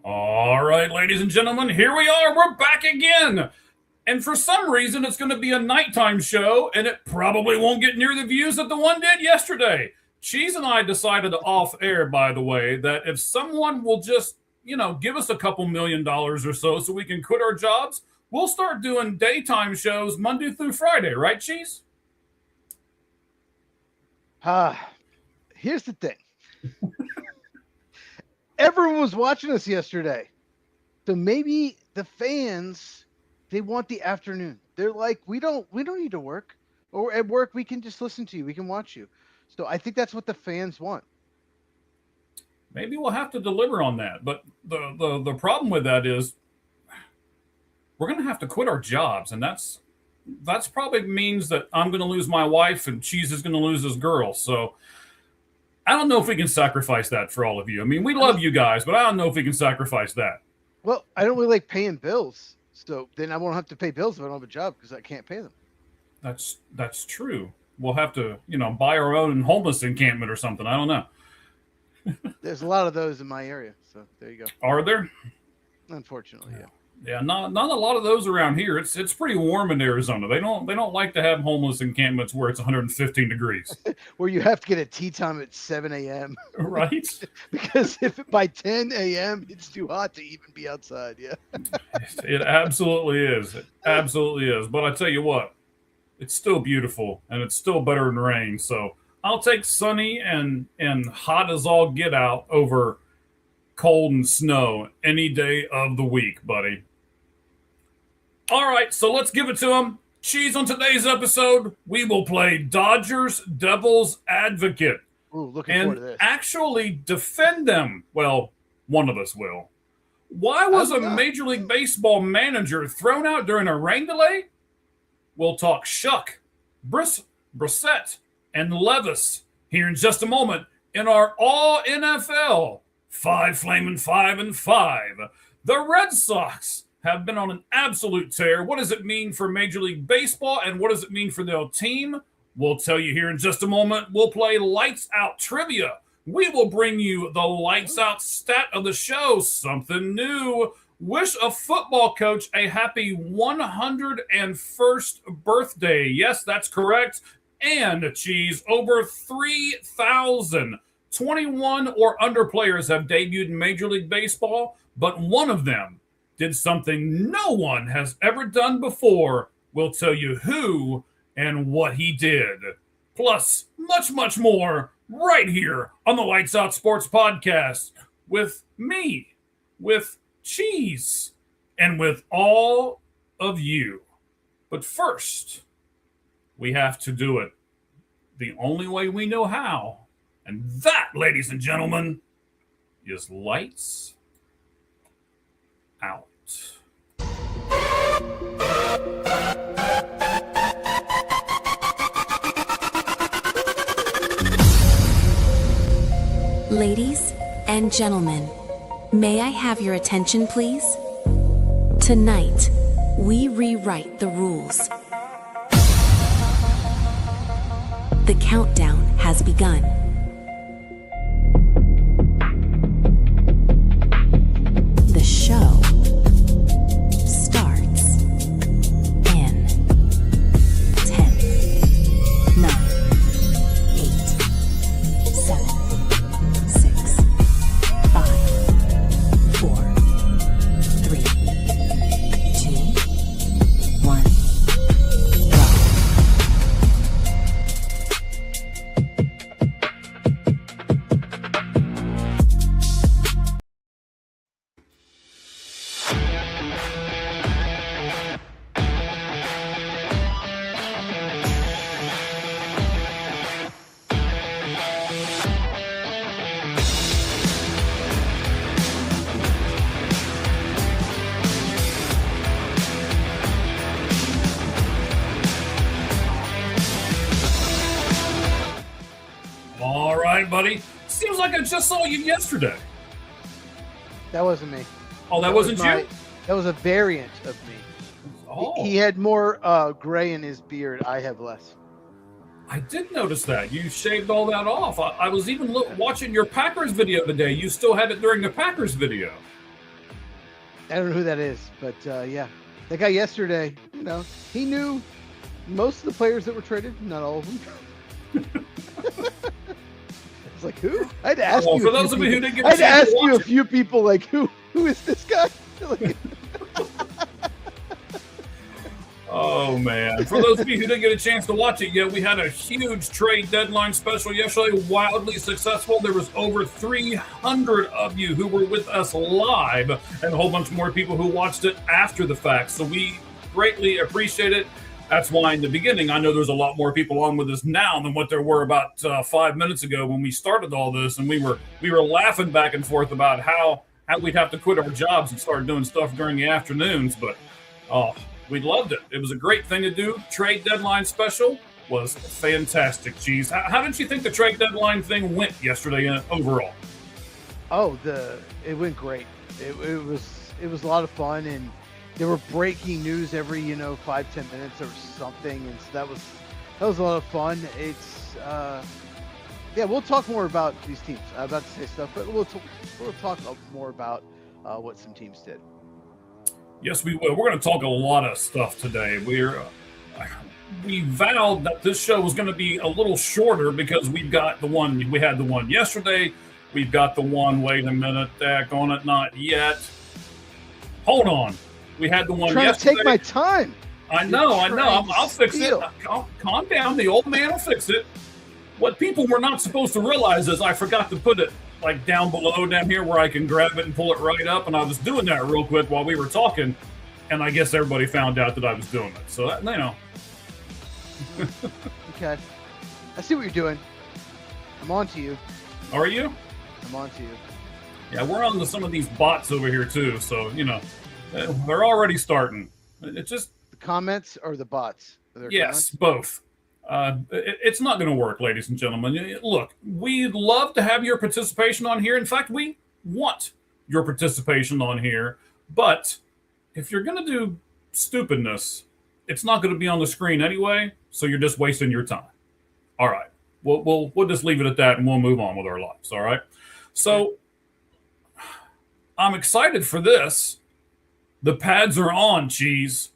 All right, ladies and gentlemen, here we are. We're back again. And for some reason, it's going to be a nighttime show, and it probably won't get near the views that the one did yesterday. Cheese and I decided off air, by the way, that if someone will just, give us a couple $1,000,000 or so we can quit our jobs, we'll start doing daytime shows Monday through Friday. Right, Cheese? Here's the thing. Everyone was watching us yesterday. So maybe the fans, they want the afternoon. They're like, we don't need to work. Or at work, we can just listen to you. We can watch you. So I think that's what the fans want. Maybe we'll have to deliver on that. But the problem with that is we're going to have to quit our jobs. And that's probably means that I'm going to lose my wife and Cheese is going to lose his girl. So I don't know if we can sacrifice that for all of you. I mean, we love you guys, but I don't know if we can sacrifice that. Well, I don't really like paying bills. So then I won't have to pay bills if I don't have a job because I can't pay them. That's true. We'll have to, buy our own homeless encampment or something. I don't know. There's a lot of those in my area. So there you go. Are there? Unfortunately, yeah. Yeah, not a lot of those around here. It's pretty warm in Arizona. They don't like to have homeless encampments where it's 115 degrees. Where you have to get a tea time at 7 a.m. Right? Because if by 10 a.m. it's too hot to even be outside. Yeah. It absolutely is. It absolutely is. But I tell you what, it's still beautiful and it's still better than rain. So I'll take sunny and hot as all get out over cold and snow any day of the week, buddy. All right, so let's give it to him. Cheese, on today's episode, we will play Dodgers Devil's Advocate. Ooh, looking forward to this. Actually defend them. Well, one of us will. Why was a Major League Baseball manager thrown out during a rain delay? We'll talk Shough, Brisett, and Levis here in just a moment in our All NFL 5 Flamin' 5 and 5. The Red Sox have been on an absolute tear. What does it mean for Major League Baseball and what does it mean for their team? We'll tell you here in just a moment. We'll play Lights Out Trivia. We will bring you the Lights Out stat of the show, something new. Wish a football coach a happy 101st birthday. Yes, that's correct. And Cheese, over 3,000 21 or under players have debuted in Major League Baseball, but one of them did something no one has ever done before. We'll tell you who and what he did. Plus, much, much more right here on the Lights Out Sports Podcast with me, with Cheese, and with all of you. But first, we have to do it the only way we know how. And that, ladies and gentlemen, is Lights Out. Ladies and gentlemen, may I have your attention, please? Tonight, we rewrite the rules. The countdown has begun. The show starts in 10, 9, 8, 7, 6, 5, 4, 3, 2, 1, go. All right, buddy. Seems like I just saw you yesterday. That wasn't me. Oh, that wasn't you? That was a variant of me. Oh. He had more gray in his beard. I have less. I did notice that. You shaved all that off. I was even watching your Packers video today. You still had it during the Packers video. I don't know who that is, but yeah, that guy yesterday, he knew most of the players that were traded, not all of them. I was like, who? I had to ask you. For those of you who didn't get I had to ask you a it. few people, like, who is this guy? Like, Oh, man. For those of you who didn't get a chance to watch it yet, we had a huge trade deadline special yesterday, wildly successful. There was over 300 of you who were with us live and a whole bunch more people who watched it after the fact. So we greatly appreciate it. That's why in the beginning, I know there's a lot more people on with us now than what there were about 5 minutes ago when we started all this. And we were laughing back and forth about how we'd have to quit our jobs and start doing stuff during the afternoons. But we loved it. It was a great thing to do. Trade deadline special was fantastic, Cheese. How did you think the trade deadline thing went yesterday overall? Oh, it went great. It was a lot of fun, and there were breaking news every 5-10 minutes or something, and so that was a lot of fun. It's yeah, we'll talk more about these teams. I'm about to say stuff, but we'll talk more about what some teams did. Yes, we will. We're going to talk a lot of stuff today. We vowed that this show was going to be a little shorter because we had the one yesterday. We've got the one. Wait a minute, on it, not yet. Hold on. We had the one trying yesterday. To take my time. I know. I'll fix it. Calm down. The old man will fix it. What people were not supposed to realize is I forgot to put it like down below down here where I can grab it and pull it right up. And I was doing that real quick while we were talking. And I guess everybody found out that I was doing it. So, Okay. I see what you're doing. I'm on to you. Are you? I'm on to you. Yeah, we're on to some of these bots over here too. So, they're already starting. It's just the comments or the bots? Yes, both. It's not going to work, ladies and gentlemen. Look, we'd love to have your participation on here. In fact, we want your participation on here. But if you're going to do stupidness, it's not going to be on the screen anyway. So you're just wasting your time. All right. We'll just leave it at that and we'll move on with our lives. All right. So I'm excited for this. The pads are on, Cheese.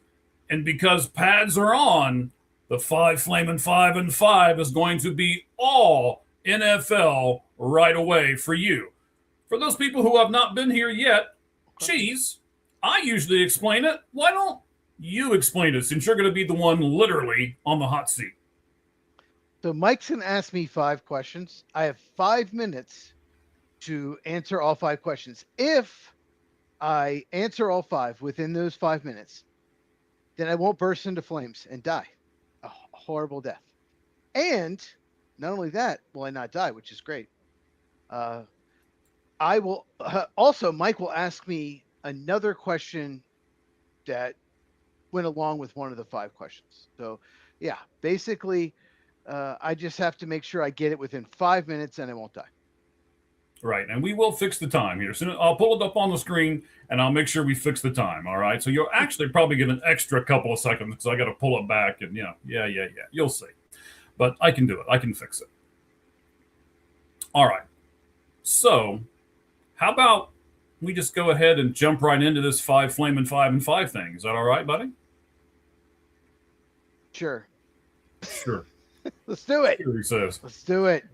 And because pads are on, the 5 Flamin' 5 and 5 is going to be all NFL right away for you. For those people who have not been here yet, Cheese, I usually explain it. Why don't you explain it since you're going to be the one literally on the hot seat? So Mike's going to ask me 5 questions. I have 5 minutes to answer all 5 questions. If I answer all 5 within those 5 minutes, then I won't burst into flames and die. A horrible death. And not only that, will I not die, which is great. I will also, Mike will ask me another question that went along with one of the 5 questions. So yeah, basically I just have to make sure I get it within 5 minutes and I won't die. Right, and we will fix the time here. So I'll pull it up on the screen, and I'll make sure we fix the time, all right? So you'll actually probably get an extra couple of seconds because I got to pull it back, and yeah, you'll see. But I can do it. I can fix it. All right. So how about we just go ahead and jump right into this 5 Flamin' 5 and 5 thing? Is that all right, buddy? Sure. Sure. Let's do it. Sure, he says. Let's do it.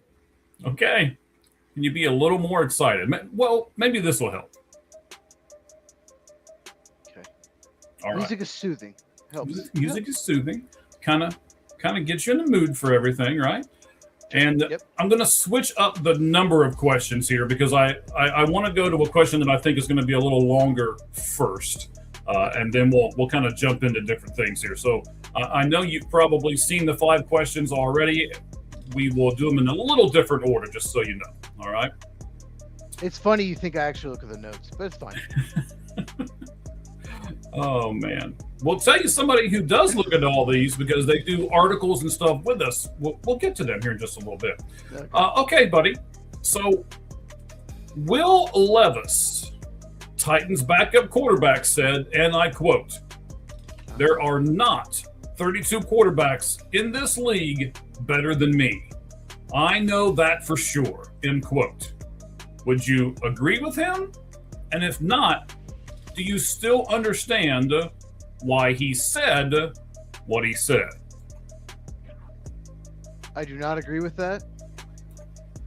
Okay. Can you be a little more excited? Well, maybe this will help. Okay. All right. Music is soothing. Helps. Music is soothing. Kind of gets you in the mood for everything, right? And Yep. I'm going to switch up the number of questions here because I want to go to a question that I think is going to be a little longer first, and then we'll kind of jump into different things here. So I know you've probably seen the 5 questions already. We will do them in a little different order, just so you know. All right. It's funny you think I actually look at the notes, but it's fine. Oh, man. We'll tell you somebody who does look at all these because they do articles and stuff with us. We'll get to them here in just a little bit. Okay, buddy. So, Will Levis, Titans backup quarterback, said, and I quote, "There are not 32 quarterbacks in this league better than me. I know that for sure," end quote. Would you agree with him? And if not, do you still understand why he said what he said? I do not agree with that.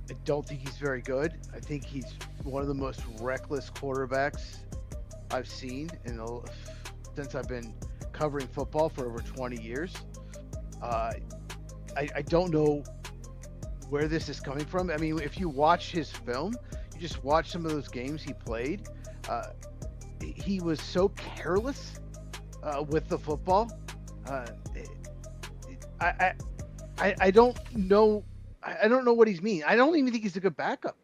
I don't think he's very good. I think he's one of the most reckless quarterbacks I've seen since I've been covering football for over 20 years. I don't know where this is coming from. I mean, if you watch his film, you just watch some of those games he played. He was so careless with the football. I don't know. I don't know what he's mean. I don't even think he's a good backup.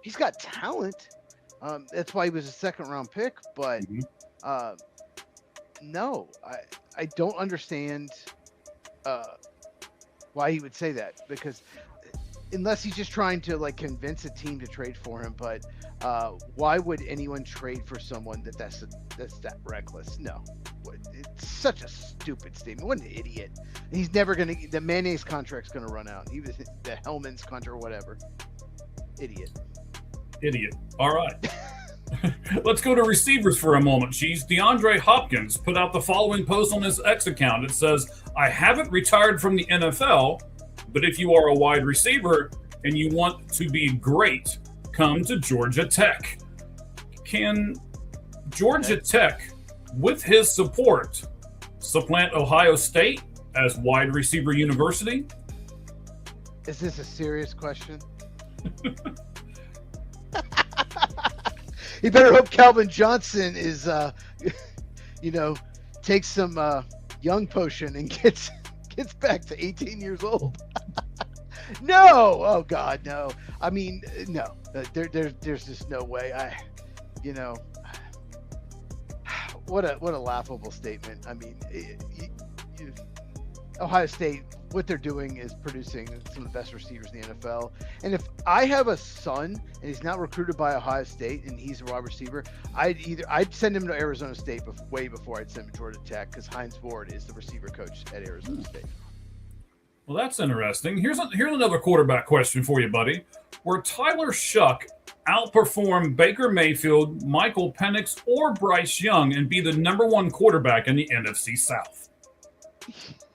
He's got talent. That's why he was a second-round pick. But no, I don't understand why he would say that, because unless he's just trying to like convince a team to trade for him. But why would anyone trade for someone that's that reckless? No, it's such a stupid statement. What an idiot! He's never gonna. The mayonnaise contract's gonna run out. He was the Hellman's contract or whatever. Idiot. All right. Let's go to receivers for a moment, Cheese. DeAndre Hopkins put out the following post on his X account. It says, "I haven't retired from the NFL, but if you are a wide receiver and you want to be great, come to Georgia Tech." Can Georgia Tech, with his support, supplant Ohio State as wide receiver university? Is this a serious question? You better hope Calvin Johnson is, takes some young potion and gets back to 18 years old. No, oh God, no. I mean, no. There's just no way. What a laughable statement. I mean, Ohio State, what they're doing is producing some of the best receivers in the NFL. And if I have a son and he's not recruited by Ohio State and he's a wide receiver, I'd send him to Arizona State way before I'd send him to Georgia Tech, because Hines Ward is the receiver coach at Arizona State. Well, that's interesting. Here's another quarterback question for you, buddy. Were Tyler Shough outperform Baker Mayfield, Michael Penix, or Bryce Young and be the number one quarterback in the NFC South?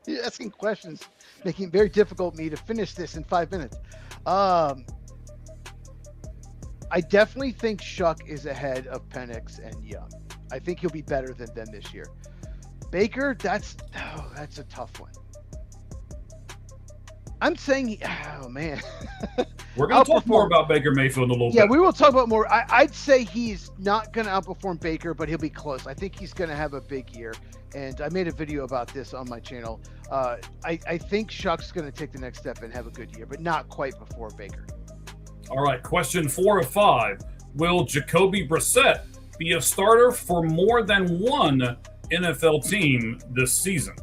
You're asking questions, making it very difficult for me to finish this in 5 minutes. I definitely think Shough is ahead of Penix and Young. I think he'll be better than them this year. Baker, that's a tough one. I'm saying, oh man. We're going to talk more about Baker Mayfield in a little bit. Yeah, we will talk about more. I'd say he's not going to outperform Baker, but he'll be close. I think he's going to have a big year. And I made a video about this on my channel. I think Shough's going to take the next step and have a good year, but not quite before Baker. All right, question 4 of 5. Will Jacoby Brissett be a starter for more than one NFL team this season?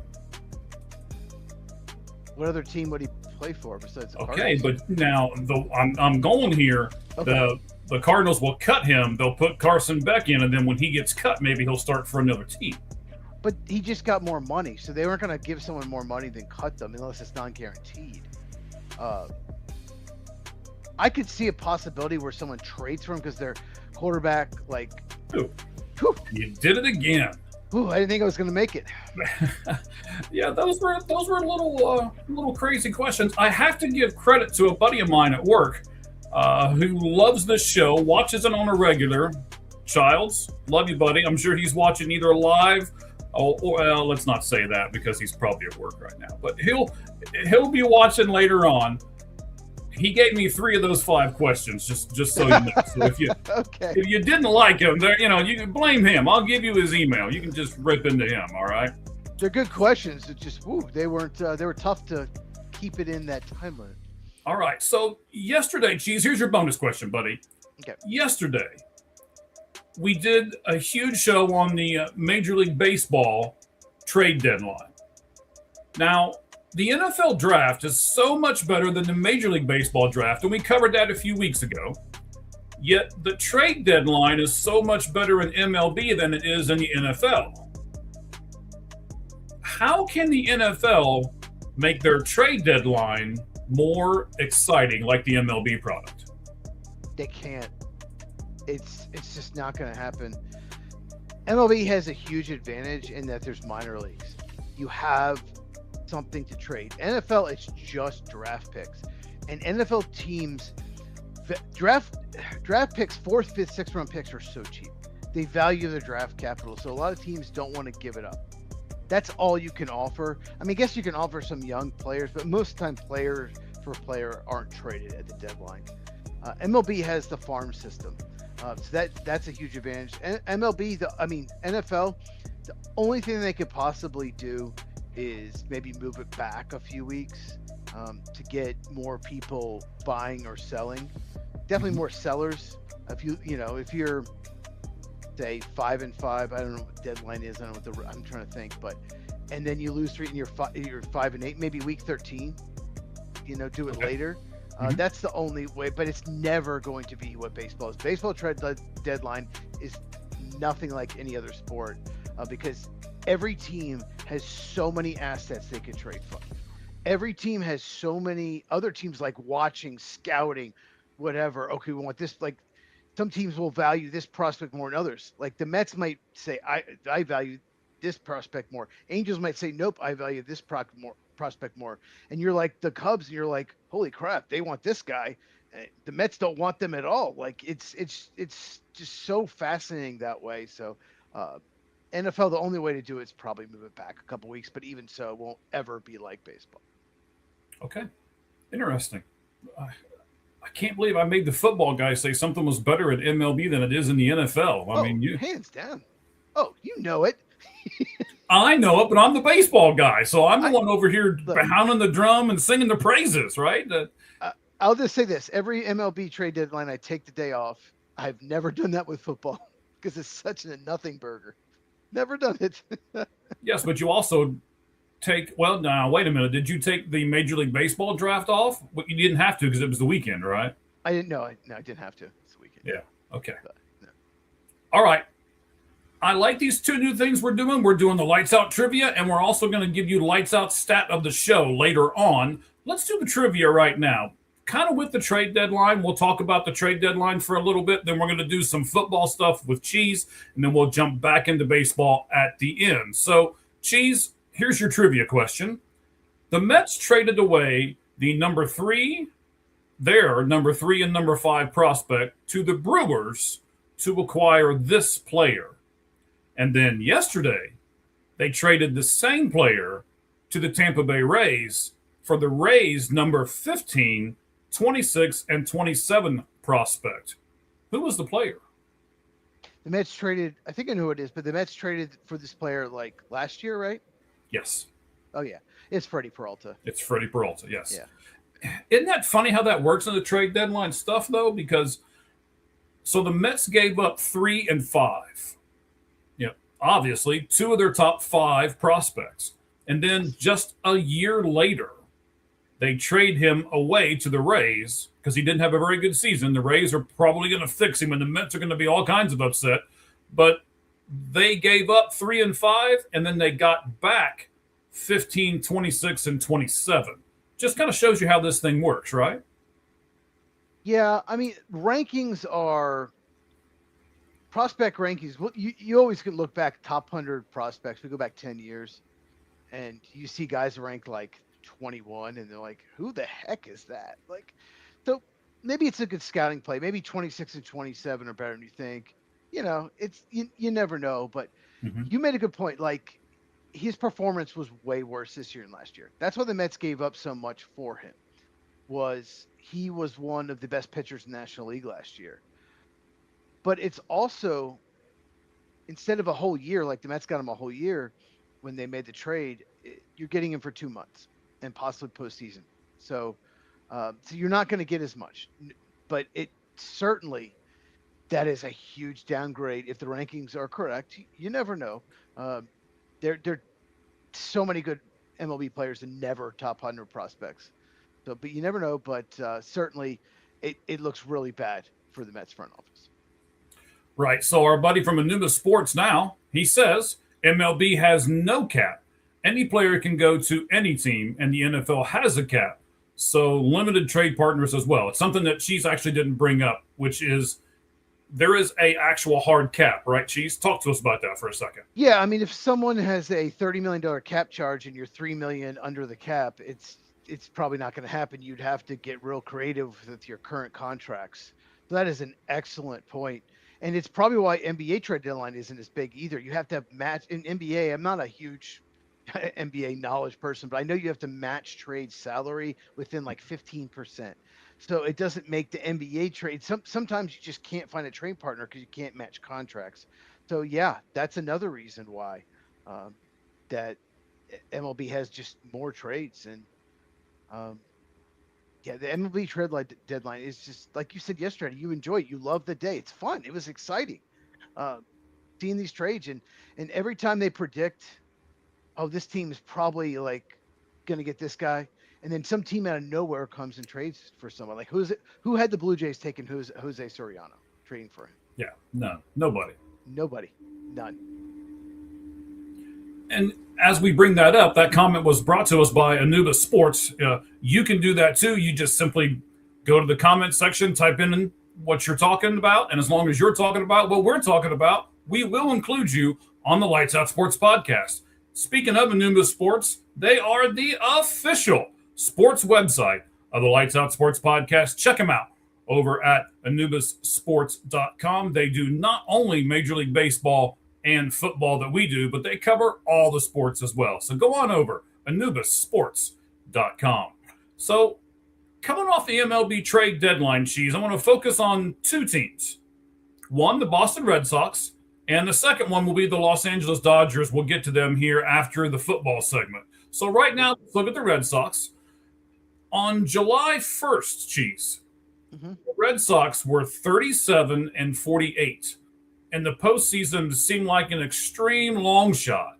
What other team would he play for besides the Okay, Cardinals? but now I'm going here. Okay. The Cardinals will cut him. They'll put Carson Beck in, and then when he gets cut, maybe he'll start for another team. But he just got more money, so they weren't going to give someone more money than cut them unless it's non-guaranteed. I could see a possibility where someone trades for him because their quarterback, like... Ooh. You did it again. Ooh, I didn't think I was going to make it. Yeah, those were a little crazy questions. I have to give credit to a buddy of mine at work who loves this show, watches it on a regular. Childs, love you, buddy. I'm sure he's watching either live or well, let's not say that because he's probably at work right now. But he'll be watching later on. He gave me 3 of those 5 questions, just so you know. So if you if you didn't like him, there, you can blame him. I'll give you his email. You can just rip into him. All right. They're good questions. It just they weren't. They were tough to keep it in that time limit. All right. So yesterday, Cheese, here's your bonus question, buddy. Okay. Yesterday, we did a huge show on the Major League Baseball trade deadline. Now, the NFL draft is so much better than the Major League Baseball draft, and we covered that a few weeks ago. Yet the trade deadline is so much better in MLB than it is in the NFL. How can the NFL make their trade deadline more exciting like the MLB product? They can't. It's just not going to happen. MLB has a huge advantage in that there's minor leagues. You have something to trade. NFL, it's just draft picks, and NFL teams draft picks, 4th, 5th, 6th round picks are so cheap. They value their draft capital, so a lot of teams don't want to give it up. That's all you can offer. I mean, I guess you can offer some young players, but most of the time player for player aren't traded at the deadline. MLB has the farm system, so that's a huge advantage. NFL, the only thing they could possibly do is maybe move it back a few weeks to get more people buying or selling. Definitely more sellers. If you're say 5-5, I don't know what the deadline is. I don't know I'm trying to think, and then you lose 3 and you're 5-8, maybe week 13. Do it later. That's the only way, but it's never going to be what baseball is. Baseball trade deadline is nothing like any other sport because every team has so many assets they can trade for. Every team has so many other teams like watching, scouting, whatever. Okay, we want this. Like some teams will value this prospect more than others. Like the Mets might say, I value this prospect more. Angels might say, nope, I value this prospect more. And you're like the Cubs, and you're like, holy crap, they want this guy. The Mets don't want them at all. Like it's just so fascinating that way. So NFL, the only way to do it is probably move it back a couple weeks, but even so, it won't ever be like baseball. Okay, interesting. I can't believe I made the football guy say something was better at MLB than it is in the NFL. I mean, hands down. Oh, you know it. I know it, but I'm the baseball guy, so I'm the one over here pounding the drum and singing the praises, right? I'll just say this. Every MLB trade deadline, I take the day off. I've never done that with football because it's such a nothing burger. Never done it. Yes, but you also now, wait a minute. Did you take the Major League Baseball draft off? Well, you didn't have to because it was the weekend, right? I didn't know. No, I didn't have to. It's the weekend. Yeah. Okay. But, no. All right. I like these 2 new things we're doing. We're doing the Lights Out trivia, and we're also going to give you Lights Out stat of the show later on. Let's do the trivia right now. Kind of with the trade deadline. We'll talk about the trade deadline for a little bit. Then we're going to do some football stuff with Cheese, and then we'll jump back into baseball at the end. So, Cheese, here's your trivia question. The Mets traded away the number 3 and number 5 prospect to the Brewers to acquire this player. And then yesterday, they traded the same player to the Tampa Bay Rays for the Rays number 15, 26, and 27 prospect. Who was the player? The Mets traded, I think I know who it is, but the Mets traded for this player like last year, right? Yes. Oh, yeah. It's Freddie Peralta. It's Freddie Peralta, yes. Yeah. Isn't that funny how that works in the trade deadline stuff, though? Because so the Mets gave up 3 and 5. Obviously, 2 of their top 5 prospects. And then just a year later, they trade him away to the Rays because he didn't have a very good season. The Rays are probably going to fix him, and the Mets are going to be all kinds of upset. But they gave up 3 and 5, and then they got back 15, 26, and 27. Just kind of shows you how this thing works, right? Yeah, I mean, rankings are prospect rankings. Well, you always can look back top 100 prospects. We go back 10 years, and you see guys ranked like 21, and they're like, "Who the heck is that?" Like, so maybe it's a good scouting play. Maybe 26 and 27 are better than you think. It's you never know. But you made a good point. Like, his performance was way worse this year than last year. That's why the Mets gave up so much for him. He was one of the best pitchers in the National League last year. But it's also, instead of a whole year, like the Mets got him a whole year when they made the trade, you're getting him for 2 months and possibly postseason. So you're not going to get as much. But it certainly, that is a huge downgrade if the rankings are correct. You never know. There are so many good MLB players and never top 100 prospects. So, but you never know. But certainly, it looks really bad for the Mets front office. Right. So our buddy from Anuma Sports now, he says MLB has no cap. Any player can go to any team, and the NFL has a cap. So limited trade partners as well. It's something that Cheese actually didn't bring up, which is there is a actual hard cap, right, Cheese? Talk to us about that for a second. Yeah, I mean, if someone has a $30 million cap charge and you're $3 million under the cap, it's probably not going to happen. You'd have to get real creative with your current contracts. So that is an excellent point. And it's probably why NBA trade deadline isn't as big either. You have to have match in NBA. I'm not a huge NBA knowledge person, but I know you have to match trade salary within like 15%. So it doesn't make the NBA trade. Sometimes you just can't find a trade partner because you can't match contracts. So yeah, that's another reason why that MLB has just more trades. And yeah, the MLB trade deadline is just like you said yesterday. You enjoy it. You love the day. It's fun. It was exciting seeing these trades, and every time they predict, oh, this team is probably like going to get this guy, and then some team out of nowhere comes and trades for someone. Like who had the Blue Jays taking Jose Soriano, trading for him? Yeah, nobody. None. And as we bring that up, that comment was brought to us by Anubis Sports. You can do that too. You just simply go to the comment section, type in what you're talking about, and as long as you're talking about what we're talking about, we will include you on the Lights Out Sports podcast. Speaking of Anubis Sports, they are the official sports website of the Lights Out Sports podcast. Check them out over at AnubisSports.com. They do not only Major League Baseball and football that we do, but they cover all the sports as well. So go on over AnubisSports.com. So coming off the MLB trade deadline, Cheese, I want to focus on two teams. One, the Boston Red Sox, and the second one will be the Los Angeles Dodgers. We'll get to them here after the football segment. So right now, let's look at the Red Sox. On July 1st, Cheese, the Red Sox were 37-48. And the postseason seemed like an extreme long shot.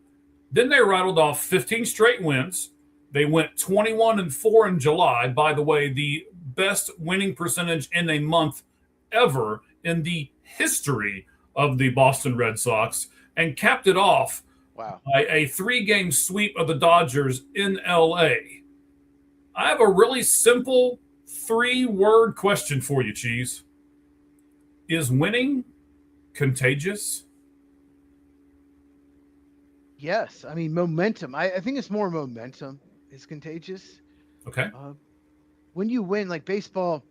Then they rattled off 15 straight wins. They went 21-4 in July. By the way, the best winning percentage in a month ever in the history of the Boston Red Sox, and capped it off by a 3-game sweep of the Dodgers in L.A. I have a really simple 3-word question for you, Cheese. Is winning contagious? Yes. I mean, momentum. I think it's more momentum is contagious. Okay. When you win, like baseball,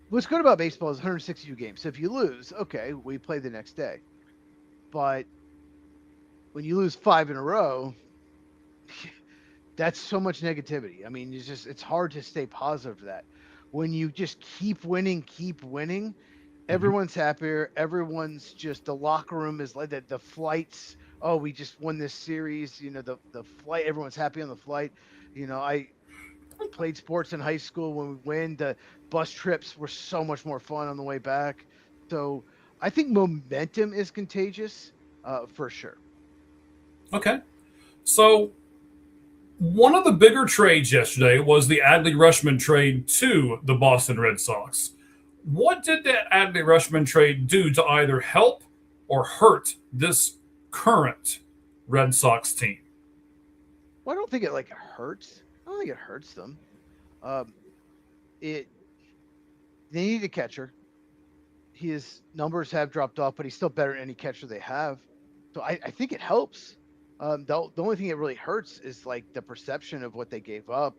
what's good about baseball is 162 games. So if you lose, okay, we play the next day. But when you lose 5 in a row, that's so much negativity. I mean, it's hard to stay positive for that. When you just keep winning, everyone's happier. Everyone's just, the locker room is like the flights. Oh, we just won this series. You know, the flight, everyone's happy on the flight. You know, I played sports in high school. When we win, the bus trips were so much more fun on the way back. So I think momentum is contagious for sure. Okay. So one of the bigger trades yesterday was the Adley Rutschman trade to the Boston Red Sox. What did that Adley Rutschman trade do to either help or hurt this current Red Sox team? Well, I don't think it hurts. I don't think it hurts them. They need a catcher. His numbers have dropped off, but he's still better than any catcher they have. So I think it helps. The only thing that really hurts is like the perception of what they gave up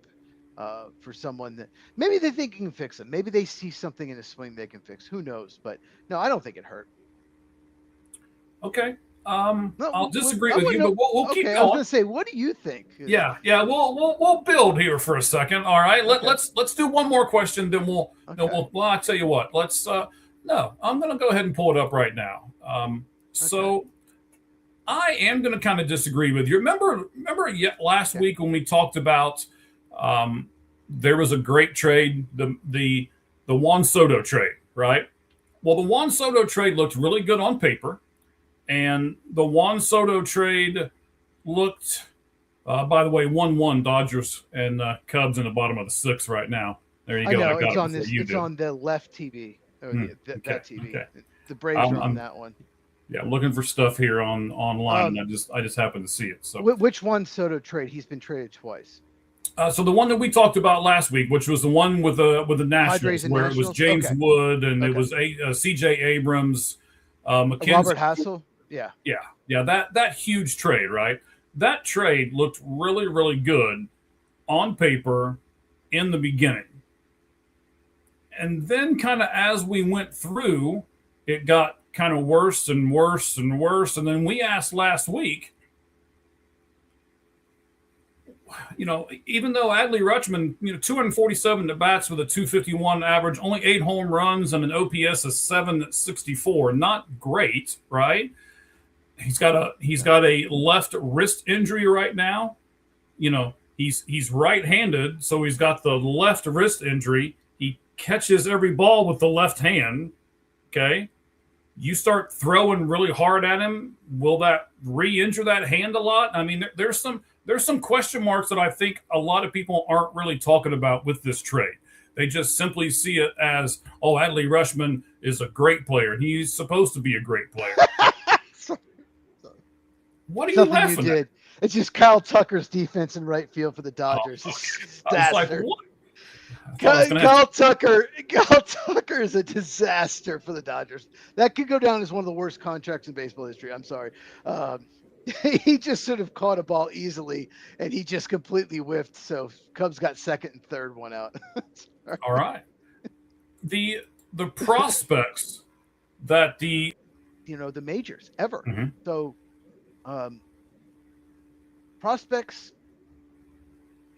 for someone that maybe they think can fix it. Maybe they see something in a swing they can fix. Who knows? But no, I don't think it hurt. Okay. I'll disagree with you, but we'll keep going. I was going to say, what do you think? Yeah. We'll build here for a second. All right. Let's do one more question, then we'll I'll tell you what. I'm going to go ahead and pull it up right now. So I am going to kind of disagree with you. Remember last week when we talked about there was a great trade, the Juan Soto trade, right? Well, the Juan Soto trade looked really good on paper. And the Juan Soto trade looked, by the way, 1-1 Dodgers and Cubs in the bottom of the 6th right now. There you go. I know, it's on this. It's on the left TV. That TV. Okay. The Braves are on that one. Yeah, I'm looking for stuff here online, and I just happened to see it. So which Juan Soto trade? He's been traded twice. So the one that we talked about last week, which was the one with the Nationals, and where it was Nationals? James Okay. Wood and it Okay. was C.J. Abrams, Mackenzie. Robert Hassel. Yeah. Yeah. That huge trade, right? That trade looked really, really good on paper in the beginning, and then kind of as we went through, it got kind of worse and worse and worse. And then we asked last week, even though Adley Rutschman, 247 at bats with a 251 average, only 8 home runs and an OPS of 764, not great, right? He's got a left wrist injury right now. He's right-handed, so he's got the left wrist injury. He catches every ball with the left hand. Okay, you start throwing really hard at him, will that re-injure that hand a lot? I mean, there's some question marks that I think a lot of people aren't really talking about with this trade. They just simply see it as, Adley Rutschman is a great player. He's supposed to be a great player. What are you laughing at? It's just Kyle Tucker's defense in right field for the Dodgers. I was like, what? Kyle Tucker is a disaster for the Dodgers. That could go down as one of the worst contracts in baseball history. I'm sorry. He just sort of caught a ball easily, and he just completely whiffed. So Cubs got second and third, one out. All right. The prospects that the majors ever. Mm-hmm. So prospects,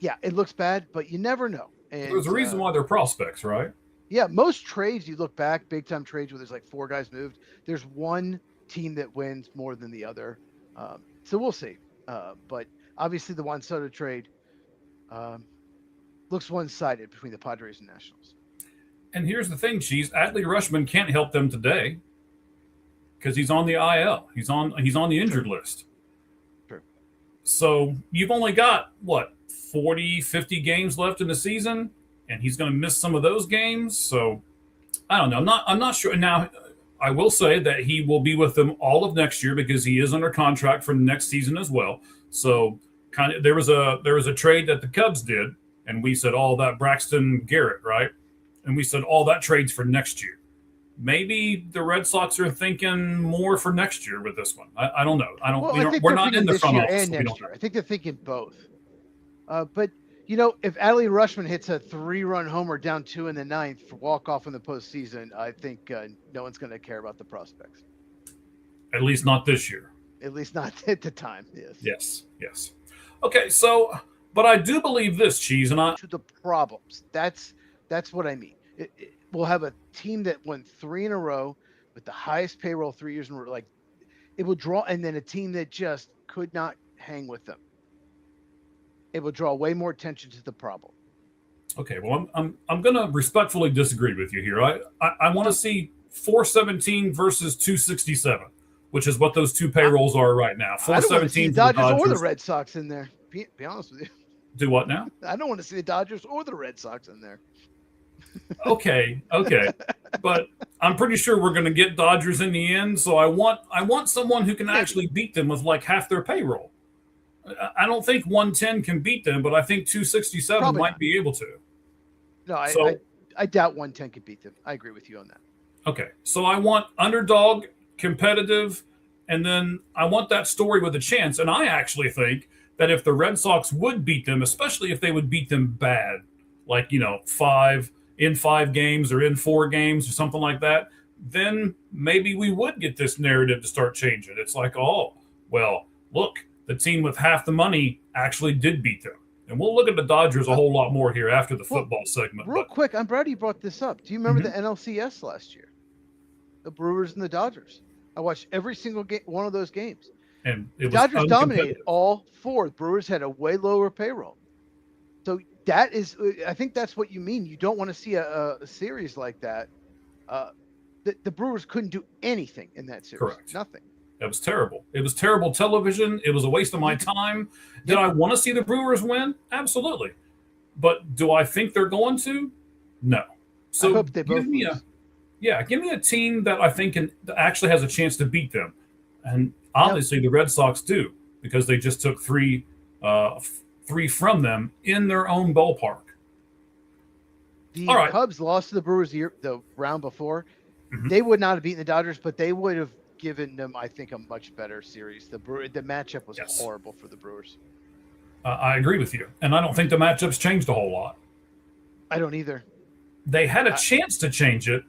yeah, it looks bad, but you never know. And there's a reason why they're prospects, right? Yeah, most trades, you look back, big time trades where there's like 4 guys moved, there's one team that wins more than the other. So we'll see. But obviously the Juan Soto trade looks one-sided between the Padres and Nationals. And here's the thing, Cheese. Adley Rutschman can't help them today because he's on the IL. He's on the injured list. True. So you've only got, 40, 50 games left in the season, and he's going to miss some of those games. So I don't know. I'm not sure. Now, I will say that he will be with them all of next year because he is under contract for next season as well. So kind of there was a trade that the Cubs did, and we said, that Braxton Garrett, right? And we said, that trade's for next year. Maybe the Red Sox are thinking more for next year with this one. I don't know. We're not in the front office. I think they're thinking both. But if Adley Rutschman hits a 3-run homer down 2 in the 9th for walk-off in the postseason, I think no one's going to care about the prospects. At least not this year. At least not at the time. Yes. Okay, so, but I do believe this, Cheese, and to the problems. That's what I mean. We'll have a team that won 3 in a row with the highest payroll 3 years in a row. Like, it will draw, and then a team that just could not hang with them. It will draw way more attention to the problem. Okay, well, I'm going to respectfully disagree with you here. I want to see 417 versus 267, which is what those two payrolls are right now. 417 the Dodgers or the Red Sox in there. Be honest with you. Do what now? I don't want to see the Dodgers or the Red Sox in there. Okay, but I'm pretty sure we're going to get Dodgers in the end. So I want someone who can actually beat them with like half their payroll. I don't think 110 can beat them, but I think 267 Probably might not. be able to. No, I doubt 110 can beat them. I agree with you on that. Okay, so I want underdog, competitive, and then I want that story with a chance. And I actually think that if the Red Sox would beat them, especially if they would beat them bad, like 5 games or in 4 games or something like that, then maybe we would get this narrative to start changing. It's like, look, the team with half the money actually did beat them. And we'll look at the Dodgers a whole lot more here after the football segment. Real quick, I'm glad you brought this up. Do you remember the NLCS last year? The Brewers and the Dodgers. I watched every single one of those games. And the Dodgers dominated all 4. The Brewers had a way lower payroll. So I think that's what you mean. You don't want to see a series like that. The Brewers couldn't do anything in that series. Correct. Nothing. It was terrible. It was terrible television. It was a waste of my time. Did I want to see the Brewers win? Absolutely. But do I think they're going to? No. So I hope they both lose. Give me a team that I think actually has a chance to beat them. And obviously the Red Sox do, because they just took 3 3 from them in their own ballpark. The All right. Cubs lost to the Brewers the round before. Mhm. They would not have beaten the Dodgers, but they would have given them, I think, a much better series. The matchup was Yes. horrible for the Brewers. I agree with you. And I don't think the matchups changed a whole lot. I don't either. They had a chance to change it,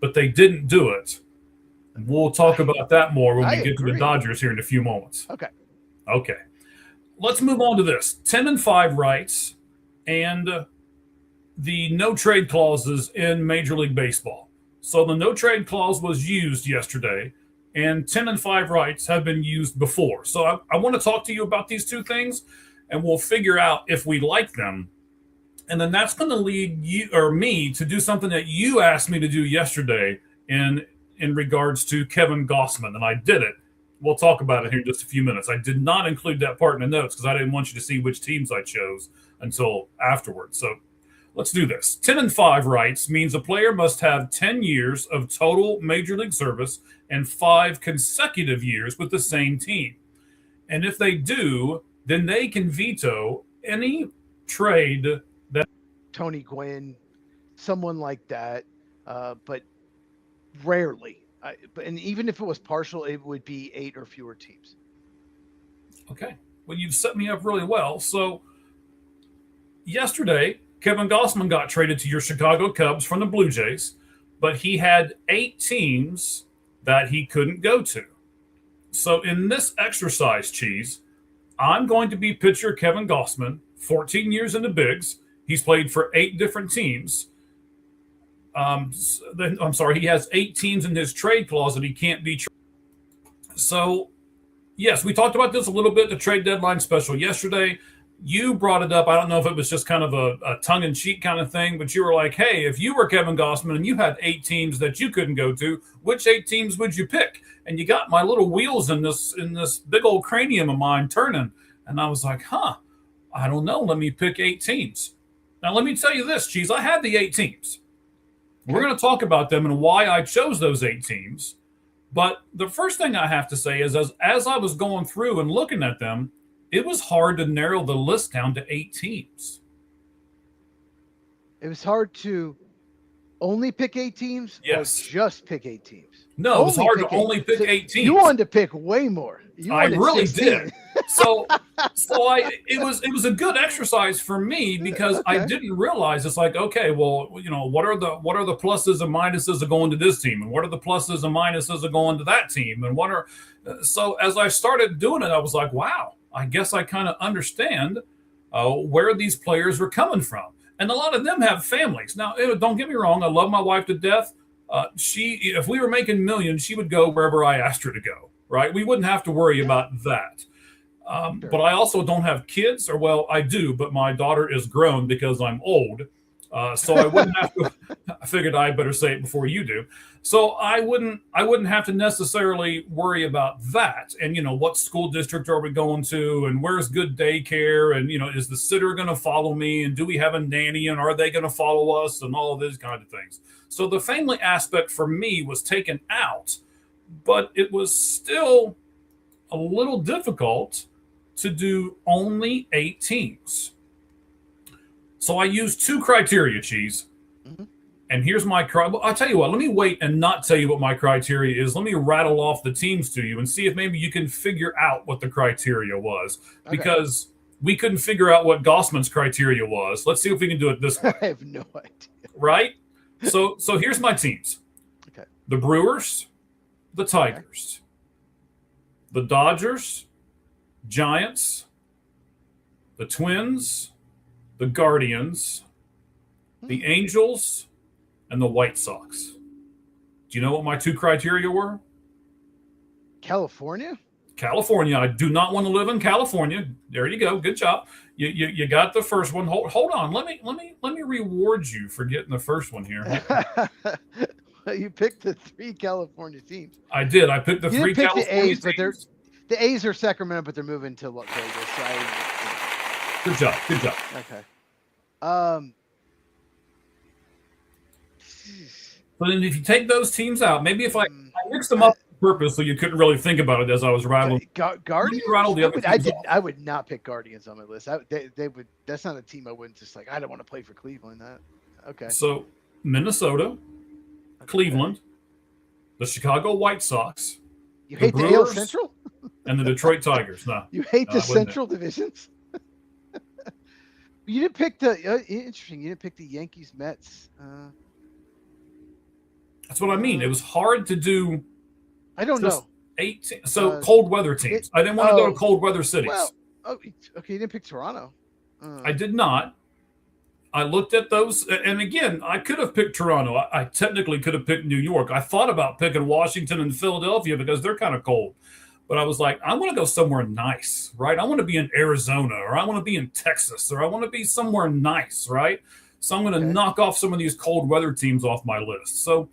but they didn't do it. And we'll talk about that more when we get to the Dodgers here in a few moments. Okay. Let's move on to this. 10-5 rights and the no trade clauses in Major League Baseball. So the no trade clause was used yesterday, and 10-5 rights have been used before. So I want to talk to you about these two things, and we'll figure out if we like them. And then that's going to lead you or me to do something that you asked me to do yesterday in regards to Kevin Gausman, and I did it. We'll talk about it here in just a few minutes. I did not include that part in the notes because I didn't want you to see which teams I chose until afterwards. So let's do this. 10-5 rights means a player must have 10 years of total Major League service and 5 consecutive years with the same team. And if they do, then they can veto any trade that Tony Gwynn, someone like that, but rarely. And even if it was partial, it would be 8 or fewer teams. Okay. Well, you've set me up really well. So yesterday, Kevin Gausman got traded to your Chicago Cubs from the Blue Jays, but he had 8 teams that he couldn't go to. So in this exercise, Cheese, I'm going to be pitcher Kevin Gausman, 14 years in the bigs. He's played for 8 different teams. I'm sorry, he has 8 teams in his trade clause that he can't be traded. So, yes, we talked about this a little bit, the trade deadline special yesterday. You brought it up. I don't know if it was just kind of a tongue-in-cheek kind of thing, but you were like, hey, if you were Kevin Gausman and you had 8 teams that you couldn't go to, which 8 teams would you pick? And you got my little wheels in this big old cranium of mine turning. And I was like, I don't know. Let me pick 8 teams. Now, let me tell you this, Cheese. I had the 8 teams. We're going to talk about them and why I chose those 8 teams. But the first thing I have to say is as I was going through and looking at them, it was hard to narrow the list down to 8 teams. It was hard to only pick 8 teams or just pick 8 teams. No, it was hard to only pick 8 teams. You wanted to pick way more. I really did. So it was a good exercise for me because I didn't realize it's like, okay, well, what are the pluses and minuses of going to this team, and what are the pluses and minuses of going to that team, and so as I started doing it, I was like, wow, I guess I kind of understand where these players were coming from, and a lot of them have families. Now, don't get me wrong, I love my wife to death. If we were making millions, she would go wherever I asked her to go. Right? We wouldn't have to worry about that. Sure. But I also don't have kids, or well, I do, but my daughter is grown because I'm old. So I wouldn't have to. I figured I better say it before you do. So I wouldn't have to necessarily worry about that. And what school district are we going to, and where's good daycare, and is the sitter going to follow me, and do we have a nanny, and are they going to follow us, and all of these kind of things. So the family aspect for me was taken out. But it was still a little difficult to do only 8 teams. So I used 2 criteria, Cheese. Mm-hmm. And here's my I'll tell you what, let me wait and not tell you what my criteria is. Let me rattle off the teams to you and see if maybe you can figure out what the criteria was. Okay. Because we couldn't figure out what Gausman's criteria was. Let's see if we can do it this way. I have no idea. Right? So here's my teams. Okay. The Brewers, the Tigers, the Dodgers, Giants, the Twins, the Guardians, the Angels, and the White Sox. Do you know what my 2 criteria were? California? California. I do not want to live in California. There you go. Good job. You got the first one. Hold on. Let me reward you for getting the first one here. You picked the 3 California teams. I did. I picked the 3 California the A's, teams. But the A's are Sacramento, but they're moving to Las Vegas. Good job. Good job. Okay. But then if you take those teams out, maybe if I mix them up purpose so you couldn't really think about it as I was rattling. Guardians. Rattle the other teams off. I would not pick Guardians on my list. They would. That's not a team I wouldn't just like. I don't want to play for Cleveland. Okay. So Minnesota, Cleveland, the Chicago White Sox. You hate the AL Central? And the Detroit Tigers. No. You hate the Central divisions? You didn't pick the interesting. You didn't pick the Yankees, Mets. That's what I mean. It was hard to do. I don't know. 18. So cold weather teams. I didn't want to go to cold weather cities. Well, okay, you didn't pick Toronto. I did not. I looked at those, and again, I could have picked Toronto. I technically could have picked New York. I thought about picking Washington and Philadelphia because they're kind of cold. But I was like, I want to go somewhere nice, right? I want to be in Arizona, or I want to be in Texas, or I want to be somewhere nice, right? So I'm going to knock off some of these cold weather teams off my list. So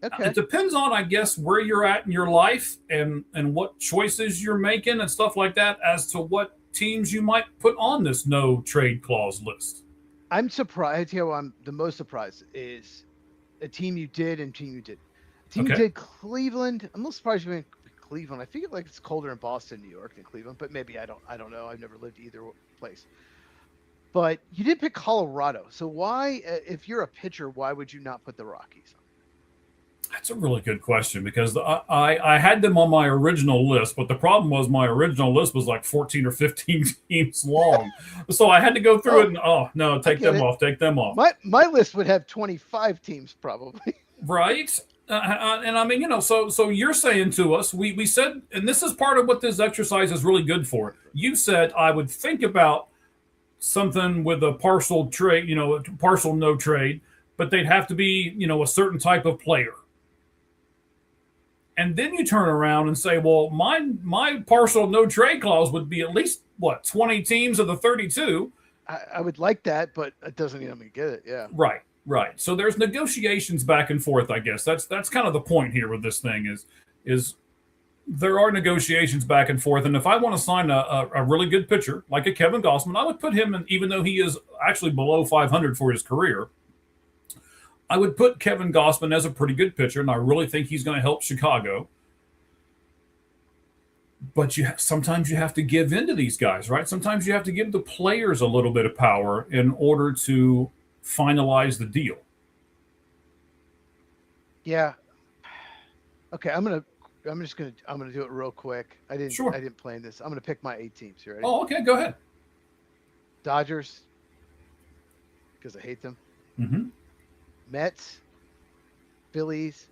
it depends on, I guess, where you're at in your life and what choices you're making and stuff like that as to what teams you might put on this no trade clause list. I'm surprised. Here, I'm the most surprised is a team you did and team you did. Team you did Cleveland. I'm a little surprised you went Cleveland. I feel like it's colder in Boston, New York than Cleveland, but maybe I don't know. I've never lived either place. But you did pick Colorado. So why, if you're a pitcher, why would you not put the Rockies on? That's a really good question because I had them on my original list, but the problem was my original list was like 14 or 15 teams long. So I had to go through it and, take them off. My list would have 25 teams probably. Right. And I mean, so you're saying to us, we said, and this is part of what this exercise is really good for. You said I would think about something with a partial trade, a partial no trade, but they'd have to be, a certain type of player. And then you turn around and say, well, my partial no trade clause would be at least, 20 teams of the 32. I would like that, but it doesn't mean I'm going to get it. Yeah. Right. So there's negotiations back and forth, I guess. That's kind of the point here with this thing is there are negotiations back and forth. And if I want to sign a really good pitcher, like a Kevin Gausman, I would put him in, even though he is actually below 500 for his career, I would put Kevin Gausman as a pretty good pitcher, and I really think he's going to help Chicago. But sometimes you have to give in to these guys, right? Sometimes you have to give the players a little bit of power in order to finalize the deal. Yeah. Okay, I'm gonna do it real quick. I didn't plan this. I'm gonna pick my 8 teams. You ready? Oh, okay, go ahead. Dodgers, because I hate them. Mm-hmm. Mets, Phillies,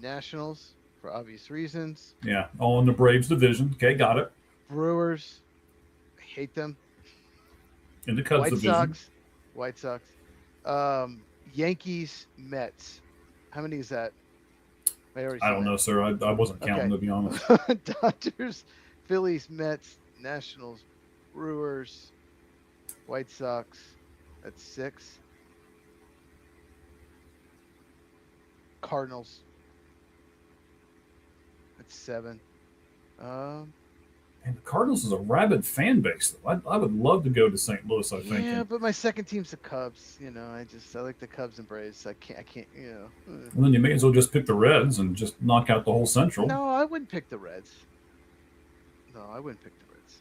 Nationals, for obvious reasons. Yeah, all in the Braves division. Okay, got it. Brewers, I hate them. In the Cubs division. White Sox. Yankees, Mets. How many is that? I don't know, sir. I wasn't counting, to be honest. Dodgers, Phillies, Mets, Nationals, Brewers, White Sox. That's 6. Cardinals. That's 7. And the Cardinals is a rabid fan base, though. I would love to go to St. Louis, I think. Yeah, but my second team's the Cubs. I like the Cubs and Braves. I can't. Well, then you may as well just pick the Reds and just knock out the whole Central. No, I wouldn't pick the Reds.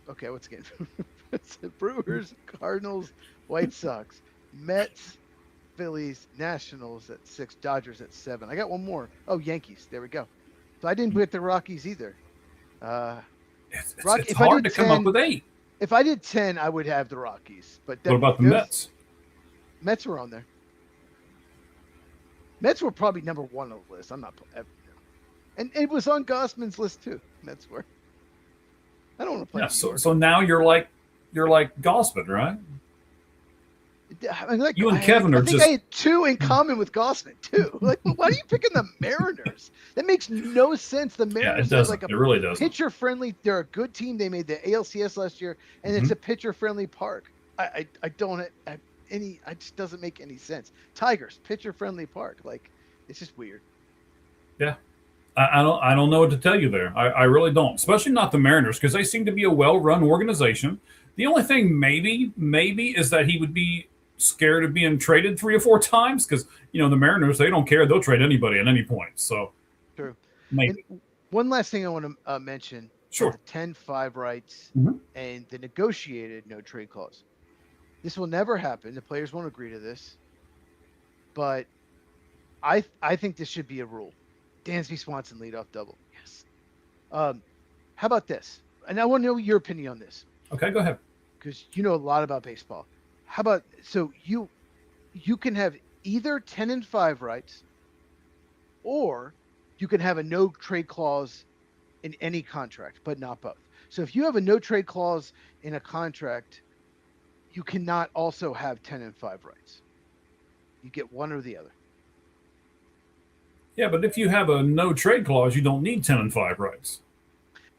Okay, what's again? Brewers, Cardinals, White Sox, Mets, Phillies, Nationals at 6, Dodgers at 7. I got one more. Oh, Yankees. There we go. So I didn't pick the Rockies either. It's hard to come up with 8. If I did 10, I would have the Rockies. But what about the Mets? Mets were on there. Mets were probably number 1 on the list. I'm not. And it was on Gausman's list too. Mets were. I don't want to play. Yeah, so now you're like Gausman, right? I mean, you and Kevin are just. I had 2 in common with Gausman too. Like, why are you picking the Mariners? That makes no sense. The Mariners it really doesn't. Pitcher friendly. They're a good team. They made the ALCS last year, and it's a pitcher friendly park. I don't have any. It just doesn't make any sense. Tigers, pitcher friendly park. Like, it's just weird. Yeah. I don't know what to tell you there. I really don't, especially not the Mariners, because they seem to be a well-run organization. The only thing maybe is that he would be scared of being traded 3 or 4 times because, the Mariners, they don't care. They'll trade anybody at any point. So true. Maybe. One last thing I want to mention. Sure. The 10-5 rights Mhm. and the negotiated no trade clause. This will never happen. The players won't agree to this. But I think this should be a rule. Dansby Swanson leadoff double. Yes. How about this? And I want to know your opinion on this. Okay, go ahead. Because you know a lot about baseball. How about so you can have either 10-5 rights, or you can have a no trade clause in any contract, but not both. So if you have a no trade clause in a contract, you cannot also have 10-5 rights. You get one or the other. Yeah, but if you have a no trade clause, you don't need 10-5 rights.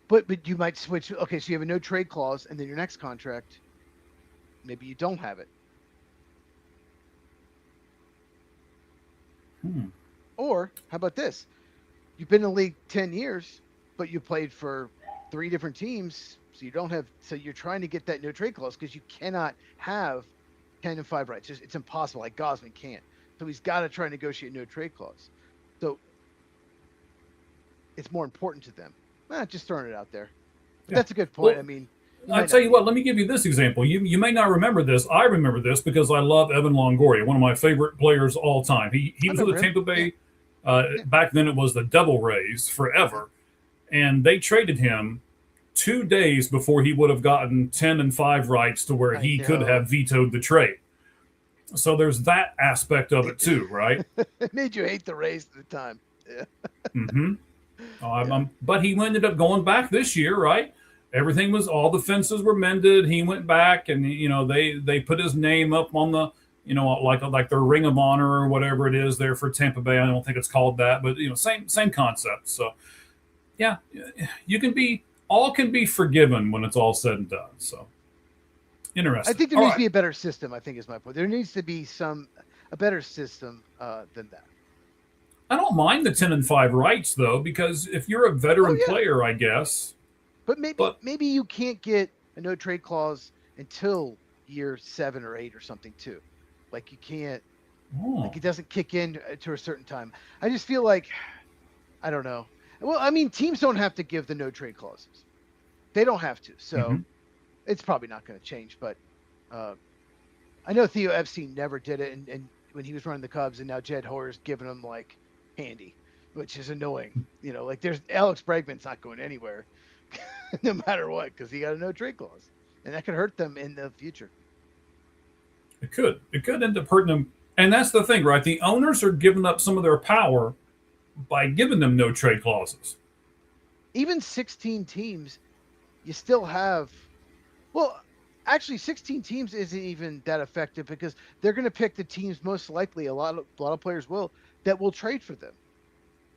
But you might switch. Okay, so you have a no trade clause, and then your next contract, maybe you don't have it. Or how about this? You've been in the league 10 years, but you played for 3 different teams, so you don't have. So you're trying to get that no trade clause because you cannot have 10-5 rights. It's impossible. Like Gosman can't. So he's got to try and negotiate no trade clause. So it's more important to them. Just throwing it out there. But that's a good point. Well, I mean, I'll tell you what, let me give you this example. You may not remember this. I remember this because I love Evan Longoria, one of my favorite players all time. He was with the Tampa Bay. Back then it was the Devil Rays forever. And they traded him 2 days before he would have gotten 10-5 rights to where he could have vetoed the trade. So there's that aspect of it too, right? It made you hate the Rays at the time. Yeah. Mm-hmm. But he ended up going back this year, right? Everything was, all the fences were mended. He went back, and they put his name up on the, like their Ring of Honor or whatever it is there for Tampa Bay. I don't think it's called that, but same concept. So yeah, all can be forgiven when it's all said and done. So interesting. I think there needs to be a better system. I think is my point. There needs to be a better system than that. I don't mind the 10-5 rights though, because if you're a veteran player, I guess. But maybe you can't get a no trade clause until year 7 or 8 or something too. Like you can't. Like it doesn't kick in to a certain time. I just feel like, I don't know. Well, I mean, teams don't have to give the no trade clauses. They don't have to. So it's probably not going to change. But I know Theo Epstein never did it, and when he was running the Cubs, and now Jed Hoyer's giving him like handy, which is annoying. Like there's Alex Bregman's not going anywhere. No matter what, because he got a no trade clause, and that could hurt them in the future. It could end up hurting them, and that's the thing, right? The owners are giving up some of their power by giving them no trade clauses. Even 16 teams, you still have. Well, actually, 16 teams isn't even that effective because they're going to pick the teams most likely. A lot of players will that will trade for them.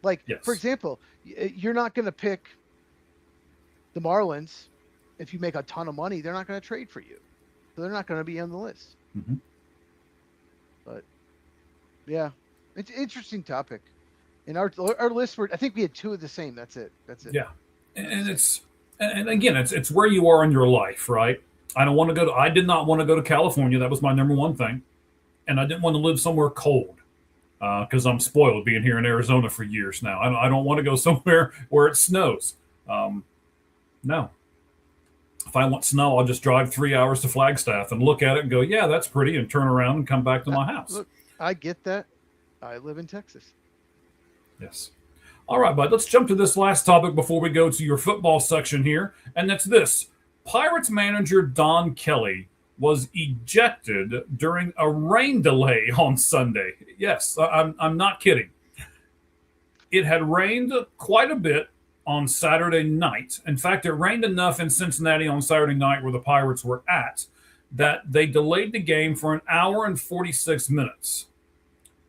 Like for example, you're not going to pick the Marlins. If you make a ton of money, they're not going to trade for you. So they're not going to be on the list. But yeah, it's an interesting topic. In our list, I think we had 2 of the same. That's it. Yeah, and again, it's where you are in your life, right? I did not want to go to California. That was my number one thing, and I didn't want to live somewhere cold because I'm spoiled being here in Arizona for years now. I don't want to go somewhere where it snows. No. If I want snow, I'll just drive 3 hours to Flagstaff and look at it and go, yeah, that's pretty, and turn around and come back to my house. Look, I get that. I live in Texas. Yes. All right, bud, let's jump to this last topic before we go to your football section here, and that's this. Pirates manager Don Kelly was ejected during a rain delay on Sunday. Yes, I'm not kidding. It had rained quite a bit on Saturday night. In fact, it rained enough in Cincinnati on Saturday night where the Pirates were at that they delayed the game for an hour and 46 minutes.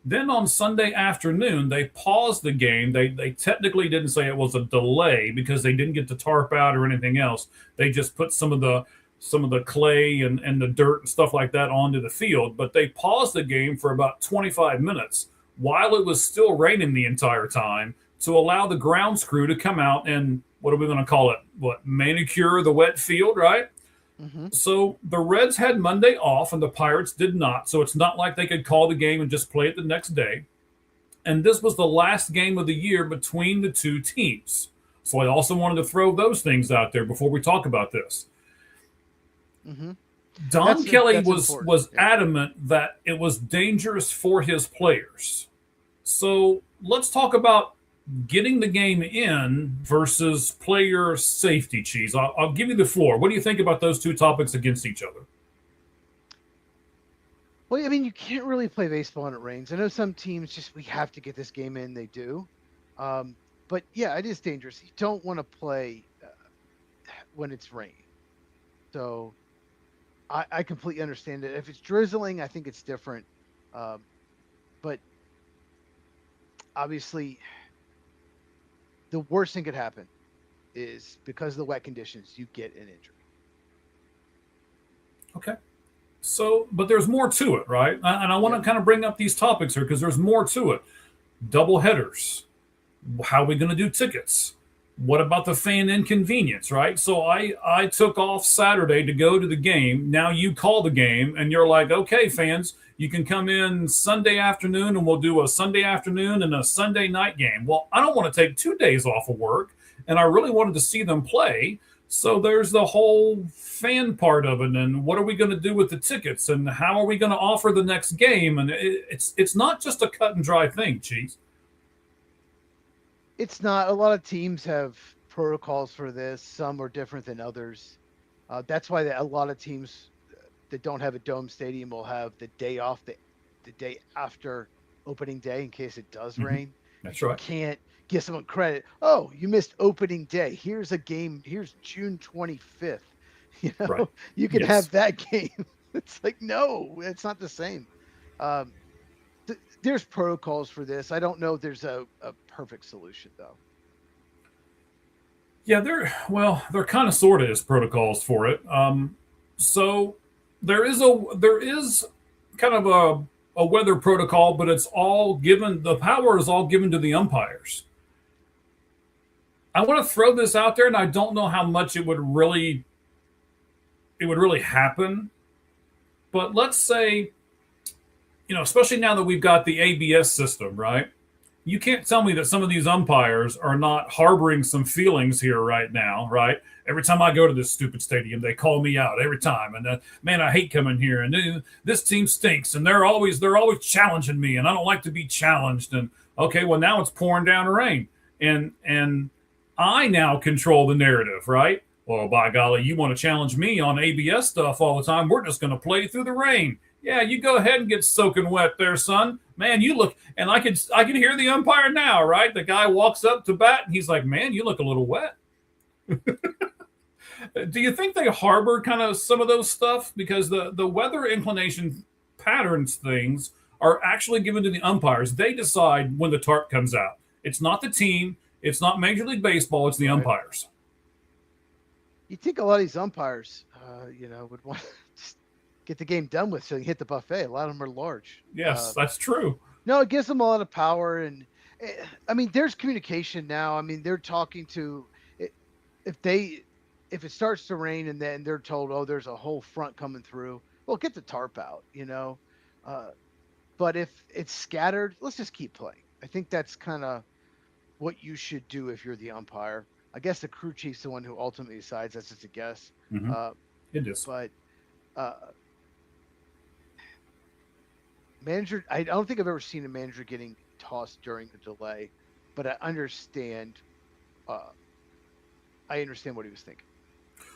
Then on Sunday afternoon, they paused the game. They technically didn't say it was a delay because they didn't get the tarp out or anything else. They just put some of the clay and the dirt and stuff like that onto the field. But they paused the game for about 25 minutes while it was still raining the entire time to allow the grounds crew to come out and, what are we going to call it? Manicure the wet field, right? So the Reds had Monday off and the Pirates did not. So it's not like they could call the game and just play it the next day. And this was the last game of the year between the two teams. So I also wanted to throw those things out there before we talk about this. Mm-hmm. Don Kelly was Yeah. adamant that it was dangerous for his players. So let's talk about getting the game in versus player safety, Cheese. I'll give you the floor. What do you think about those two topics against each other? Well, I mean, you can't really play baseball when it rains. I know some teams just, we have to get this game in. They do. But yeah, it is dangerous. You don't want to play when it's raining. So I completely understand it. If it's drizzling, I think it's different. But obviously, the worst thing could happen is because of the wet conditions, you get an injury. Okay. So, but there's more to it, right? And I want to kind of bring up these topics here because there's more to it. Double headers. How are we going to do tickets? What about the fan inconvenience, right? So I took off Saturday to go to the game. Now you call the game and you're like, okay, fans, you can come in Sunday afternoon and we'll do a Sunday afternoon and a Sunday night game. Well, I don't want to take 2 days off of work, and I really wanted to see them play. So there's the whole fan part of it, and what are we going to do with the tickets, and how are we going to offer the next game? And it's not just a cut and dry thing, Cheese. It's not. A lot of teams have protocols for this. Some are different than others. That's why a lot of teams that don't have a dome stadium will have the day off, the day after opening day in case it does rain. That's You right. can't give someone credit. Oh, you missed opening day. Here's a game. Here's June 25th. Right. You can Yes. have that game. It's like, no, it's not the same. There's protocols for this. I don't know if there's a perfect solution though. Yeah, there kind of sort of is protocols for it. So there is kind of a weather protocol, but it's all given. The power is all given to the umpires. I want to throw this out there, and I don't know how much it would really happen. But let's say, especially now that we've got the ABS system, right? You can't tell me that some of these umpires are not harboring some feelings here right now, right? Every time I go to this stupid stadium, they call me out every time, and man, I hate coming here. And this team stinks, and they're always challenging me, and I don't like to be challenged. And okay, well now it's pouring down rain, and I now control the narrative, right? Well, by golly, you want to challenge me on ABS stuff all the time? We're just going to play through the rain. Yeah, you go ahead and get soaking wet there, son. Man, you look, and I can hear the umpire now, right? The guy walks up to bat, and he's like, man, you look a little wet. Do you think they harbor kind of some of those stuff? Because the weather inclination patterns things are actually given to the umpires. They decide when the tarp comes out. It's not the team. It's not Major League Baseball. It's the umpires. You think a lot of these umpires, would want to just get the game done with so they can hit the buffet. A lot of them are large. Yes, that's true. No, it gives them a lot of power. And I mean, there's communication now. I mean, they're talking to, if it starts to rain and then they're told, oh, there's a whole front coming through, well, get the tarp out, but if it's scattered, let's just keep playing. I think that's kind of what you should do if you're the umpire. I guess the crew chief's the one who ultimately decides. That's just a guess. It is. But manager, I don't think I've ever seen a manager getting tossed during the delay, but I understand. I understand what he was thinking.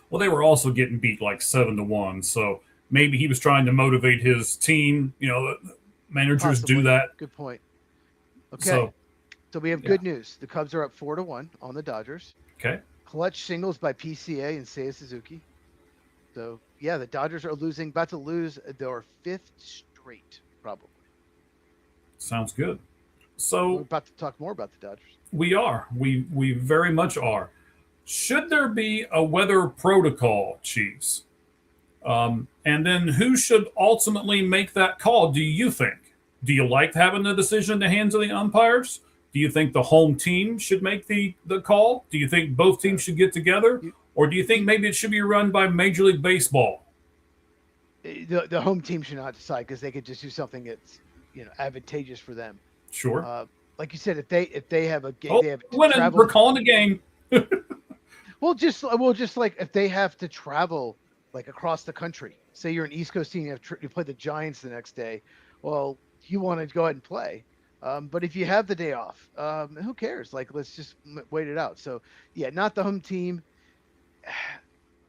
Well, they were also getting beat like 7-1, so maybe he was trying to motivate his team. Managers Possibly. do that. Good point. Okay. So we have yeah. good news. The Cubs are up 4-1 on the Dodgers. Okay. Clutch singles by PCA and Seiya Suzuki. So yeah, the Dodgers are about to lose their 5th straight, probably. Sounds good. So we're about to talk more about the Dodgers. We are. We very much are. Should there be a weather protocol, Chiefs? And then who should ultimately make that call, do you think? Do you like having the decision in the hands of the umpires? Do you think the home team should make the call? Do you think both teams should get together? Or do you think maybe it should be run by Major League Baseball? The home team should not decide because they could just do something that's advantageous for them. Sure. Like you said, if they have a game, Oh, they have we're calling the game. Well, just like if they have to travel like across the country, say you're an East Coast team, you play the Giants the next day. Well, you want to go ahead and play. But if you have the day off, who cares? Like, let's just wait it out. So, yeah, not the home team.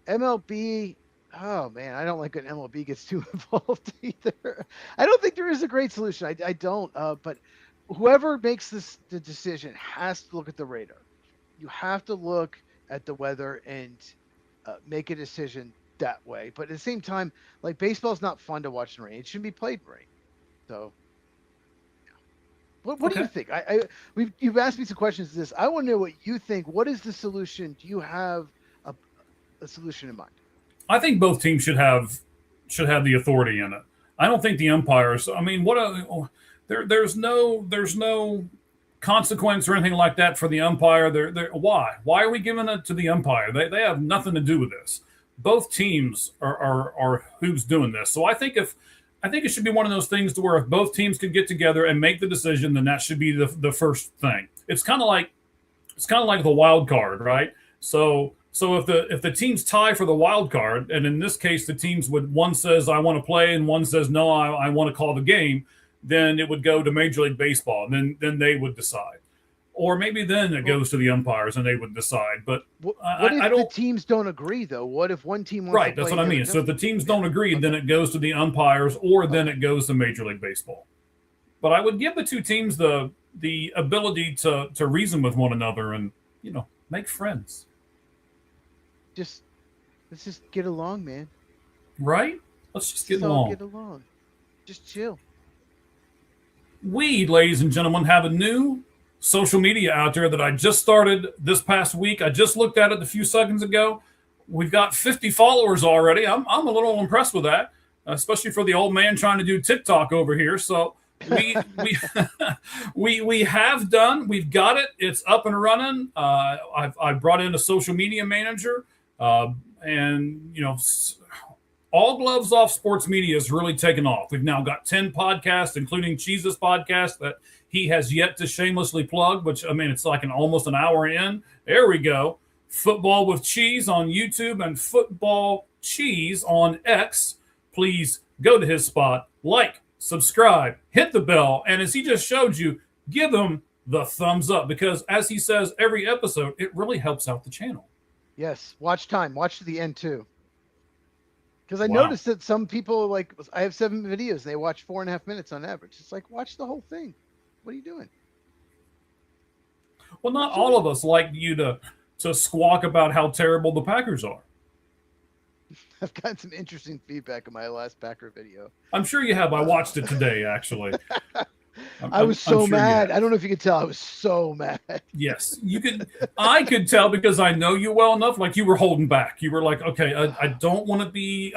MLB. Oh man, I don't like when MLB gets too involved either. I don't think there is a great solution. I don't. But whoever makes the decision has to look at the radar. You have to look at the weather and make a decision that way. But at the same time, like baseball's not fun to watch in rain. It shouldn't be played in rain. So, what do you think? You've asked me some questions. To this I want to know what you think. What is the solution? Do you have a solution in mind? I think both teams should have the authority in it. I don't think the umpires. I mean, there's no consequence or anything like that for the umpire. Why are we giving it to the umpire? They have nothing to do with this. Both teams are who's doing this. So I think it should be one of those things to where if both teams could get together and make the decision, then that should be the first thing. It's kind of like the wild card, right? So if the teams tie for the wild card, and in this case the teams one says I want to play and one says no, I want to call the game, then it would go to Major League Baseball, and then they would decide. Or maybe then it goes to the umpires and they would decide. But what if the teams don't agree, though? What if one team wants right? to play That's what I mean. So if the teams don't agree, then it goes to the umpires, or then it goes to Major League Baseball. But I would give the two teams the ability to reason with one another and make friends. Let's just get along, man. Right? Let's just get along. Get along. Just chill. We, ladies and gentlemen, have a new social media out there that I just started this past week. I just looked at it a few seconds ago. We've got 50 followers already. I'm a little impressed with that, especially for the old man trying to do TikTok over here. So we have done. We've got it. It's up and running. I've brought in a social media manager, and All Gloves Off Sports Media has really taken off. We've now got 10 podcasts, including Cheese's podcast that he has yet to shamelessly plug, which, I mean, it's like almost an hour in. There we go. Football with Cheese on YouTube and Football Cheese on X. Please go to his spot, like, subscribe, hit the bell, and as he just showed you, give him the thumbs up because, as he says every episode, it really helps out the channel. Yes. Watch time. Watch to the end, too. Because I noticed that some people, like, I have 7 videos. They watch 4.5 minutes on average. It's like, watch the whole thing. What are you doing? Well, not all of us like you to squawk about how terrible the Packers are. I've gotten some interesting feedback on my last Packer video. I'm sure you have. I watched it today, actually. I was so mad. I don't know if you could tell. I was so mad. Yes, you could. I could tell because I know you well enough. Like you were holding back. You were like, okay, I don't want to be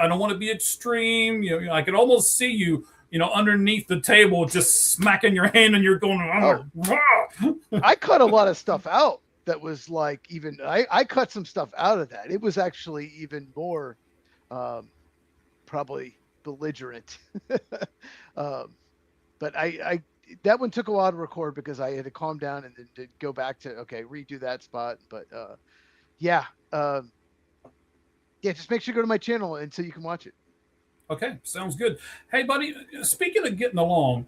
extreme. I could almost see you, underneath the table, just smacking your hand, and you're going. I cut a lot of stuff out. That was like I cut some stuff out of that. It was actually even more, probably belligerent. But I that one took a while to record because I had to calm down and then to go back to redo that spot. But just make sure you go to my channel and so you can watch it. Okay, sounds good. Hey, buddy, speaking of getting along,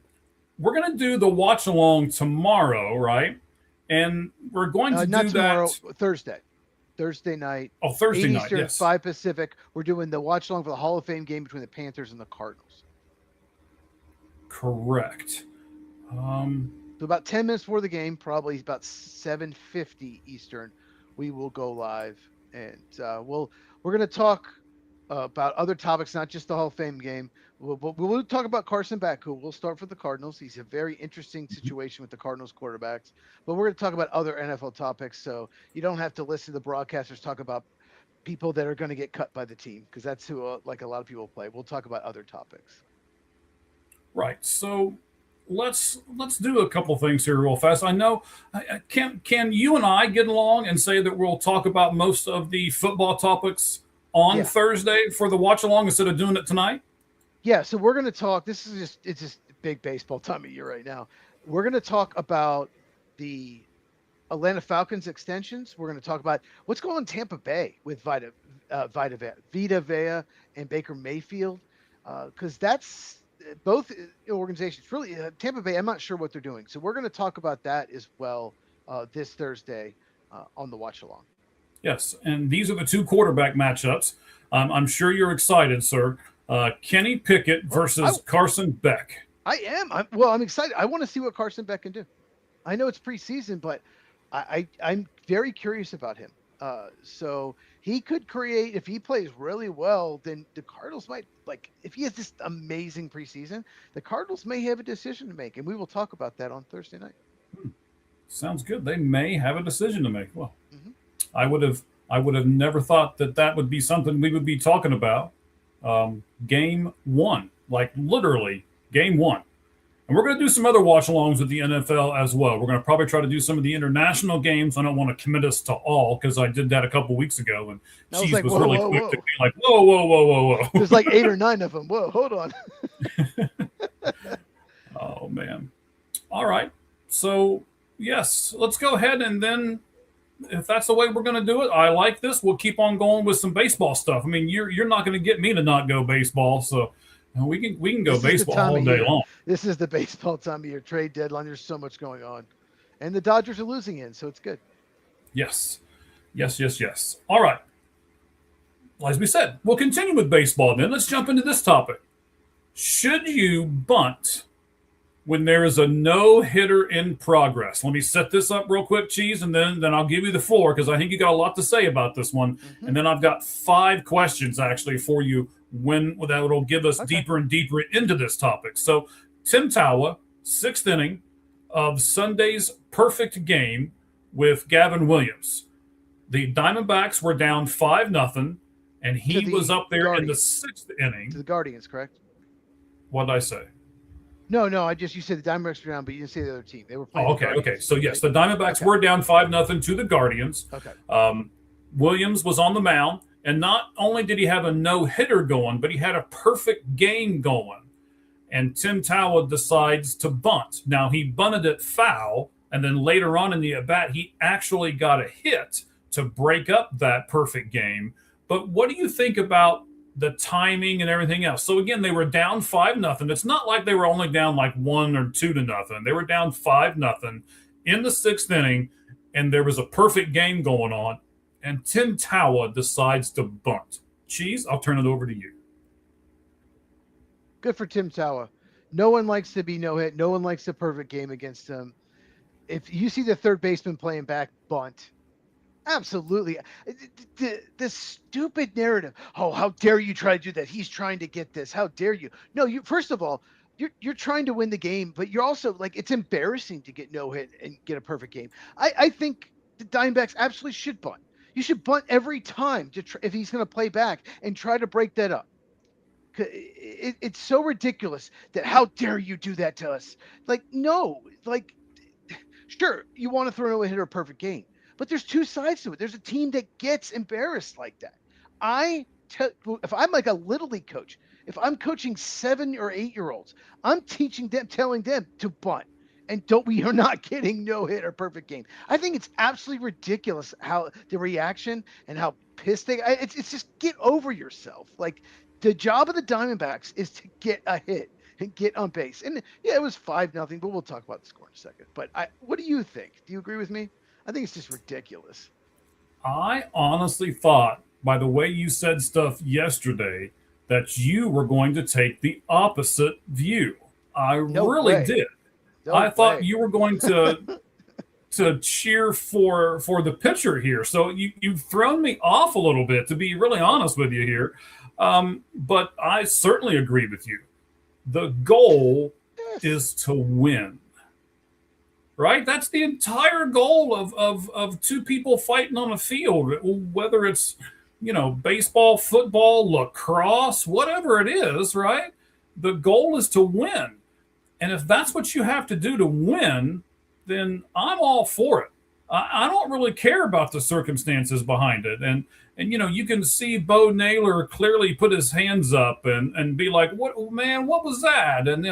we're gonna do the watch along tomorrow, right? And we're going to not do tomorrow, that Thursday night. Oh, Thursday 8 night, Eastern, yes. 5 Pacific. We're doing the watch along for the Hall of Fame game between the Panthers and the Cardinals. Correct. So about 10 minutes before the game, probably about 7:50 Eastern, we will go live, and we're going to talk about other topics, not just the Hall of Fame game. We'll talk about Carson Beck, who will start for the Cardinals. He's a very interesting situation with the Cardinals quarterbacks. But we're going to talk about other NFL topics, so you don't have to listen to the broadcasters talk about people that are going to get cut by the team, because that's who like a lot of people play. We'll talk about other topics. Right. So let's do a couple things here real fast. I know, can you and I get along and say that we'll talk about most of the football topics on Thursday for the watch along instead of doing it tonight? Yeah, so we're going to talk. It's just big baseball time of year right now. We're going to talk about the Atlanta Falcons extensions. We're going to talk about what's going on in Tampa Bay with Vita Vea and Baker Mayfield, because that's both organizations. Really, Tampa Bay, I'm not sure what they're doing. So we're going to talk about that as well this Thursday on the watch along. Yes, and these are the two quarterback matchups. I'm sure you're excited, sir. Kenny Pickett versus Carson Beck. I am. I'm excited. I want to see what Carson Beck can do. I know it's preseason, but I'm very curious about him. So he could create, if he plays really well, then the Cardinals might, if he has this amazing preseason, the Cardinals may have a decision to make, and we will talk about that on Thursday night. Sounds good. They may have a decision to make. Well, I would have never thought that would be something we would be talking about. Game one, literally game one. And we're going to do some other watch-alongs with the NFL as well. We're going to probably try to do some of the international games. I don't want to commit us to all because I did that a couple weeks ago, and Cheese was really quick to be like, whoa. There's 8 or 9 of them. Whoa, hold on. Oh, man. All right. So, yes, let's go ahead, and then if that's the way we're going to do it, I like this. We'll keep on going with some baseball stuff. I mean, you're not going to get me to not go baseball, so we can go baseball all day long. This is the baseball time of year, trade deadline. There's so much going on. And the Dodgers are losing in, so it's good. Yes. All right. As we said, we'll continue with baseball then. Let's jump into this topic. Should you bunt when there is a no-hitter in progress? Let me set this up real quick, Cheese, and then I'll give you the floor because I think you got a lot to say about this one. And then I've got 5 questions actually for you that will give us deeper and deeper into this topic. So Tim Tawa, 6th inning of Sunday's perfect game with Gavin Williams. The Diamondbacks were down 5-0, and he was up there in the 6th inning. To the Guardians, correct? What did I say? No, you said the Diamondbacks were down, but you didn't say the other team. They were playing. Okay. So yes, the Diamondbacks were down 5-0 to the Guardians. Okay. Williams was on the mound, and not only did he have a no-hitter going, but he had a perfect game going. And Tim Tawa decides to bunt. Now, he bunted it foul, and then later on in the at-bat, he actually got a hit to break up that perfect game. But what do you think about the timing and everything else? So, again, they were down 5-0. It's not like they were only down 1 or 2-0. They were down 5-0 in the 6th inning, and there was a perfect game going on. And Tim Tawa decides to bunt. Cheese, I'll turn it over to you. Good for Tim Tawa. No one likes to be no-hit. No one likes a perfect game against him. If you see the third baseman playing back bunt, absolutely. The stupid narrative. Oh, how dare you try to do that? He's trying to get this. How dare you? No, first of all, you're trying to win the game, but you're also it's embarrassing to get no-hit and get a perfect game. I think the Diamondbacks absolutely should bunt. You should bunt every time if he's going to play back and try to break that up. It's so ridiculous that how dare you do that to us? No, sure, you want to throw no hitter a perfect game, but there's two sides to it. There's a team that gets embarrassed like that. If I'm a little league coach, if I'm coaching 7 or 8-year-olds, I'm telling them to bunt. And we are not getting no hit or perfect game. I think it's absolutely ridiculous how the reaction and how pissed it's just get over yourself. The job of the Diamondbacks is to get a hit and get on base. And yeah, it was 5-0, but we'll talk about the score in a second. But what do you think? Do you agree with me? I think it's just ridiculous. I honestly thought, by the way you said stuff yesterday, that you were going to take the opposite view. I really did. I thought you were going to cheer for the pitcher here. So you've thrown me off a little bit, to be really honest with you here. But I certainly agree with you. The goal is to win. Right? That's the entire goal of two people fighting on a field, whether it's, baseball, football, lacrosse, whatever it is, right? The goal is to win. And if that's what you have to do to win, then I'm all for it. I don't really care about the circumstances behind it. And you can see Bo Naylor clearly put his hands up and be like, what was that? And,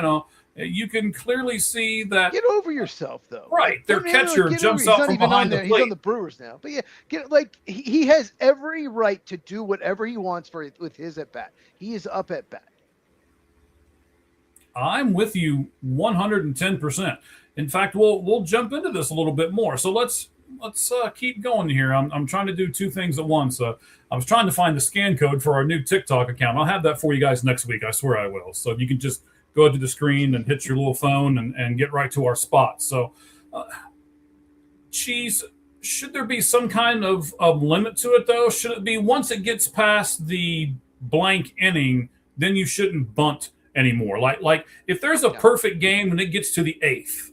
you can clearly see that. Get over yourself, though. Right, their catcher jumps out from behind the plate. He's on the Brewers now, but yeah, he has every right to do whatever he wants with his at bat. He is up at bat. I'm with you 110%. In fact, we'll jump into this a little bit more. So let's keep going here. I'm trying to do two things at once. I was trying to find the scan code for our new TikTok account. I'll have that for you guys next week. I swear I will. So you can just go to the screen and hit your little phone and get right to our spot. So, Cheese, should there be some kind of limit to it, though? Should it be once it gets past the blank inning, then you shouldn't bunt anymore? Like if there's a perfect game and it gets to the 8th,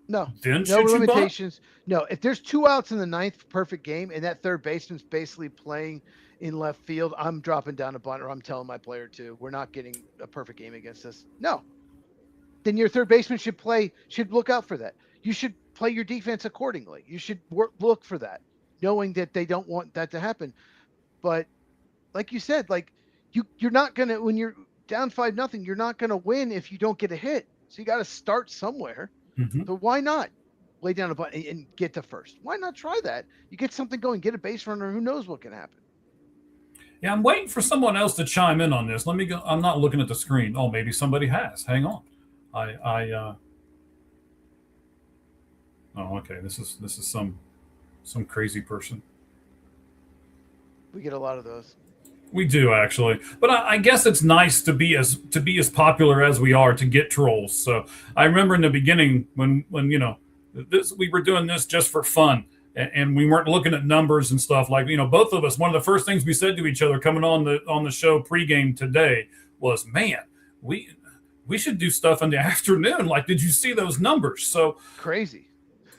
no limitations. No, if there's 2 outs in the 9th, perfect game, and that third baseman's basically playing in left field, I'm dropping down a bunt, or I'm telling my player to. We're not getting a perfect game against us. No. Then your third baseman should look out for that. You should play your defense accordingly. You should look for that, knowing that they don't want that to happen. But like you said, you're not gonna, when you're down 5-0, you're not gonna win if you don't get a hit. So you got to start somewhere. Mm-hmm. So why not lay down a bunt and get to first? Why not try that? You get something going, get a base runner. Who knows what can happen? Yeah, I'm waiting for someone else to chime in on this. Let me go. I'm not looking at the screen. Oh, maybe somebody has. Hang on. Oh, okay. This is some crazy person. We get a lot of those. We do, actually, but I guess it's nice to be as popular as we are to get trolls. So I remember in the beginning when we were doing this just for fun, and we weren't looking at numbers and stuff. Both of us, one of the first things we said to each other coming on the show pregame today was, "Man, we should do stuff in the afternoon. Like, did you see those numbers?" So crazy.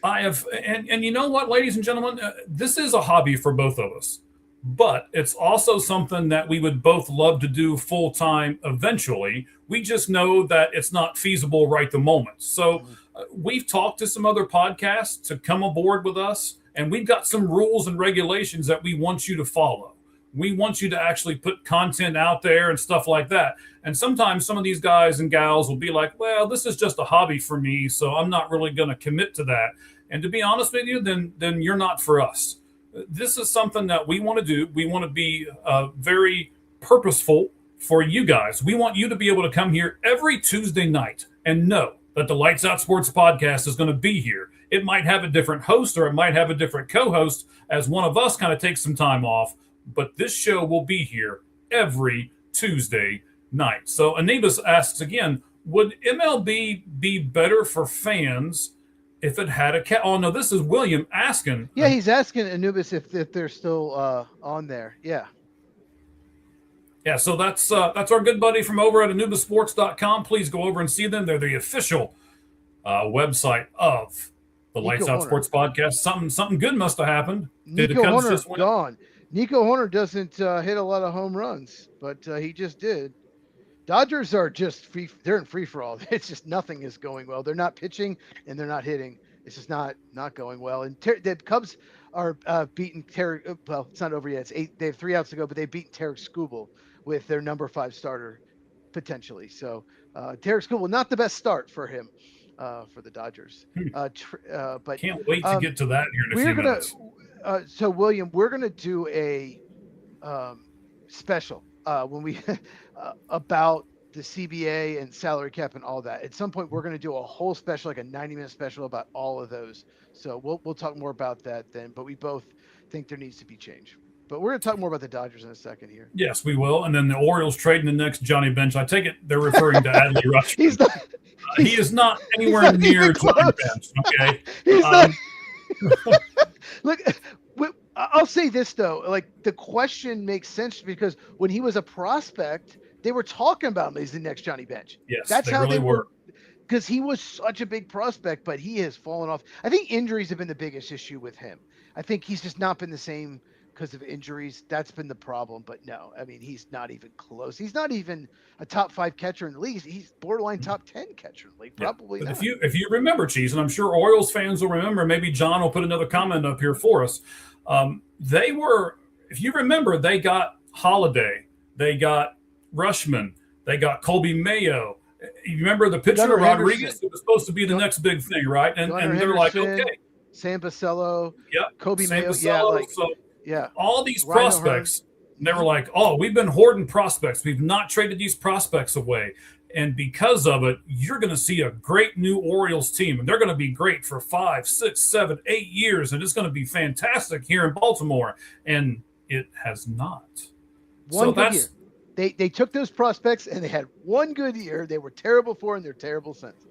I have, and you know what, ladies and gentlemen, this is a hobby for both of us. But it's also something that we would both love to do full time eventually. We just know that it's not feasible right the moment. So we've talked to some other podcasts to come aboard with us, and we've got some rules and regulations that we want you to follow. We want you to actually put content out there and stuff like that. And sometimes some of these guys and gals will be like, well, this is just a hobby for me, so I'm not really going to commit to that. And to be honest with you, then you're not for us. This is something that we want to do. We want to be very purposeful for you guys. We want you to be able to come here every Tuesday night and know that the Lights Out Sports Podcast is going to be here. It might have a different host, or it might have a different co-host as one of us kind of takes some time off, but this show will be here every Tuesday night. So Anibas asks again, would MLB be better for fans if it had a cat? Oh, no, this is William asking. Yeah, he's asking Anubis if they're still on there. Yeah. Yeah, so that's our good buddy from over at AnubisSports.com. Please go over and see them. They're the official website of the Lights Out Sports Podcast. Something good must have happened. Nico Horner's gone. Nico Horner doesn't hit a lot of home runs, but he just did. Dodgers are just free. They're in free for all. It's just nothing is going well. They're not pitching and they're not hitting. It's just not going well. And the Cubs are beating Terry. Well, it's not over yet. It's 8. They have 3 outs to go, but they beat Tarek Skubal with their number 5 starter potentially. So Tarek Skubal, not the best start for him for the Dodgers. But can't wait to get to that here in a few minutes. So William, we're gonna do a special when we about the CBA and salary cap and all that. At some point, we're going to do a whole special, like a 90-minute special about all of those. So we'll talk more about that then. But we both think there needs to be change. But we're going to talk more about the Dodgers in a second here. Yes, we will. And then the Orioles trading the next Johnny Bench. I take it they're referring to Adley Rutschman. He is not anywhere near Johnny Bench. Okay. He's not. Look. I'll say this though, like the question makes sense because when he was a prospect, they were talking about him as the next Johnny Bench. Yes, that's how really they were, because he was such a big prospect, but he has fallen off. I think injuries have been the biggest issue with him. I think he's just not been the same because of injuries. That's been the problem. But no, I mean, he's not even close. He's not even a top 5 catcher in the league. He's borderline top 10 catcher in the league. Probably not. If you remember, Cheese, and I'm sure Orioles fans will remember, maybe John will put another comment up here for us. They were, if you remember, they got Holiday, they got Rutschman, they got Colby Mayo. You remember the pitcher, Gunnar Rodriguez, Henderson. who was supposed to be the next big thing, right? And Gunnar they're like, Henderson, okay, Sam Bacello, yep, Kobe Sam Mayo. Yeah, Bacello. So yeah. all these Ryan O'Hearn. prospects, they were like, oh, we've been hoarding prospects. We've not traded these prospects away. And because of it, you're going to see a great new Orioles team. And they're going to be great for 5, 6, 7, 8 years. And it's going to be fantastic here in Baltimore. And it has not. One good year. They took those prospects and they had one good year. They were terrible for, and they're terrible since.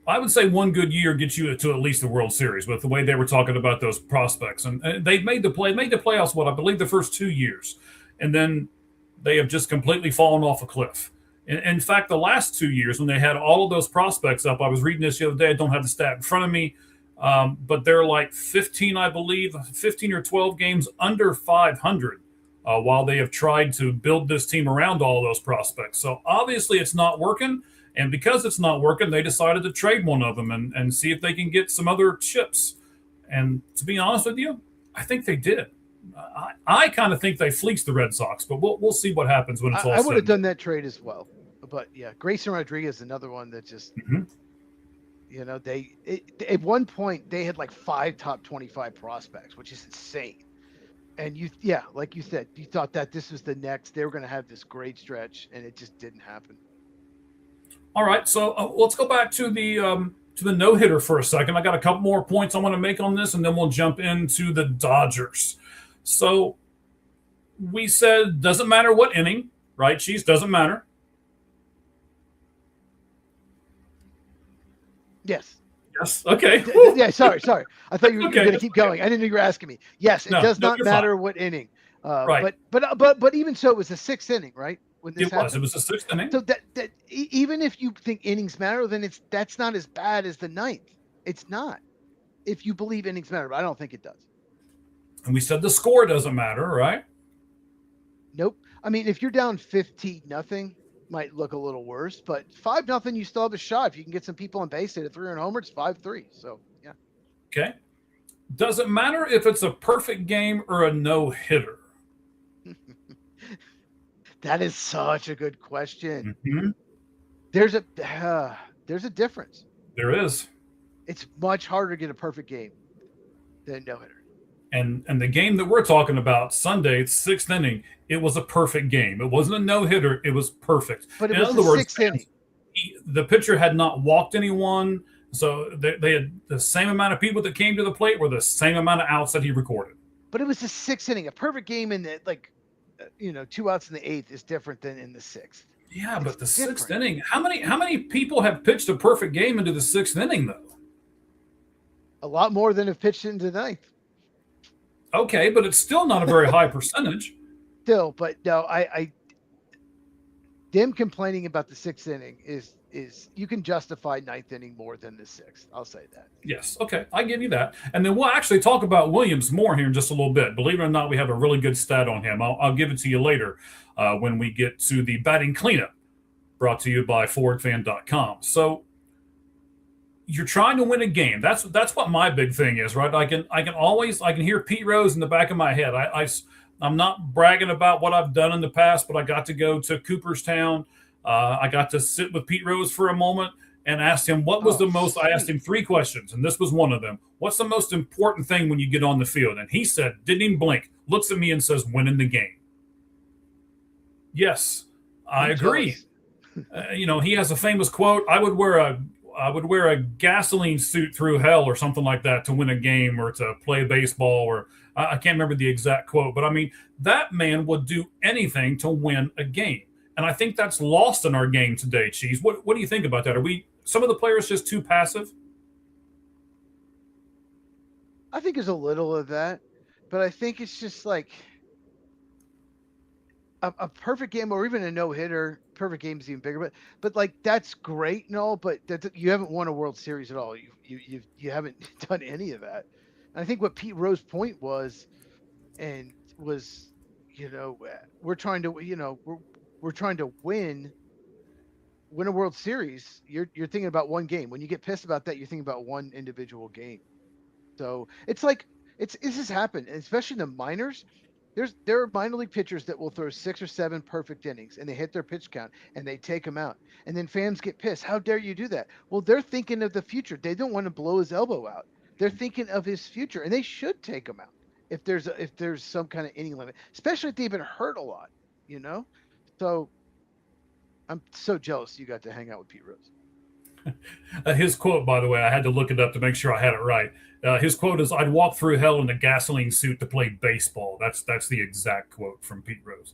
I would say one good year gets you to at least the World Series with the way they were talking about those prospects. And they made the playoffs, what, I believe the first 2 years. And then they have just completely fallen off a cliff. In fact, the last 2 years when they had all of those prospects up, I was reading this the other day. I don't have the stat in front of me, but they're like 15, I believe, 15 or 12 games under 500 while they have tried to build this team around all those prospects. So obviously it's not working. And because it's not working, they decided to trade one of them and see if they can get some other chips. And to be honest with you, I think they did. I kind of think they fleeced the Red Sox, but we'll see what happens when it's all I said. would have done that trade as well. But yeah, Grayson Rodriguez is another one that just, at one point they had like 5 top 25 prospects, which is insane. And like you said, you thought that this was they were going to have this great stretch, and it just didn't happen. All right, so let's go back to the no-hitter for a second. I got a couple more points I want to make on this, and then we'll jump into the Dodgers. So we said doesn't matter what inning, right? Cheese doesn't matter. Yes. Yes. Okay. Yeah. Sorry. I thought you were going to keep going. I didn't know you were asking me. Yes, it does not matter what inning. Right. But even so, it was the 6th inning, right? When this happened? It was the 6th inning. So that even if you think innings matter, then that's not as bad as the 9th. It's not. If you believe innings matter, but I don't think it does. And we said the score doesn't matter, right? Nope. I mean, if you're down 15-0, might look a little worse, but 5-0, you still have a shot. If you can get some people on base at a 3-run homer, it's 5-3. So yeah. Okay. Does it matter if it's a perfect game or a no-hitter? That is such a good question. Mm-hmm. There's a difference. There is. It's much harder to get a perfect game than a no-hitter. And the game that we're talking about, Sunday, it's 6th inning, it was a perfect game. It wasn't a no-hitter. It was perfect. But it was the 6th inning. The pitcher had not walked anyone, so they had the same amount of people that came to the plate were the same amount of outs that he recorded. But it was the 6th inning. A perfect game in the 2 outs in the 8th is different than in the 6th. Yeah, but the 6th inning, how many people have pitched a perfect game into the 6th inning though? A lot more than have pitched into the 9th. Okay, but it's still not a very high percentage. Still, but no, them complaining about the 6th inning is you can justify 9th inning more than the 6th. I'll say that. Yes, okay, I give you that. And then we'll actually talk about Williams more here in just a little bit. Believe it or not, we have a really good stat on him. I'll give it to you later when we get to the batting cleanup, brought to you by ForwardFan.com. So you're trying to win a game. That's what my big thing is, right? I can hear Pete Rose in the back of my head. I'm not bragging about what I've done in the past, but I got to go to Cooperstown. I got to sit with Pete Rose for a moment and asked him what was the most. I asked him 3 questions, and this was one of them. What's the most important thing when you get on the field? And he said, didn't even blink, looks at me and says, winning the game. Yes, I agree. He has a famous quote. I would wear a gasoline suit through hell or something like that to win a game or to play baseball, or I can't remember the exact quote, but I mean, that man would do anything to win a game. And I think that's lost in our game today, Cheese. What do you think about that? Are some of the players just too passive? I think there's a little of that, but I think it's just like a perfect game or even a no-hitter. Perfect game is even bigger, but like that's great and all, but you haven't won a World Series at all. You haven't done any of that. And I think what Pete Rose's point was we're trying to win a World Series. You're thinking about one game. When you get pissed about that, you're thinking about one individual game. So it's like this has happened, especially in the minors. There are minor league pitchers that will throw 6 or 7 perfect innings and they hit their pitch count and they take him out. And then fans get pissed. How dare you do that? Well, they're thinking of the future. They don't want to blow his elbow out. They're thinking of his future, and they should take him out if there's some kind of inning limit, especially if they've been hurt a lot, you know? So I'm so jealous you got to hang out with Pete Rose. His quote, by the way, I had to look it up to make sure I had it right. His quote is, "I'd walk through hell in a gasoline suit to play baseball." That's the exact quote from Pete Rose.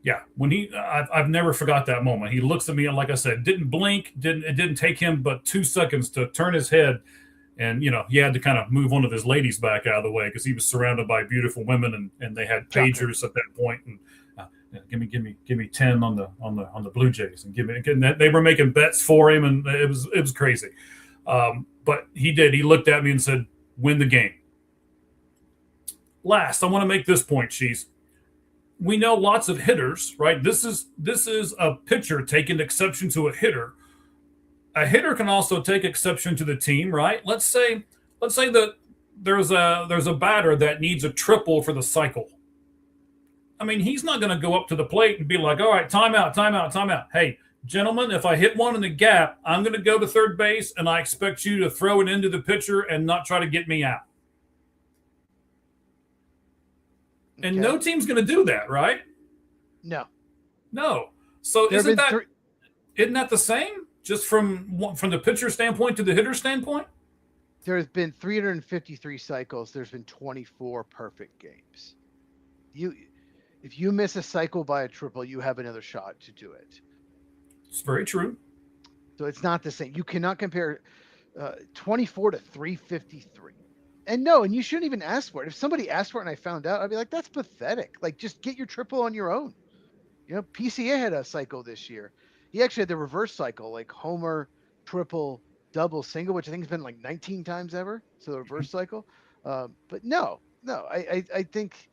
Yeah, when I've never forgot that moment. He looks at me and, like I said, didn't blink. It didn't take him but 2 seconds to turn his head, and he had to kind of move one of his ladies back out of the way because he was surrounded by beautiful women, and they had pagers at that point. And give me 10 on the Blue Jays, and they were making bets for him, and it was crazy. But he did. He looked at me and said, "Win the game." Last, I want to make this point, Cheese. We know lots of hitters, right? This is a pitcher taking exception to a hitter. A hitter can also take exception to the team, right? Let's say that there's a batter that needs a triple for the cycle. I mean, he's not going to go up to the plate and be like, "All right, timeout. Hey, gentlemen, if I hit one in the gap, I'm going to go to third base, and I expect you to throw it into the pitcher and not try to get me out." Okay. And no team's going to do that, right? No. So isn't that the same? Just from the pitcher standpoint to the hitter standpoint? There has been 353 cycles. There's been 24 perfect games. If you miss a cycle by a triple, you have another shot to do it. It's very true. So it's not the same. You cannot compare 24 to 353. And you shouldn't even ask for it. If somebody asked for it and I found out, I'd be like, "That's pathetic. Like, just get your triple on your own." PCA had a cycle this year. He actually had the reverse cycle, like homer, triple, double, single, which I think has been like 19 times ever. So the reverse cycle. But no, I think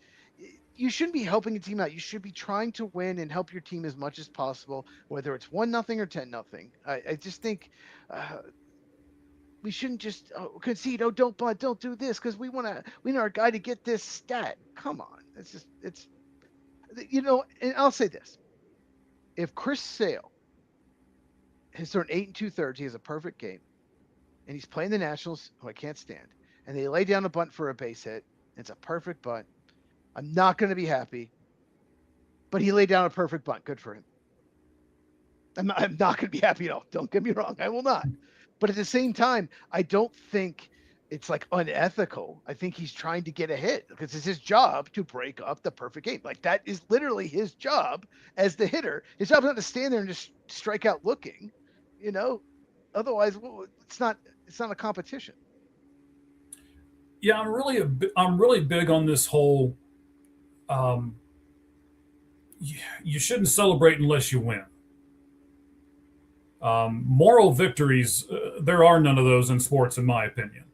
you shouldn't be helping a team out. You should be trying to win and help your team as much as possible, whether it's 1-0 or 10-0. I just think we shouldn't just concede. "Oh, don't bunt, don't do this," because we want our guy to get this stat. Come on, it's And I'll say this: if Chris Sale has thrown 8 2/3, he has a perfect game, and he's playing the Nationals, who I can't stand, and they lay down a bunt for a base hit. It's a perfect bunt. I'm not going to be happy, but he laid down a perfect bunt. Good for him. I'm not going to be happy at all. Don't get me wrong. I will not. But at the same time, I don't think it's like unethical. I think he's trying to get a hit because it's his job to break up the perfect game. Like, that is literally his job as the hitter. His job is not to stand there and just strike out looking, Otherwise, it's not a competition. Yeah, I'm really big on this whole. You shouldn't celebrate unless you win. Moral victories, there are none of those in sports, in my opinion.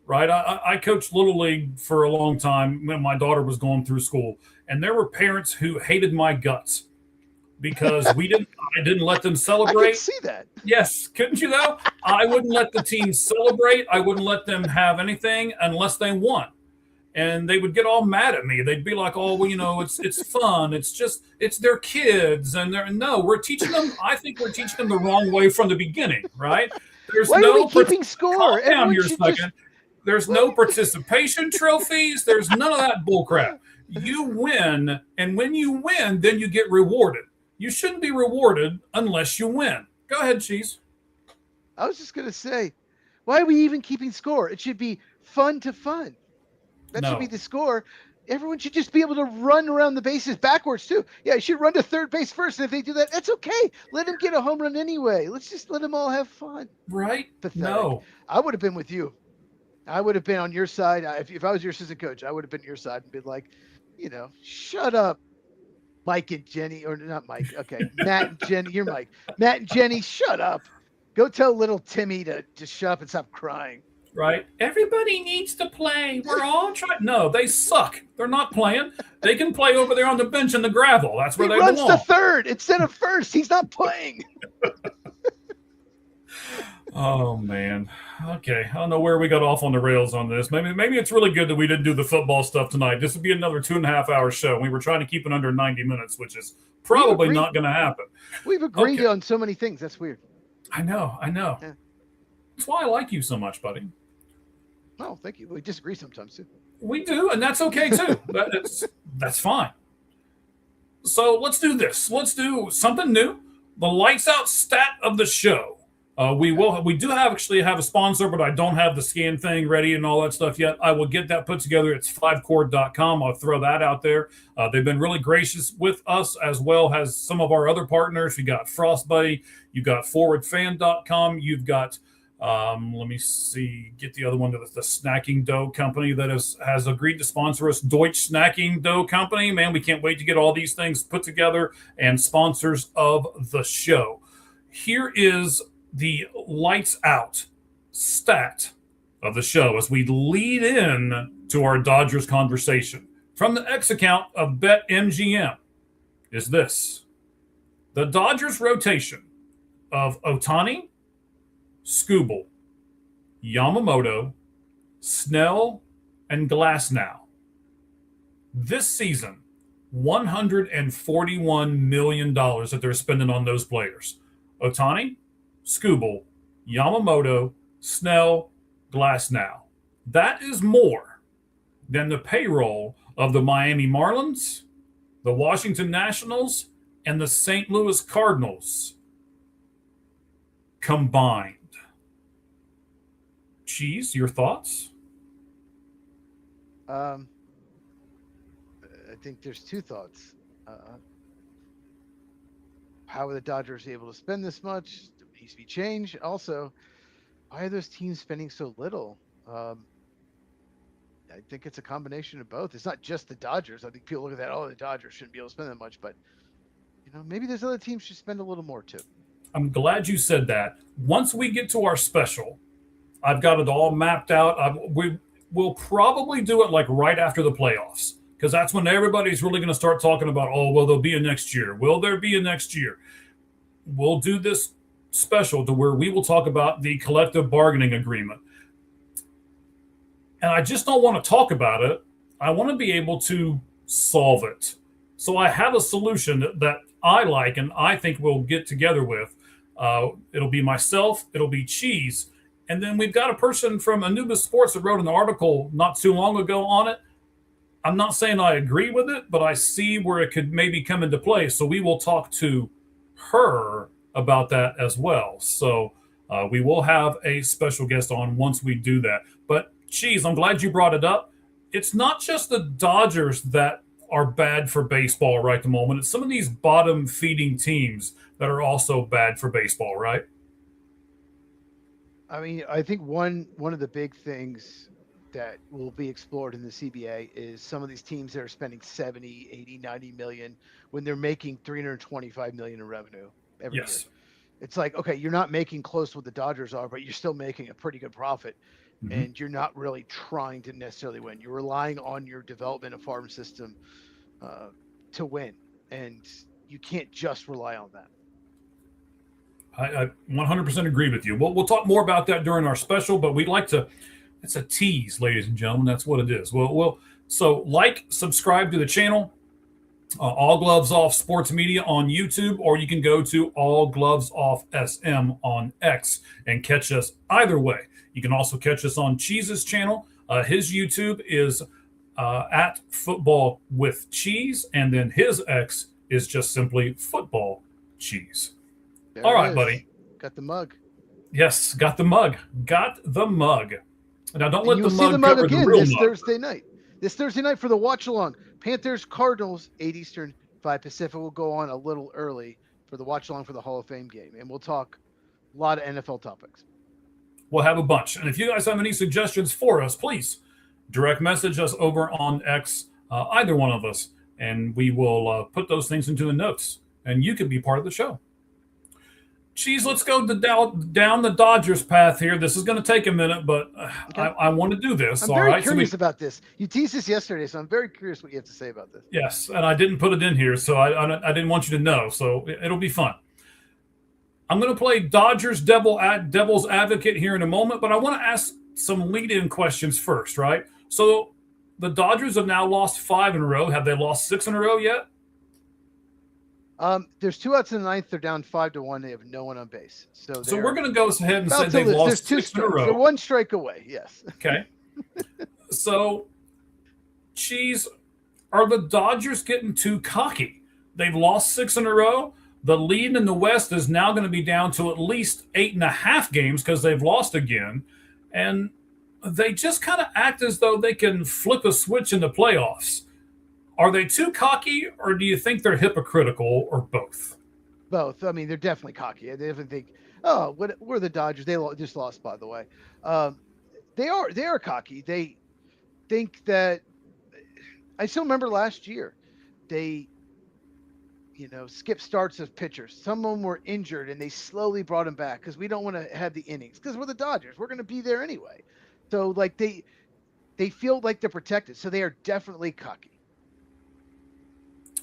Right? I coached Little League for a long time when my daughter was going through school, and there were parents who hated my guts because I didn't let them celebrate. I could see that. Yes, couldn't you though? I wouldn't let the team celebrate. I wouldn't let them have anything unless they won. And they would get all mad at me. They'd be like, "Oh, well, it's fun. It's their kids." And we're teaching them. I think we're teaching them the wrong way from the beginning, right? There's Why are we keeping score? Calm down here a second. There's no participation trophies. There's none of that bullcrap. You win, and when you win, then you get rewarded. You shouldn't be rewarded unless you win. Go ahead, Cheese. I was just going to say, why are we even keeping score? It should be fun to fun. That should be the score. Everyone should just be able to run around the bases backwards, too. Yeah, you should run to third base first, and if they do that, that's okay. Let them get a home run anyway. Let's just let them all have fun. Right? Pathetic. No. I would have been with you. I would have been on your side. If I was your assistant coach, I would have been your side and been like, shut up, Mike and Jenny. Or not Mike. Okay, Matt and Jenny. You're Mike. Matt and Jenny, shut up. Go tell little Timmy to shut up and stop crying. Right? Everybody needs to play. We're all trying. No, they suck. They're not playing. They can play over there on the bench in the gravel. That's where they belong. He runs to third instead of first. He's not playing. Oh man. Okay. I don't know where we got off on the rails on this. Maybe it's really good that we didn't do the football stuff tonight. This would be another 2.5 hour show. We were trying to keep it under 90 minutes, which is probably not going to happen. We've agreed on so many things. That's weird. I know. Yeah. That's why I like you so much, buddy. Oh, thank you. We disagree sometimes too. We do, and that's okay too. That's fine. So let's do this. Let's do something new. The lights out stat of the show. We do actually have a sponsor, but I don't have the scan thing ready and all that stuff yet. I will get that put together. It's 5cord.com. I'll throw that out there. They've been really gracious with us, as well as some of our other partners. You got Frostbuddy, you got forwardfan.com, you've got let me see, get the other one, to the snacking dough company that has agreed to sponsor us, Deutsch Snacking Dough Company. Man, we can't wait to get all these things put together and sponsors of the show. Here is the lights out stat of the show as we lead in to our Dodgers conversation. From the X account of BetMGM is this: the Dodgers rotation of Ohtani, Skubal, Yamamoto, Snell, and Glasnow this season, $141 million that they're spending on those players. Ohtani, Skubal, Yamamoto, Snell, Glasnow. That is more than the payroll of the Miami Marlins, the Washington Nationals, and the St. Louis Cardinals combined. Cheese, your thoughts? I think there's two thoughts. How are the Dodgers able to spend this much? There needs to be change. Also, why are those teams spending so little? I think it's a combination of both. It's not just the Dodgers. I think people look at that, oh, the Dodgers shouldn't be able to spend that much, but maybe there's other teams should spend a little more too. I'm glad you said that. Once we get to our special, I've got it all mapped out. We'll probably do it like right after the playoffs, because that's when everybody's really going to start talking about, oh, well, there'll be a next year. Will there be a next year? We'll do this special to where we will talk about the collective bargaining agreement. And I just don't want to talk about it. I want to be able to solve it. So I have a solution that I like and I think we'll get together with. It'll be myself. It'll be Cheese. And then we've got a person from Anubis Sports that wrote an article not too long ago on it. I'm not saying I agree with it, but I see where it could maybe come into play. So we will talk to her about that as well. So we will have a special guest on once we do that. But Cheese, I'm glad you brought it up. It's not just the Dodgers that are bad for baseball right at the moment. It's some of these bottom feeding teams that are also bad for baseball, right? I mean, I think one of the big things that will be explored in the CBA is some of these teams that are spending 70, 80, 90 million when they're making 325 million in revenue every year. It's like, okay, you're not making close to what the Dodgers are, but you're still making a pretty good profit. Mm-hmm. And you're not really trying to necessarily win. You're relying on your development and farm system to win. And you can't just rely on that. I 100% agree with you. We'll talk more about that during our special, but we'd like to, it's a tease, ladies and gentlemen. That's what it is. So subscribe to the channel, All Gloves Off Sports Media on YouTube, or you can go to All Gloves Off SM on X and catch us either way. You can also catch us on Cheese's channel. His YouTube is at Football with Cheese, and then his X is just simply Football Cheese. There all right, buddy. Got the mug. Yes, got the mug. Got the mug. Now, don't let the mug see the mug cover again the real this mug. Thursday night. This Thursday night for the watch along. Panthers, Cardinals, 8 Eastern, 5 Pacific. Will go on a little early for the watch along for the Hall of Fame game, and we'll talk a lot of NFL topics. We'll have a bunch. And if you guys have any suggestions for us, please direct message us over on X, either one of us, and we will put those things into the notes, and you can be part of the show. Cheese, let's go down the Dodgers path here. This is going to take a minute, but okay. I want to do this. I'm very curious about this. You teased this yesterday, so I'm very curious what you have to say about this. Yes, and I didn't put it in here, so I didn't want you to know, so it'll be fun. I'm going to play Dodgers devil's advocate here in a moment, but I want to ask some lead-in questions first, right? So the Dodgers have now lost 5 in a row. Have they lost 6 in a row yet? There's 2 outs in the ninth. They're down 5-1. They have no one on base. So we're going to go ahead and say they've lost 6 in a row. They're 1 strike away. Yes. Okay. So, Cheese, are the Dodgers getting too cocky? They've lost 6 in a row. The lead in the West is now going to be down to at least 8.5 games because they've lost again. And they just kind of act as though they can flip a switch in the playoffs. Are they too cocky, or do you think they're hypocritical, or both? Both. I mean, they're definitely cocky. They definitely think, oh, we're the Dodgers. They just lost, by the way. They are cocky. They think that – I still remember last year they – skip starts of pitchers. Some of them were injured, and they slowly brought them back because we don't want to have the innings because we're the Dodgers. We're going to be there anyway. So, like, they feel like they're protected. So they are definitely cocky.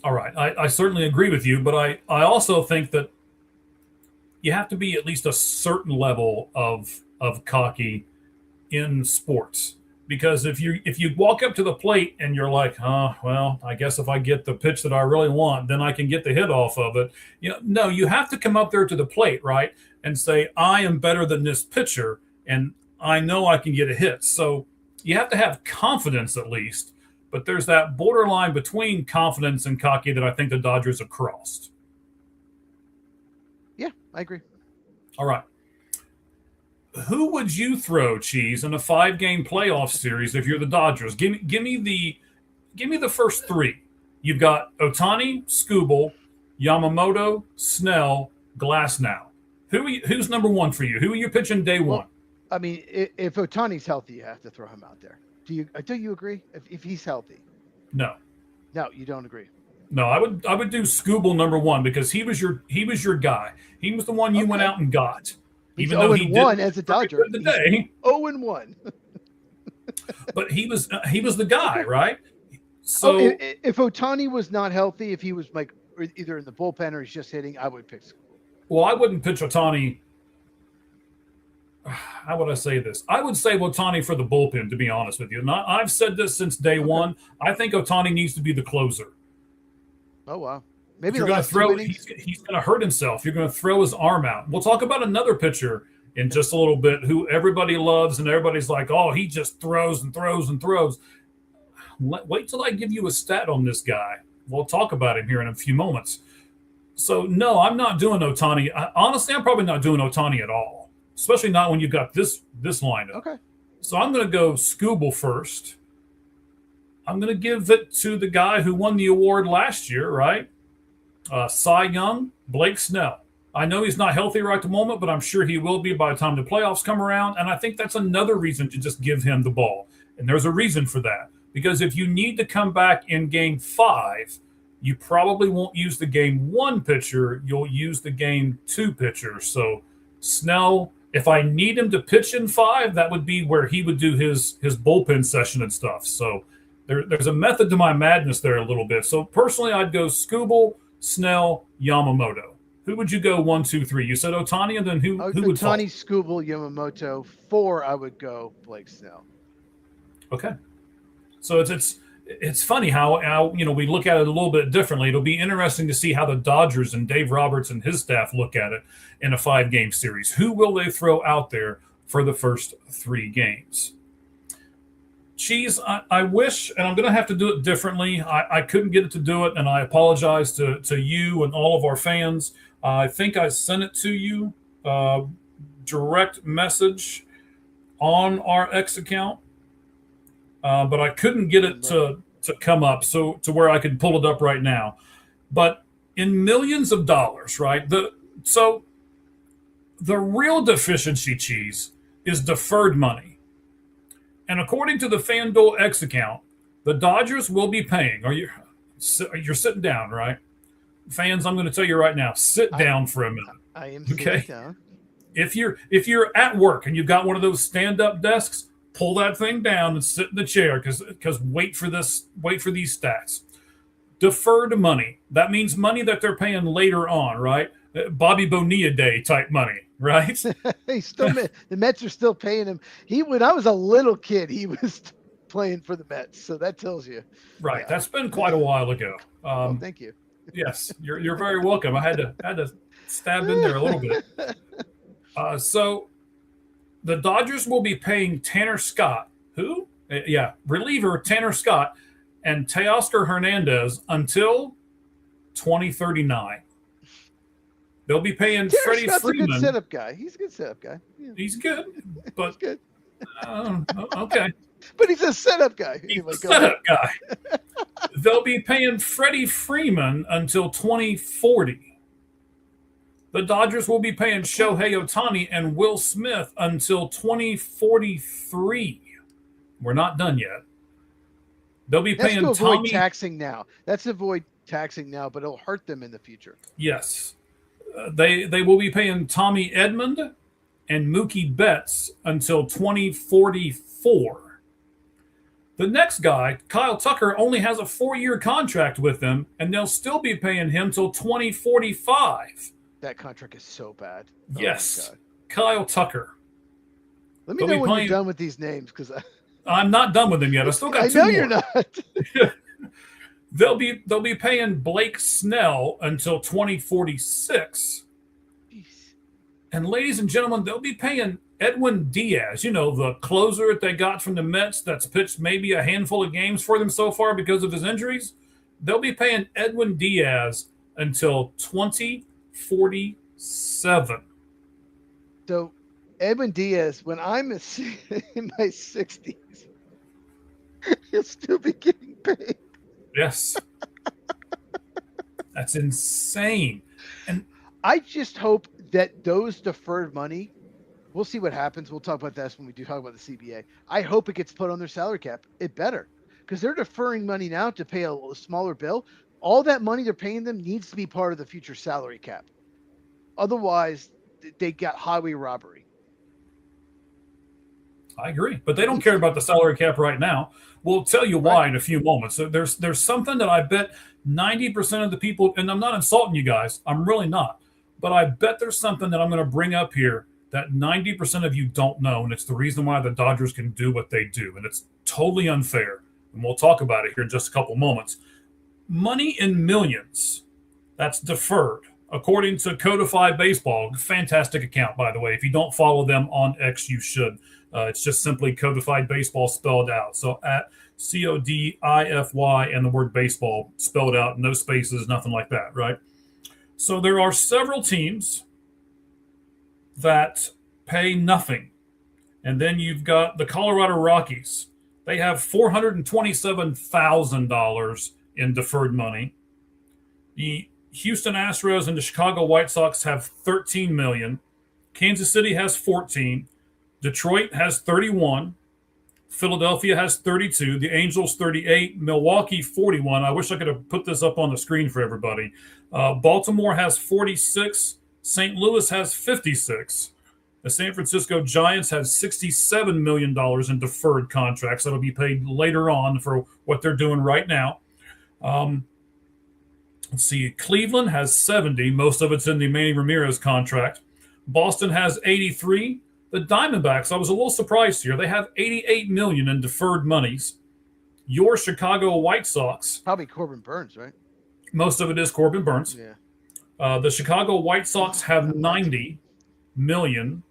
All right. I certainly agree with you, but I also think that you have to be at least a certain level of cocky in sports. Because if you walk up to the plate and you're like, oh, well, I guess if I get the pitch that I really want, then I can get the hit off of it. No, you have to come up there to the plate, right, and say, I am better than this pitcher, and I know I can get a hit. So you have to have confidence at least. But there's that borderline between confidence and cocky that I think the Dodgers have crossed. Yeah, I agree. All right. Who would you throw, Cheese, in a 5-game playoff series if you're the Dodgers? Give me the first 3. You've got Ohtani, Skubal, Yamamoto, Snell, Glasnow. Who's number 1 for you? Who are you pitching day 1? Well, I mean, if Ohtani's healthy, you have to throw him out there. Do you agree? If he's healthy? No. No, you don't agree. No, I would do Skubal number 1 because he was your guy. He was the one you went out and got. He's 0-1 as a Dodger. Today, 0-1. But he was the guy, right? So if Ohtani was not healthy, if he was like either in the bullpen or he's just hitting, I would pick Skubal. Well, I wouldn't pitch Ohtani. How would I say this? I would save Ohtani for the bullpen, to be honest with you. And I've said this since day one. I think Ohtani needs to be the closer. Oh, wow. Maybe you're going to throw. He's going to hurt himself. You're going to throw his arm out. We'll talk about another pitcher in just a little bit who everybody loves and everybody's like, oh, he just throws and throws and throws. Wait till I give you a stat on this guy. We'll talk about him here in a few moments. So, no, I'm not doing Ohtani. Honestly, I'm probably not doing Ohtani at all, especially not when you've got this lineup. Okay. So I'm going to go Skubal first. I'm going to give it to the guy who won the award last year, right? Cy Young, Blake Snell. I know he's not healthy right at the moment, but I'm sure he will be by the time the playoffs come around. And I think that's another reason to just give him the ball. And there's a reason for that. Because if you need to come back in Game 5, you probably won't use the Game 1 pitcher. You'll use the Game 2 pitcher. So Snell, if I need him to pitch in 5, that would be where he would do his bullpen session and stuff. So there's a method to my madness there a little bit. So personally, I'd go Skubal, Snell, Yamamoto. Who would you go 1, 2, 3? You said Ohtani, and then who would fall? Ohtani, Skubal, Yamamoto. 4, I would go Blake Snell. Okay. So it's funny how we look at it a little bit differently. It'll be interesting to see how the Dodgers and Dave Roberts and his staff look at it in a 5-game series. Who will they throw out there for the first 3 games? Cheese, I wish, and I'm going to have to do it differently. I couldn't get it to do it, and I apologize to you and all of our fans. I think I sent it to you, direct message on our X account, but I couldn't get it to come up to where I could pull it up right now. But in millions of dollars, right? So the real deficiency, Cheese, is deferred money. And according to the FanDuel X account, the Dodgers will be paying. You're sitting down, right? Fans, I'm going to tell you right now, sit down for a minute. I am sitting down. If you're at work and you've got one of those stand-up desks, pull that thing down and sit in the chair because wait for these stats. Deferred money. That means money that they're paying later on, right? Bobby Bonilla Day type money, right? He's still the Mets are still paying him. When I was a little kid, he was playing for the Mets, so that tells you. Right. Yeah. That's been quite a while ago. Well, thank you. Yes, you're very welcome. I had to stab in there a little bit. So the Dodgers will be paying Tanner Scott, who? Reliever Tanner Scott and Teoscar Hernandez until 2039. They'll be paying Tanner Freddie Scott's Freeman. a good setup guy. He's a good setup guy. Yeah. He's good, but He's good. Okay. But he's a setup guy. Anyway, setup guy. They'll be paying Freddie Freeman until 2040. The Dodgers will be paying Shohei Ohtani and Will Smith until 2043. We're not done yet. They'll be paying That's to avoid Tommy. taxing now. That's to avoid taxing now, but it'll hurt them in the future. Yes. They will be paying Tommy Edmond and Mookie Betts until 2044. The next guy, Kyle Tucker, only has a 4-year contract with them, and they'll still be paying him till 2045. That contract is so bad. Yes. Kyle Tucker. Let me know when you're done with these names, because I'm not done with them yet. I still got 2 more. more. You're not. They'll be paying Blake Snell until 2046. Jeez. And ladies and gentlemen, they'll be paying Edwin Diaz, the closer that they got from the Mets that's pitched maybe a handful of games for them so far because of his injuries. They'll be paying Edwin Diaz until 2047. So Edwin Diaz, when I'm in my 60s, he'll still be getting paid. Yes. That's insane. And I just hope that those deferred money, we'll see what happens. We'll talk about this when we do talk about the CBA. I hope it gets put on their salary cap. It better, because they're deferring money now to pay a smaller bill. All that money they're paying them needs to be part of the future salary cap. Otherwise, they got highway robbery. I agree, but they don't care about the salary cap right now. We'll tell you why in a few moments. So there's something that I bet 90% of the people, and I'm not insulting you guys, I'm really not, but I bet there's something that I'm going to bring up here that 90% of you don't know, and it's the reason why the Dodgers can do what they do, and it's totally unfair, and we'll talk about it here in just a couple moments. Money in millions, that's deferred, according to Codified Baseball. Fantastic account, by the way. If you don't follow them on X, you should. It's just simply Codified Baseball spelled out. So at CODIFY and the word baseball spelled out, no spaces, nothing like that, right? So there are several teams that pay nothing. And then you've got the Colorado Rockies. They have $427,000 in deferred money. The Houston Astros and the Chicago White Sox have $13 million. Kansas City has 14. Detroit has 31. Philadelphia has 32. The Angels 38. Milwaukee 41. I wish I could have put this up on the screen for everybody. Baltimore has 46. St. Louis has 56. The San Francisco Giants have $67 million in deferred contracts that'll be paid later on for what they're doing right now. Let's see. Cleveland has 70. Most of it's in the Manny Ramirez contract. Boston has 83. The Diamondbacks, I was a little surprised here. They have $88 million in deferred monies. Your Chicago White Sox. Probably Corbin Burns, right? Most of it is Corbin Burns. Yeah. The Chicago White Sox have $90 million.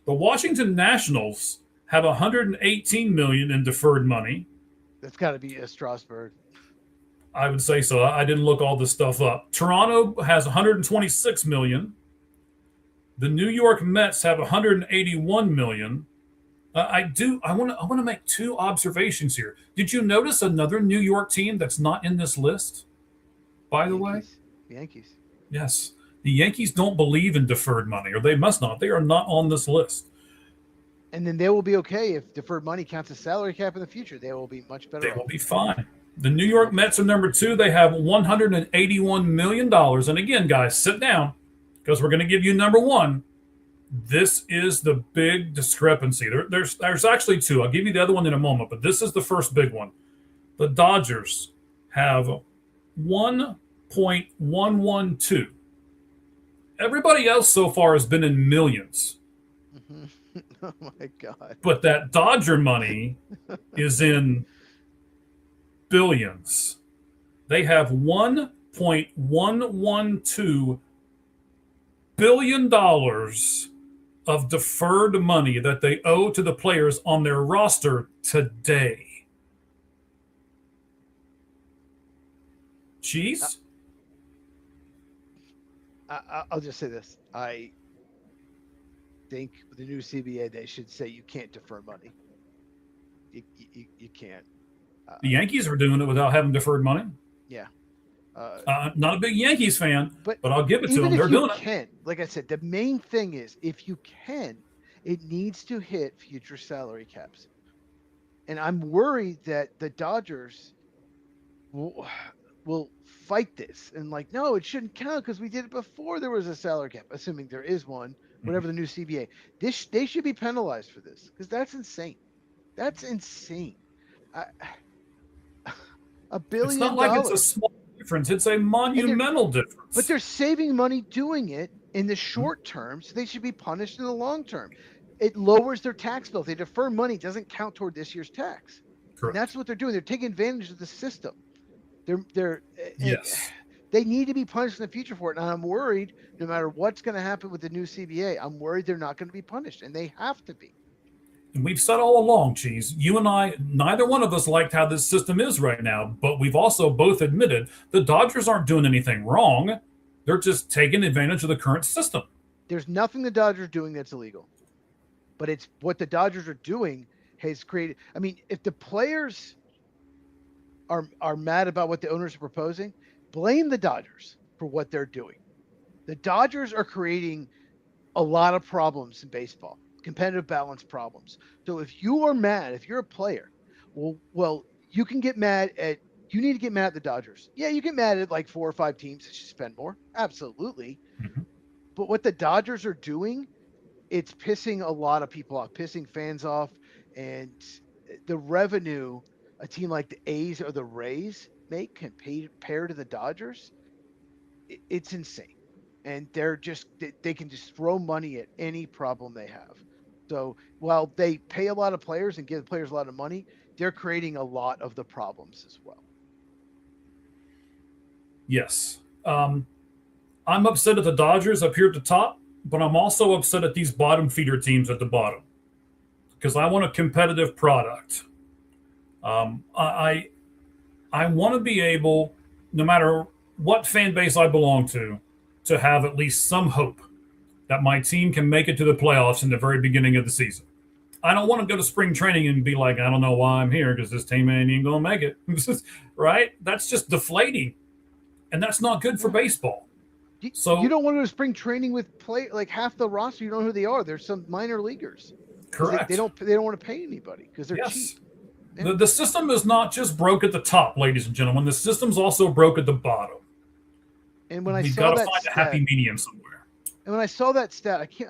The Washington Nationals have $118 million in deferred money. That's got to be Strasburg. I would say so. I didn't look all this stuff up. Toronto has $126 million. The New York Mets have $181 million. I want to make 2 observations here. Did you notice another New York team that's not in this list? By the way, the Yankees. Yes, the Yankees don't believe in deferred money, or they must not. They are not on this list. And then they will be okay if deferred money counts as salary cap in the future. They will be much better. They will be fine. The New York Mets are number 2. They have $181 million. And again, guys, sit down, because we're going to give you number 1. This is the big discrepancy. There's actually 2. I'll give you the other one in a moment, but this is the first big one. The Dodgers have 1.112 Everybody else so far has been in millions. Oh my God. But that Dodger money is in billions. They have $1.112 billion of deferred money that they owe to the players on their roster today. Cheese? I'll just say this. I think with the new CBA, they should say you can't defer money. You can't. The Yankees are doing it without having deferred money. Yeah. Not a big Yankees fan, but I'll give it to them. They're doing it. Like I said, the main thing is if you can, it needs to hit future salary caps. And I'm worried that the Dodgers will fight this and like, no, it shouldn't count because we did it before there was a salary cap, assuming there is one, whatever the new CBA. They should be penalized for this because that's insane. That's insane. $1 billion. It's not like it's a small difference. It's a monumental difference. But they're saving money doing it in the short term, so they should be punished in the long term. It lowers their tax bill. If they defer money, it doesn't count toward this year's tax. And that's what they're doing. They're taking advantage of the system. Yes. They need to be punished in the future for it. And I'm worried no matter what's going to happen with the new CBA, I'm worried they're not going to be punished, and they have to be. And we've said all along, Cheese, you and I, neither one of us liked how this system is right now, but we've also both admitted the Dodgers aren't doing anything wrong. They're just taking advantage of the current system. There's nothing the Dodgers are doing that's illegal. But it's what the Dodgers are doing has created. I mean, if the players are mad about what the owners are proposing, blame the Dodgers for what they're doing. The Dodgers are creating a lot of problems in baseball, competitive balance problems. So if you are mad, if you're a player, well, you can get mad at. You need to get mad at the Dodgers. Yeah, you get mad at like 4 or 5 teams that should spend more. Absolutely. Mm-hmm. But what the Dodgers are doing, it's pissing a lot of people off, pissing fans off, and the revenue a team like the A's or the Rays make compared to the Dodgers, it's insane. And they can just throw money at any problem they have. So while they pay a lot of players and give the players a lot of money, they're creating a lot of the problems as well. Yes. I'm upset at the Dodgers up here at the top, but I'm also upset at these bottom feeder teams at the bottom because I want a competitive product. I want to be able, no matter what fan base I belong to have at least some hope that my team can make it to the playoffs in the very beginning of the season. I don't want to go to spring training and be like, I don't know why I'm here because this team ain't even going to make it. Right? That's just deflating. And that's not good for baseball. So you don't want to go to spring training with like half the roster. You don't know who they are. There's some minor leaguers. Correct. They don't want to pay anybody because they're cheap. The system is not just broke at the top, ladies and gentlemen. The system's also broke at the bottom. And when We've got to find a happy medium somewhere. And when I saw that stat, I can't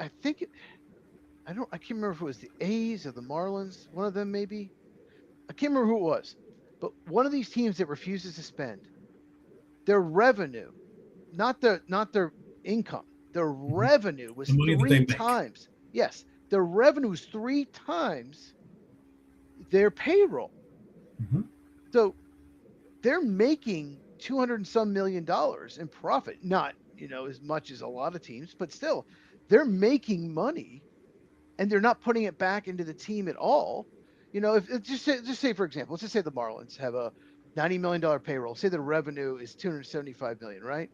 remember if it was the A's or the Marlins, one of them maybe. I can't remember who it was. But one of these teams that refuses to spend, their revenue, not their income, their revenue was 3 times. Yes, their revenue was 3 times their payroll. Mm-hmm. So they're making $200 and some million in profit. Not, as much as a lot of teams, but still they're making money and they're not putting it back into the team at all. If just say, for example, let's just say the Marlins have a $90 million payroll. Say the revenue is $275 million, right?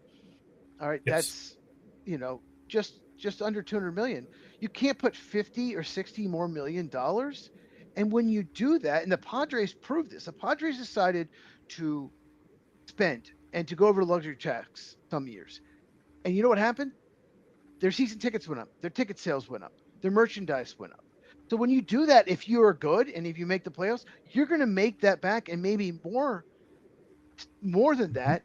All right. Yes. That's, just under 200 million. You can't put 50 or 60 more million dollars. And when you do that, and the Padres proved this, the Padres decided to spend and to go over luxury tax some years. And you know what happened? Their season tickets went up. Their ticket sales went up. Their merchandise went up. So when you do that, if you are good and if you make the playoffs, you're going to make that back and maybe more than that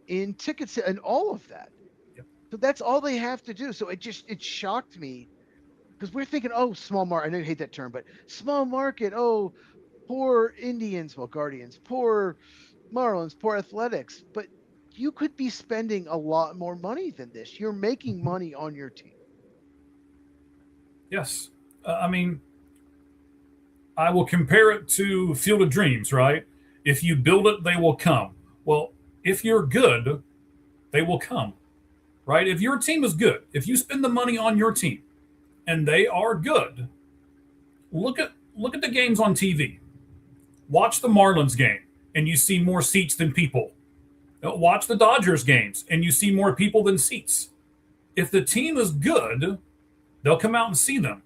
in tickets and all of that. Yep. So that's all they have to do. So it shocked me because we're thinking, oh, small market. I know you hate that term, but small market. Oh, poor Indians, well, Guardians, poor Marlins, poor Athletics. But you could be spending a lot more money than this. You're making money on your team. Yes. I mean, I will compare it to Field of Dreams, right? If you build it, they will come. Well, if you're good, they will come, right? If your team is good, if you spend the money on your team and they are good, look at the games on TV. Watch the Marlins game and you see more seats than people. Watch the Dodgers games and you see more people than seats. If the team is good, they'll come out and see them.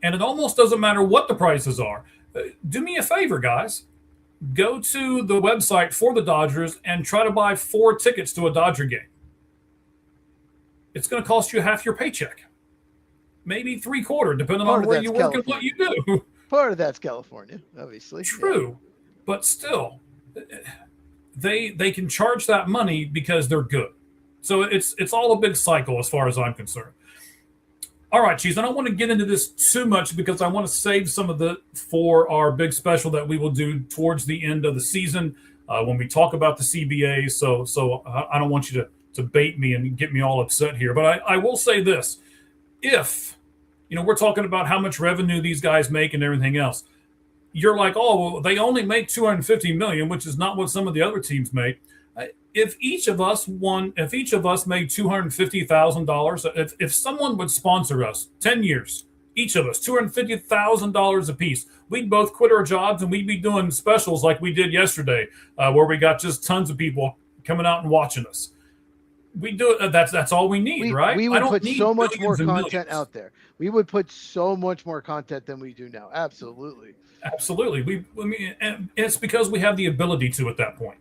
And it almost doesn't matter what the prices are. Do me a favor, guys. Go to the website for the Dodgers and try to buy 4 tickets to a Dodger game. It's going to cost you half your paycheck. Maybe 3/4, depending on where you work and what you do. Part of that's California, obviously. True. Yeah. But still, they can charge that money because they're good. So it's all a big cycle as far as I'm concerned. All right, Cheese, I don't want to get into this too much because I want to save some of it for our big special that we will do towards the end of the season when we talk about the CBA. So I don't want you to bait me and get me all upset here. But I will say this. If, we're talking about how much revenue these guys make and everything else, you're like, oh, well, they only make $250 million, which is not what some of the other teams make. If each of us made $250,000, if someone would sponsor us 10 years, each of us, $250,000 a piece, we'd both quit our jobs and we'd be doing specials like we did yesterday, where we got just tons of people coming out and watching us. We do it. That's all we need, right? We would put so much more content out there. We would put so much more content than we do now. Absolutely. And it's because we have the ability to at that point.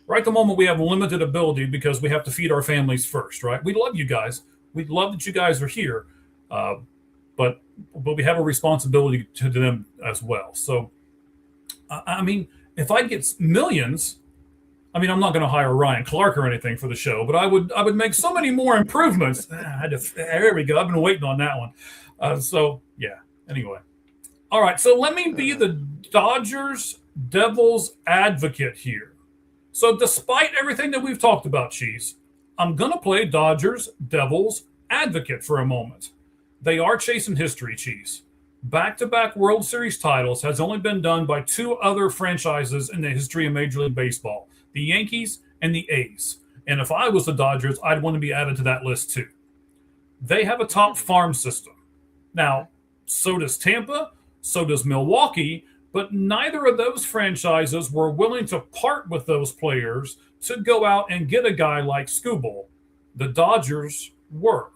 Right at the moment, we have limited ability because we have to feed our families first, right? We love you guys. We love that you guys are here, but we have a responsibility to them as well. So, I mean, if I get millions, I'm not going to hire Ryan Clark or anything for the show, but I would make so many more improvements. There we go. I've been waiting on that one. Anyway. All right, so let me be the Dodgers devil's advocate here. So despite everything that we've talked about, Cheese, I'm going to play Dodgers devil's advocate for a moment. They are chasing history, Cheese. Back-to-back World Series titles has only been done by 2 other franchises in the history of Major League Baseball, the Yankees and the A's. And if I was the Dodgers, I'd want to be added to that list too. They have a top farm system. Now, so does Tampa, so does Milwaukee, but neither of those franchises were willing to part with those players to go out and get a guy like Skubal. The Dodgers were.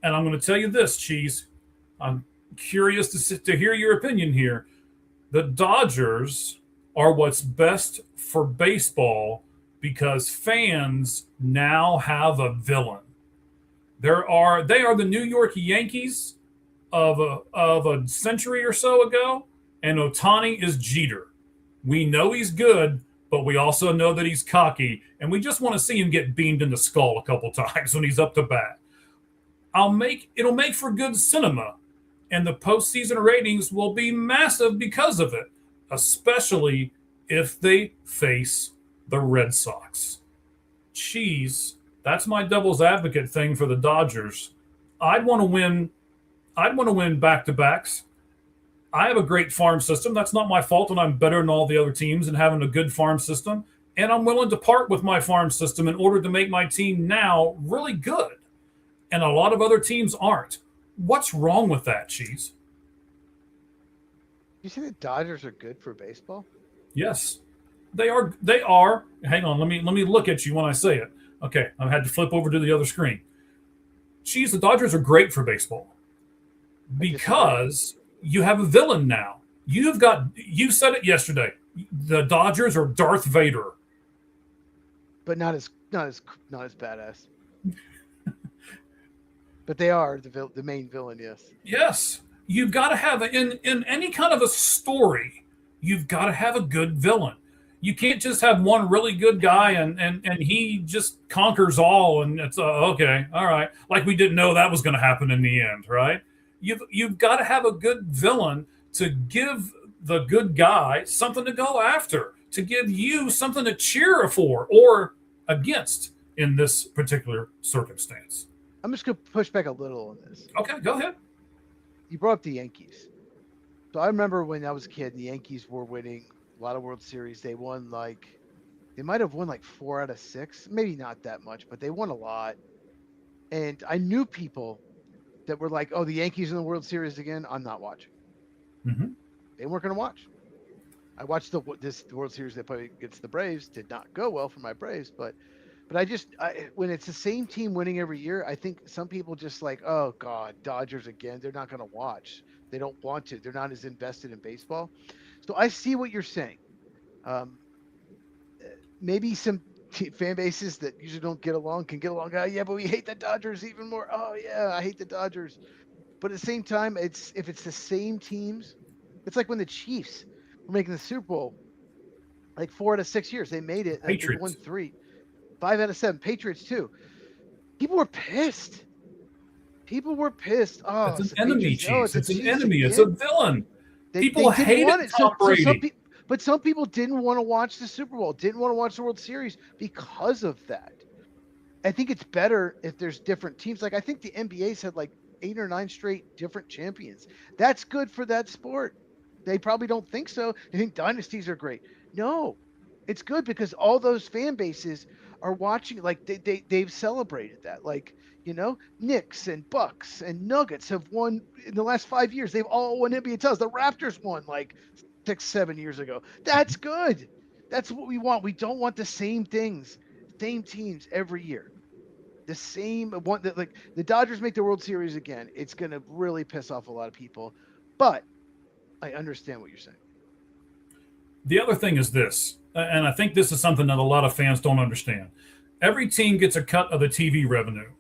And I'm going to tell you this, Cheese. I'm curious to hear your opinion here. The Dodgers are what's best for baseball because fans now have a villain. They are the New York Yankees of a century or so ago. And Ohtani is Jeter. We know he's good, but we also know that he's cocky, and we just want to see him get beamed in the skull a couple times when he's up to bat. It'll make for good cinema, and the postseason ratings will be massive because of it, especially if they face the Red Sox. Cheese, that's my devil's advocate thing for the Dodgers. I'd want to win back-to-backs. I have a great farm system. That's not my fault, and I'm better than all the other teams in having a good farm system. And I'm willing to part with my farm system in order to make my team now really good. And a lot of other teams aren't. What's wrong with that, Cheese? You say the Dodgers are good for baseball? Yes, they are. Hang on, let me look at you when I say it. Okay, I had to flip over to the other screen. Cheese, the Dodgers are great for baseball because you have a villain now. You said it yesterday. The Dodgers are Darth Vader, but not as badass. But they are the main villain. Yes. Yes, you've got to have in any kind of a story. You've got to have a good villain. You can't just have one really good guy and he just conquers all and it's okay, all right. Like we didn't know that was going to happen in the end, right? You've got to have a good villain to give the good guy something to go after, to give you something to cheer for, or against in this particular circumstance. I'm just going to push back a little on this. Okay, go ahead. You brought up the Yankees. So I remember when I was a kid, the Yankees were winning a lot of World Series. They won they might have won 4 out of 6, maybe not that much, but they won a lot. And I knew people that were like, "Oh, the Yankees in the World Series again. I'm not watching." Mm-hmm. They weren't going to watch. I watched the World Series they played against the Braves. Did not go well for my Braves, but when it's the same team winning every year, I think some people just "Oh God, Dodgers again." They're not going to watch. They don't want to. They're not as invested in baseball. So I see what you're saying. Maybe some fan bases that usually don't get along can get along. Oh, yeah, but we hate the Dodgers even more. Oh yeah, I hate the Dodgers. But at the same time, if it's the same teams, it's like when the Chiefs were making the Super Bowl, 4 out of 6 years they made it. They won 3, 5 out of 7. Patriots too. People were pissed. Oh, it's an enemy, Chiefs. It's an enemy. Again. It's a villain. People hated Tom Brady. But some people didn't want to watch the Super Bowl, didn't want to watch the World Series because of that. I think it's better if there's different teams. I think the NBA's had 8 or 9 straight different champions. That's good for that sport. They probably don't think so. They think dynasties are great. No, it's good because all those fan bases are watching. They've celebrated that. Knicks and Bucks and Nuggets have won in the last 5 years. They've all won NBA titles. The Raptors won 6-7 years ago. That's good. That's what we want. We don't want the same things, same teams every year. The same one that the Dodgers make the World Series again. It's going to really piss off a lot of people, but I understand what you're saying. The other thing is this, and I think this is something that a lot of fans don't understand. Every team gets a cut of the TV revenue.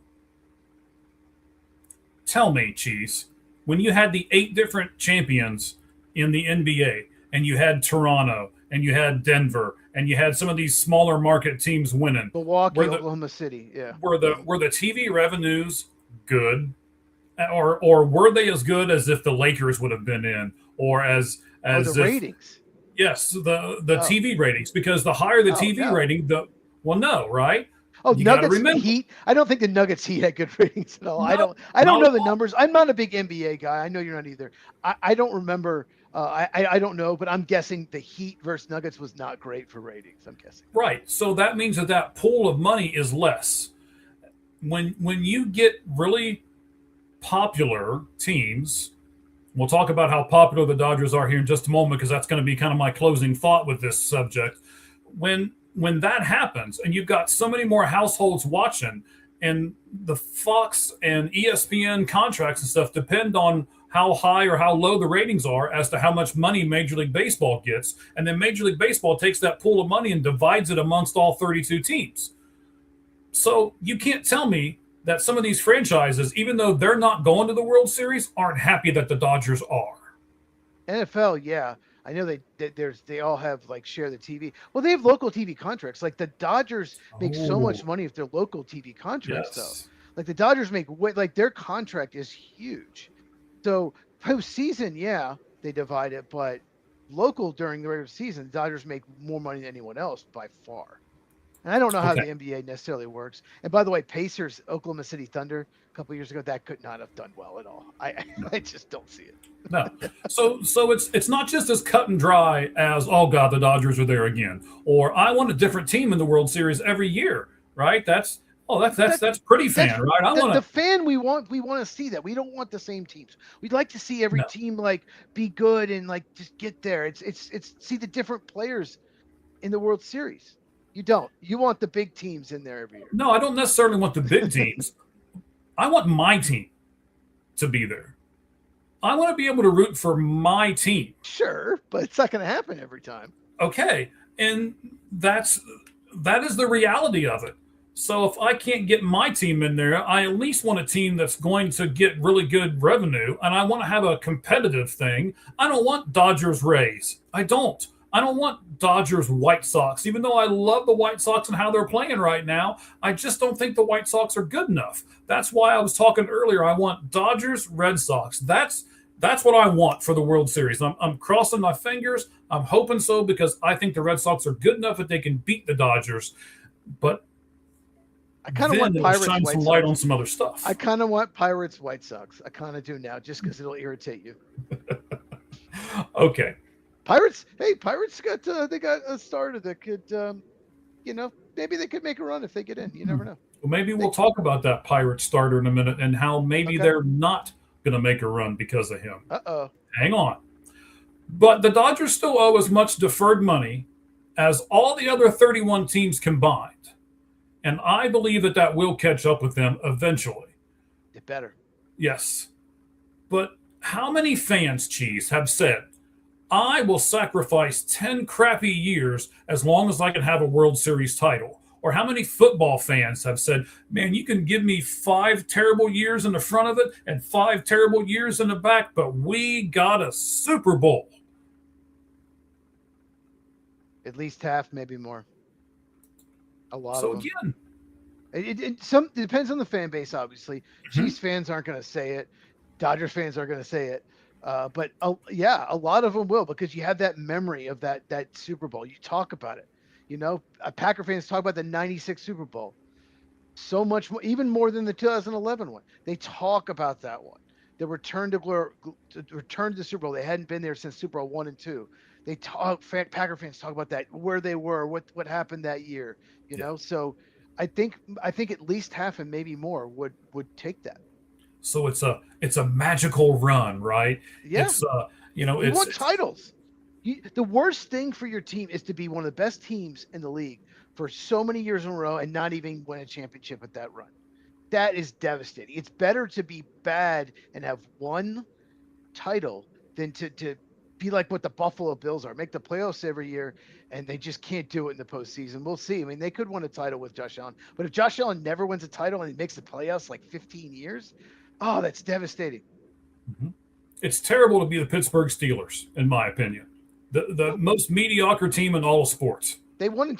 Tell me, Cheese, when you had the 8 different champions in the NBA, and you had Toronto, and you had Denver, and you had some of these smaller market teams winning. Milwaukee, Oklahoma City, yeah. Were the TV revenues good, or were they as good as if the Lakers would have been in, or as the ratings? Yes, the TV ratings, because the higher the TV rating, no, right? Oh, you Nuggets Heat. I don't think the Nuggets Heat had good ratings at all. No, I don't know the numbers. I'm not a big NBA guy. I know you're not either. I don't remember. I don't know, but I'm guessing the Heat versus Nuggets was not great for ratings. I'm guessing. Right. So that means that pool of money is less. When you get really popular teams, we'll talk about how popular the Dodgers are here in just a moment, because that's going to be kind of my closing thought with this subject. When that happens and you've got so many more households watching, and the Fox and ESPN contracts and stuff depend on how high or how low the ratings are as to how much money Major League Baseball gets. And then Major League Baseball takes that pool of money and divides it amongst all 32 teams. So you can't tell me that some of these franchises, even though they're not going to the World Series, aren't happy that the Dodgers are. NFL, yeah. I know they all have share the TV. Well, they have local TV contracts. The Dodgers make so much money if they're local TV contracts, though. The Dodgers make their contract is huge. So postseason, yeah, they divide it, but local during the regular season, the Dodgers make more money than anyone else by far. And I don't know how the NBA necessarily works. And by the way, Pacers, Oklahoma City Thunder, a couple of years ago, that could not have done well at all. I just don't see it. No. So it's not just as cut and dry as, oh God, the Dodgers are there again, or I want a different team in the World Series every year, right? That's pretty fan, right? The fan we want to see that. We don't want the same teams. We'd like to see every team be good and just get there. It's see the different players in the World Series. You don't. You want the big teams in there every year. No, I don't necessarily want the big teams. I want my team to be there. I want to be able to root for my team. Sure, but it's not going to happen every time. Okay, and that is the reality of it. So if I can't get my team in there, I at least want a team that's going to get really good revenue, and I want to have a competitive thing. I don't want Dodgers Rays. I don't want Dodgers White Sox, even though I love the White Sox and how they're playing right now. I just don't think the White Sox are good enough. That's why I was talking earlier. I want Dodgers Red Sox. That's what I want for the World Series. I'm crossing my fingers. I'm hoping so, because I think the Red Sox are good enough that they can beat the Dodgers. But I kind of then want it'll Pirates shine White some light Sox. on some other stuff. I kind of want Pirates White Sox. I kind of do now, just because it'll irritate you. Okay. Pirates. Hey, Pirates got they got a starter that could, maybe they could make a run if they get in. You never know. Well, maybe we'll talk about that Pirate starter in a minute and how maybe they're not going to make a run because of him. Uh-oh. Hang on. But the Dodgers still owe as much deferred money as all the other 31 teams combined. And I believe that will catch up with them eventually. It better. Yes. But how many fans, Cheese, have said, I will sacrifice 10 crappy years as long as I can have a World Series title? Or how many football fans have said, man, you can give me 5 terrible years in the front of it and 5 terrible years in the back, but we got a Super Bowl. At least half, maybe more. A lot So of them. again, It depends on the fan base, obviously. Chiefs fans aren't going to say it. Dodgers fans are going to say it. But a lot of them will, because you have that memory of that Super Bowl. You talk about it. Packer fans talk about the 96 Super Bowl so much more, even more than the 2011 one. They talk about that one. The return to the Super Bowl. They hadn't been there since Super Bowl 1 and 2. Packer fans talk about that, where they were, what happened that year, know? So I think at least half and maybe more would take that. So it's a magical run, right? Yeah. It's you want titles. The worst thing for your team is to be one of the best teams in the league for so many years in a row and not even win a championship at that run. That is devastating. It's better to be bad and have one title than to be like what the Buffalo Bills are, make the playoffs every year, and they just can't do it in the postseason. We'll see. I mean, they could win a title with Josh Allen, but if Josh Allen never wins a title and he makes the playoffs like 15 years, oh, that's devastating. Mm-hmm. It's terrible to be the Pittsburgh Steelers, in my opinion. The most mediocre team in all of sports. They've won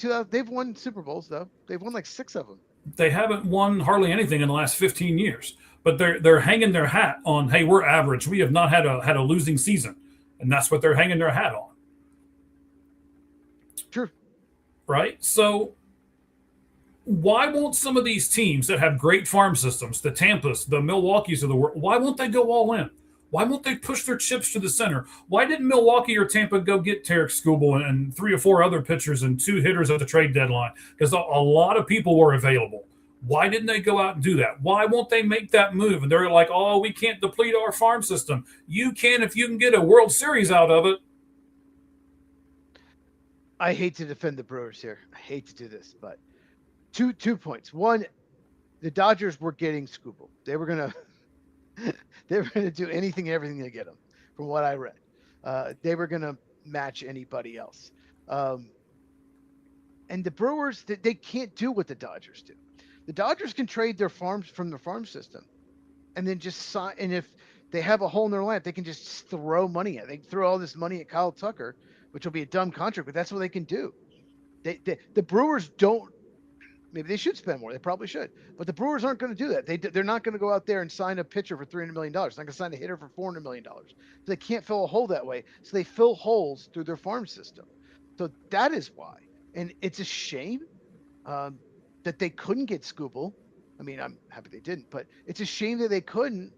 Super Bowls, though. They've won like 6 of them. They haven't won hardly anything in the last 15 years. But they're hanging their hat on, hey, we're average. We have not had a losing season. And that's what they're hanging their hat on. True. Right? So why won't some of these teams that have great farm systems, the Tampas, the Milwaukees of the world, why won't they go all in? Why won't they push their chips to the center? Why didn't Milwaukee or Tampa go get Tarek Skubal and 3 or 4 other pitchers and 2 hitters at the trade deadline? Because a lot of people were available. Why didn't they go out and do that? Why won't they make that move? And they're like, oh, we can't deplete our farm system. You can if you can get a World Series out of it. I hate to defend the Brewers here. I hate to do this, but two points. One, the Dodgers were getting Skubal. They were gonna do anything and everything to get him, from what I read. They were gonna match anybody else. And the Brewers, they can't do what the Dodgers do. The Dodgers can trade their farms from the farm system and then just sign. And if they have a hole in their lineup, they can just throw money at it. They can throw all this money at Kyle Tucker, which will be a dumb contract, but that's what they can do. The Brewers don't. Maybe they should spend more. They probably should. But the Brewers aren't going to do that. They're not going to go out there and sign a pitcher for $300 million. They're not going to sign a hitter for $400 million. They can't fill a hole that way. So they fill holes through their farm system. So that is why. And it's a shame that they couldn't get Skubal. I mean, I'm happy they didn't, but it's a shame that they couldn't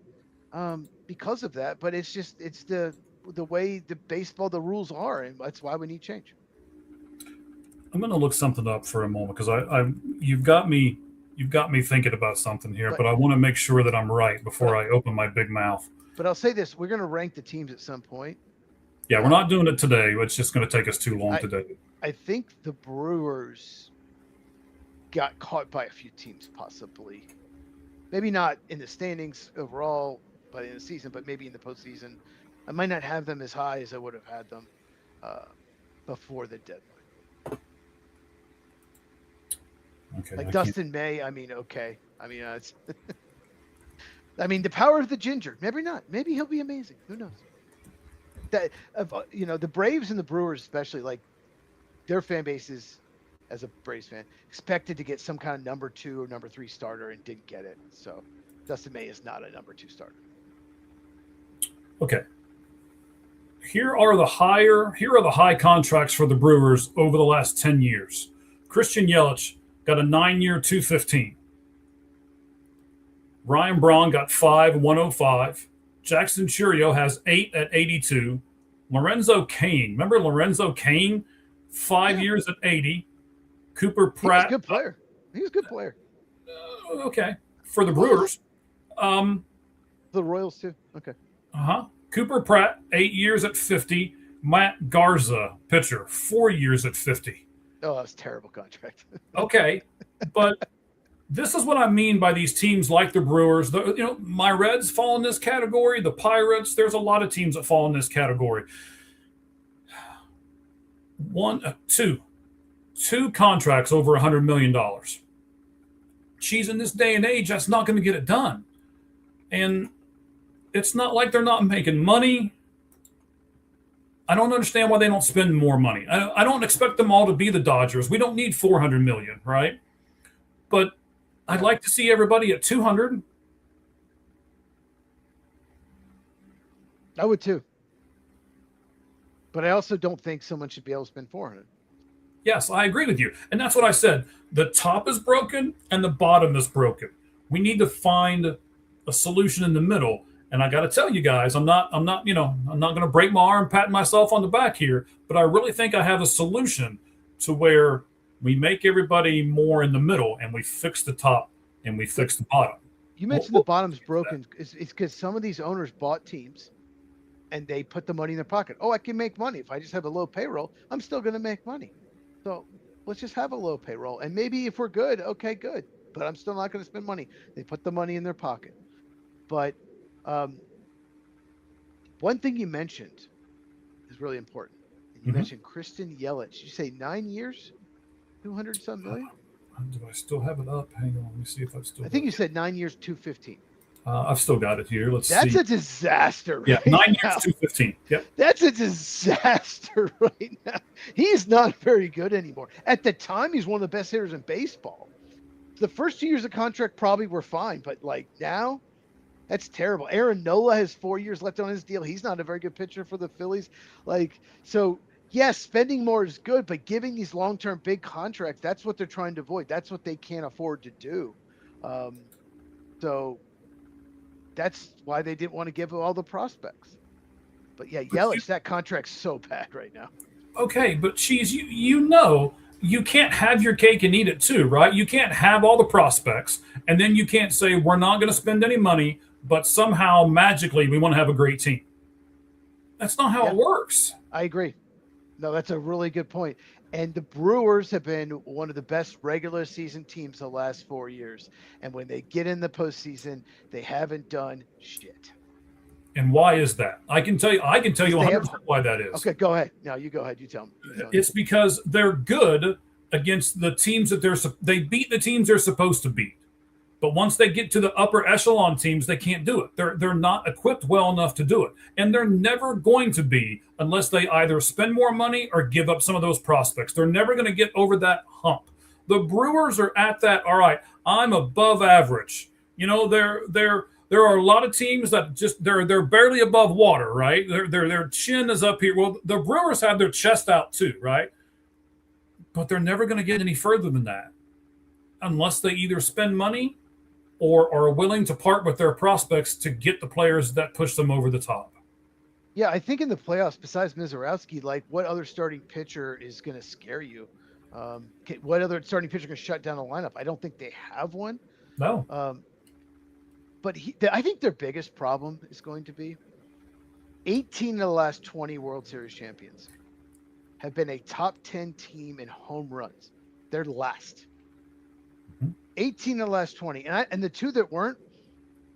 because of that. But it's the way the rules are, and that's why we need change. I'm going to look something up for a moment because you've got me thinking about something here, but I want to make sure that I'm right before I open my big mouth. But I'll say this: we're going to rank the teams at some point. Yeah, we're not doing it today. It's just going to take us too long today. I think the Brewers got caught by a few teams, possibly. Maybe not in the standings overall, but in the season, but maybe in the postseason. I might not have them as high as I would have had them before the deadline. Okay, like Dustin May, I mean, okay. I mean, it's. I mean, the power of the ginger. Maybe not. Maybe he'll be amazing. Who knows? That the Braves and the Brewers, especially, like their fan bases, as a Braves fan, expected to get some kind of number 2 or number 3 starter and didn't get it. So Dustin May is not a number 2 starter. Okay. Here are the high contracts for the Brewers over the last 10 years. Christian Yelich got a 9-year $215. Ryan Braun got 5, 105. Jackson Churio has 8 at 82. Lorenzo Cain, remember Lorenzo Cain? 5 years at 80. Cooper Pratt. He's a good player. He's a good player. Okay. For the Brewers. The Royals, too. Okay. Cooper Pratt, 8 years at 50. Matt Garza, pitcher, 4 years at 50. Oh, that was a terrible contract. Okay. But this is what I mean by these teams like the Brewers. My Reds fall in this category. The Pirates, there's a lot of teams that fall in this category. Two contracts over $100 million. Geez, in this day and age, that's not going to get it done. And it's not like they're not making money. I don't understand why they don't spend more money. I don't expect them all to be the Dodgers. We don't need $400 million, right? But I'd like to see everybody at 200. I would too. But I also don't think someone should be able to spend 400. Yes, I agree with you. And that's what I said. The top is broken and the bottom is broken. We need to find a solution in the middle. And I got to tell you guys, I'm not going to break my arm patting myself on the back here, but I really think I have a solution to where we make everybody more in the middle and we fix the top and we fix the bottom. You mentioned the bottom's broken. It's because some of these owners bought teams and they put the money in their pocket. Oh, I can make money. If I just have a low payroll, I'm still going to make money. So let's just have a low payroll. And maybe if we're good, okay, good. But I'm still not going to spend money. They put the money in their pocket. But one thing you mentioned is really important. You mentioned Kristen Yelich. You say 9 years, 200-some million? Do I still have it up? Hang on, let me see if I've still. I think you said 9 years, 215. I've still got it here. Let's see. That's a disaster. Yeah, right 9 years, now. 215. Yep. That's a disaster right now. He's not very good anymore. At the time, he's one of the best hitters in baseball. The first 2 years of contract probably were fine, but like now, that's terrible. Aaron Nola has 4 years left on his deal. He's not a very good pitcher for the Phillies. So yes, spending more is good, but giving these long-term big contracts, that's what they're trying to avoid. That's what they can't afford to do. So that's why they didn't want to give all the prospects. But yeah, Yelich, that contract's so bad right now. Okay, but Cheese, you can't have your cake and eat it too, right? You can't have all the prospects, and then you can't say we're not going to spend any money, but somehow magically we want to have a great team. That's not how it works. I agree. No, that's a really good point. And the Brewers have been one of the best regular season teams the last 4 years. And when they get in the postseason, they haven't done shit. And why is that? I can tell you 100% why that is. Okay, go ahead. No, you go ahead. You tell me. It's because they're good against the teams that they beat the teams they're supposed to beat. But once they get to the upper echelon teams, they can't do it. They're not equipped well enough to do it. And they're never going to be unless they either spend more money or give up some of those prospects. They're never going to get over that hump. The Brewers are at that, all right, I'm above average. There are a lot of teams that just they're barely above water, right? Their chin is up here. Well, the Brewers have their chest out too, right? But they're never going to get any further than that unless they either spend money or are willing to part with their prospects to get the players that push them over the top. Yeah, I think in the playoffs, besides Mizorowski, what other starting pitcher is going to scare you? What other starting pitcher can shut down the lineup? I don't think they have one. No. But I think their biggest problem is going to be 18 of the last 20 World Series champions have been a top 10 team in home runs. They're last. 18 of the last 20. And the two that weren't,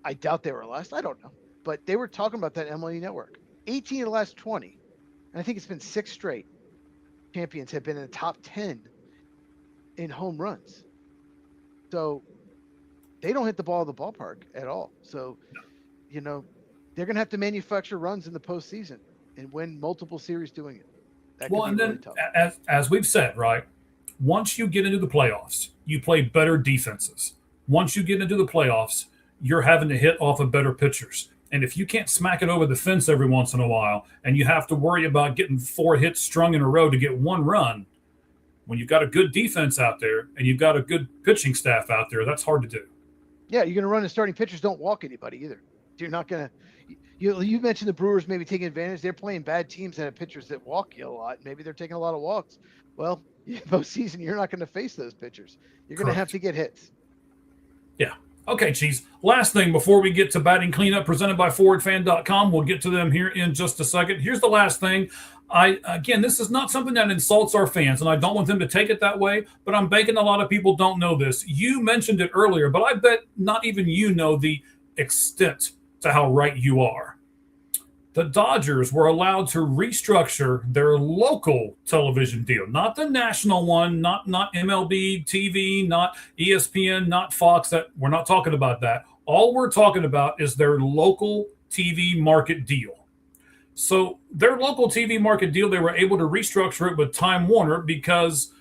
I doubt they were last. I don't know. But they were talking about that MLB Network. 18 of the last 20. And I think it's been 6 straight champions have been in the top 10 in home runs. So they don't hit the ball in the ballpark at all. So, they're going to have to manufacture runs in the postseason and win multiple series doing it. And then, really as we've said, right, once you get into the playoffs, you play better defenses. Once you get into the playoffs, you're having to hit off of better pitchers. And if you can't smack it over the fence every once in a while, and you have to worry about getting 4 hits strung in a row to get 1 run, when you've got a good defense out there and you've got a good pitching staff out there, that's hard to do. Yeah, you're going to run the starting pitchers. Don't walk anybody either. You're not going to. You mentioned the Brewers maybe taking advantage. They're playing bad teams that have pitchers that walk you a lot. Maybe they're taking a lot of walks. Well, postseason, you're not going to face those pitchers. You're going to have to get hits. Yeah. Okay, Cheese. Last thing before we get to batting cleanup presented by ForwardFan.com. We'll get to them here in just a second. Here's the last thing. Again, this is not something that insults our fans, and I don't want them to take it that way, but I'm banking a lot of people don't know this. You mentioned it earlier, but I bet not even you know the extent to how right you are. The Dodgers were allowed to restructure their local television deal, not the national one, not MLB TV, not ESPN, not Fox. That we're not talking about that. All we're talking about is their local TV market deal. So their local TV market deal, they were able to restructure it with Time Warner because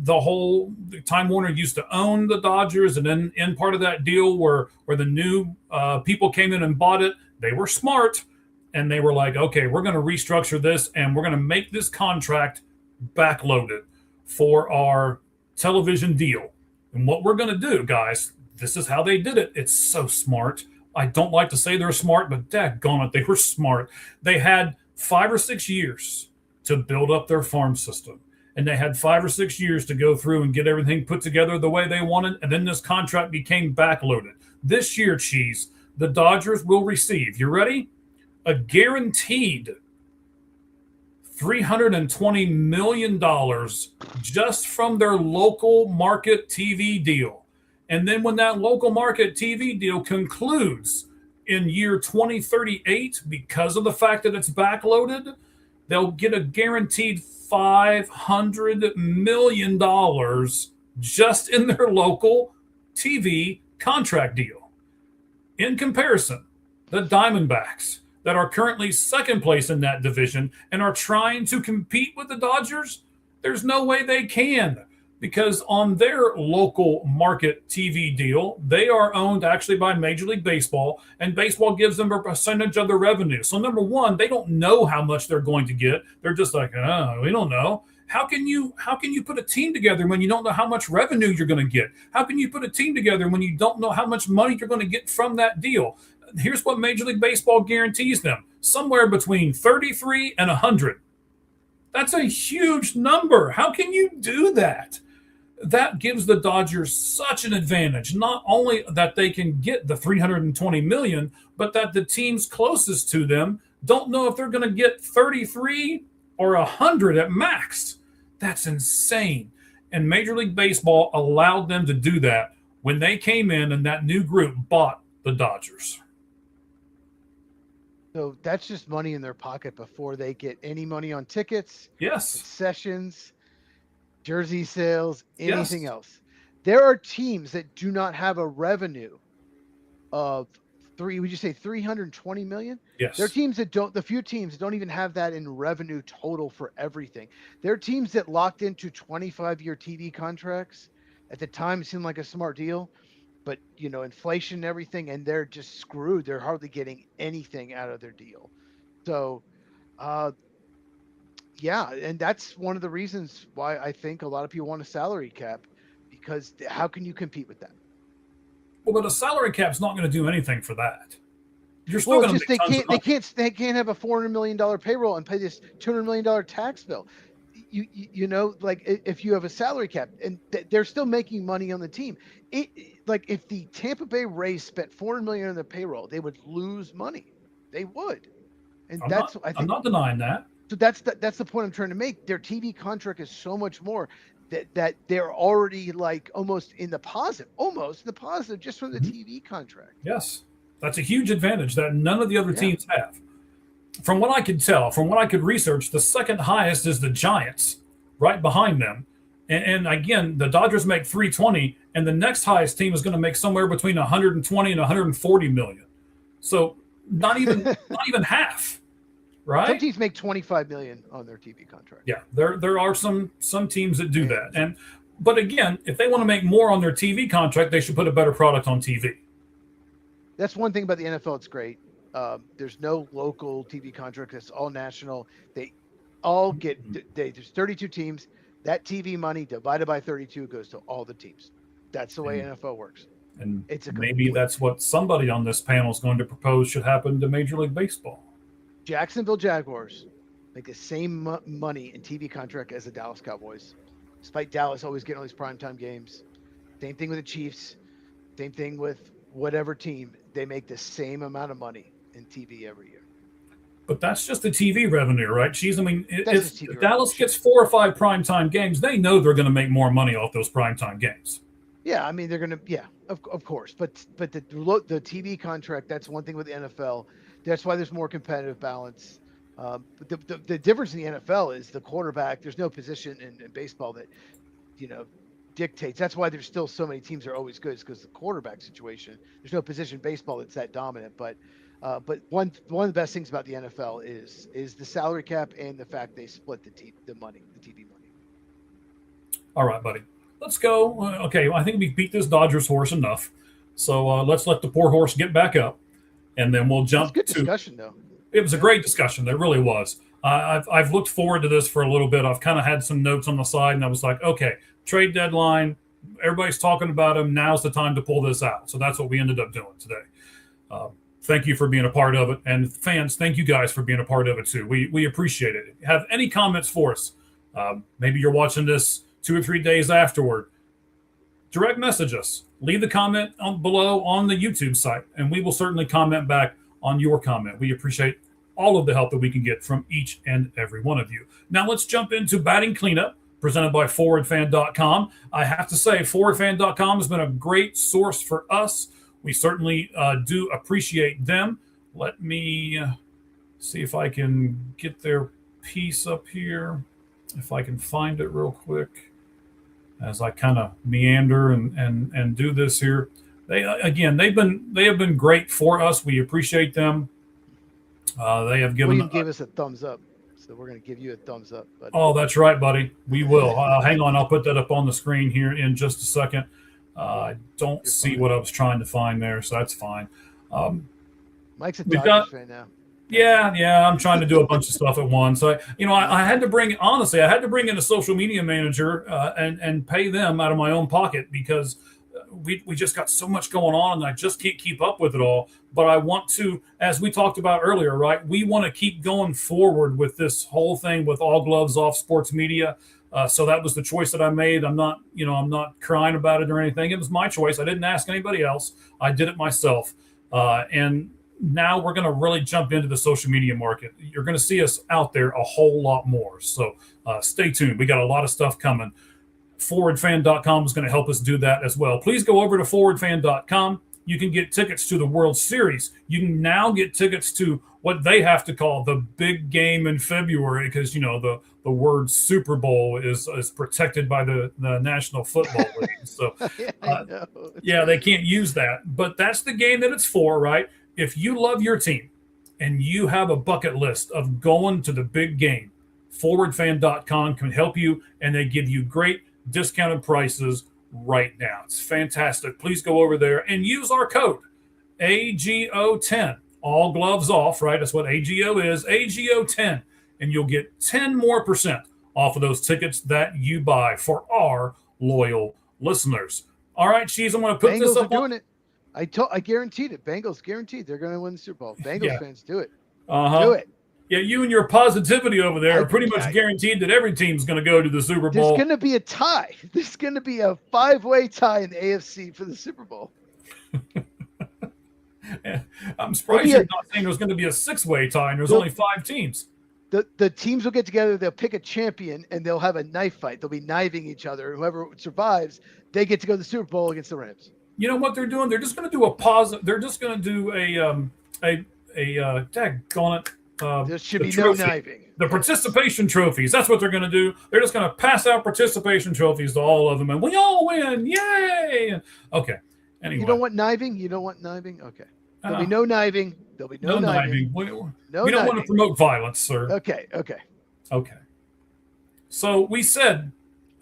Time Warner used to own the Dodgers, and then in part of that deal where the new people came in and bought it, they were smart. And they were like, okay, we're going to restructure this and we're going to make this contract backloaded for our television deal. And what we're going to do, guys, this is how they did it. It's so smart. I don't like to say they're smart, but daggone it, they were smart. They had 5 or 6 years to build up their farm system. And they had 5 or 6 years to go through and get everything put together the way they wanted. And then this contract became backloaded. This year, Cheese, the Dodgers will receive, you ready? A guaranteed $320 million just from their local market TV deal. And then when that local market TV deal concludes in year 2038, because of the fact that it's backloaded, they'll get a guaranteed $500 million just in their local TV contract deal. In comparison, the Diamondbacks, that are currently second place in that division and are trying to compete with the Dodgers, there's no way they can, because on their local market TV deal, they are owned actually by Major League Baseball, and baseball gives them a percentage of their revenue. So number one, they don't know how much they're going to get. They're just like, oh, we don't know. How can you put a team together when you don't know how much revenue you're going to get? How can you put a team together when you don't know how much money you're going to get from that deal? Here's what Major League Baseball guarantees them: somewhere between 33 and 100. That's a huge number. How can you do that? That gives the Dodgers such an advantage. Not only that they can get the $320 million, but that the teams closest to them don't know if they're going to get 33 or 100 at max. That's insane. And Major League Baseball allowed them to do that when they came in and that new group bought the Dodgers. So that's just money in their pocket before they get any money on tickets, yes, concessions, jersey sales, anything else. There are teams that do not have a revenue of would you say 320 million? Yes. There are teams that don't, the few teams don't even have that in revenue total for everything. There are teams that locked into 25-year TV contracts. At the time, it seemed like a smart deal. But, inflation and everything, and they're just screwed. They're hardly getting anything out of their deal. So, yeah, and that's one of the reasons why I think a lot of people want a salary cap, because how can you compete with that? Well, but a salary cap's not going to do anything for that. You're still going to they can't have a $400 million payroll and pay this $200 million tax bill. Like if you have a salary cap and they're still making money on the team, like if the Tampa Bay Rays spent $400 million on their payroll, they would lose money. They would, and I'm not denying that. So that's the point I'm trying to make. Their TV contract is so much more that they're already like almost in the positive just from the TV contract. Yes, that's a huge advantage that none of the other teams have. From what I could tell, from what I could research, the second highest is the Giants, right behind them. And again, the Dodgers make 320, and the next highest team is going to make somewhere between 120 and 140 million. So not even half, right? Some teams make 25 million on their TV contract. Yeah, there are some teams that do that. But again, if they want to make more on their TV contract, they should put a better product on TV. That's one thing about the NFL. It's great. There's no local TV contract. It's all national. They all get. There's 32 teams. That TV money divided by 32 goes to all the teams. That's the way NFL works. And It's a good maybe point. that's what somebody on this panel is going to propose should happen to Major League Baseball. Jacksonville Jaguars make the same money in TV contract as the Dallas Cowboys, despite Dallas always getting all these primetime games. Same thing with the Chiefs. Same thing with whatever team. They make the same amount of money in TV every year. But that's just the TV revenue, right? I mean, That's if Dallas gets 4 or 5 primetime games, they know they're going to make more money off those primetime games. Yeah, I mean they're gonna. Yeah, of course. But the TV contract. That's one thing with the NFL. That's why there's more competitive balance. But the difference in the NFL is the quarterback. There's no position in baseball that dictates. That's why there's still so many teams are always good, because the quarterback situation. There's no position in baseball that's that dominant. But one of the best things about the NFL is the salary cap and the fact they split the TV money. All right, buddy. Let's go. Okay, I think we beat this Dodgers horse enough. So let's let the poor horse get back up, and then we'll jump. Good discussion, though. It was a great discussion. There really was. I've looked forward to this for a little bit. I've kind of had some notes on the side, and I was like, okay, trade deadline. Everybody's talking about him. Now's the time to pull this out. So that's what we ended up doing today. Thank you for being a part of it. And fans, thank you guys for being a part of it too. We appreciate it. Have any comments for us? Maybe you're watching this 2 or 3 days afterward. Direct message us. Leave the comment below on the YouTube site, and we will certainly comment back on your comment. We appreciate all of the help that we can get from each and every one of you. Now let's jump into batting cleanup, presented by ForwardFan.com. I have to say, ForwardFan.com has been a great source for us. We certainly do appreciate them. Let me see if I can get their piece up here, if I can find it real quick, as I kind of meander and do this here. They have been great for us. We appreciate them. They have given. William gave us a thumbs up, so we're going to give you a thumbs up. Buddy. Oh, that's right, buddy. We will. Hang on, I'll put that up on the screen here in just a second. I don't see what I was trying to find there, so that's fine. Mike's a Dodgers fan now. Yeah. I'm trying to do a bunch of stuff at once. I had to bring in a social media manager and pay them out of my own pocket, because we just got so much going on, and I just can't keep up with it all. But I want to, as we talked about earlier, right? We want to keep going forward with this whole thing with All Gloves Off Sports Media. So that was the choice that I made. I'm not crying about it or anything. It was my choice. I didn't ask anybody else. I did it myself. And now we're going to really jump into the social media market. You're going to see us out there a whole lot more. So stay tuned. We got a lot of stuff coming. ForwardFan.com is going to help us do that as well. Please go over to ForwardFan.com. You can get tickets to the World Series. You can now get tickets to what they have to call the big game in February, because the word Super Bowl is protected by the National Football League. So they can't use that. But that's the game that it's for, right? If you love your team and you have a bucket list of going to the big game, ForwardFan.com can help you, and they give you great discounted prices right now. It's fantastic. Please go over there and use our code AGO10. All gloves off, right? That's what AGO is. AGO10. And you'll get 10% more off of those tickets that you buy for our loyal listeners. All right, Cheese, I'm going to put Bengals this up. Are doing it. I guaranteed it. Bengals guaranteed they're going to win the Super Bowl. Bengals fans, do it. Do it. Yeah, you and your positivity over there are pretty much guaranteed that every team's going to go to the Super Bowl. There's going to be a tie. There's going to be a 5-way tie in the AFC for the Super Bowl. I'm surprised you're not saying there's going to be a 6-way tie, and there's only 5 teams. The teams will get together. They'll pick a champion, and they'll have a knife fight. They'll be knifing each other. Whoever survives, they get to go to the Super Bowl against the Rams. You know what they're doing? They're just going to do a pause. They're just going to do daggone it. There should be no knifing. The participation trophies. That's what they're going to do. They're just going to pass out participation trophies to all of them, and we all win. Yay! Okay. Anyway. You don't want knifing? Okay. There'll be no knifing. There'll be no knifing. We don't want to promote violence, sir. Okay. So we said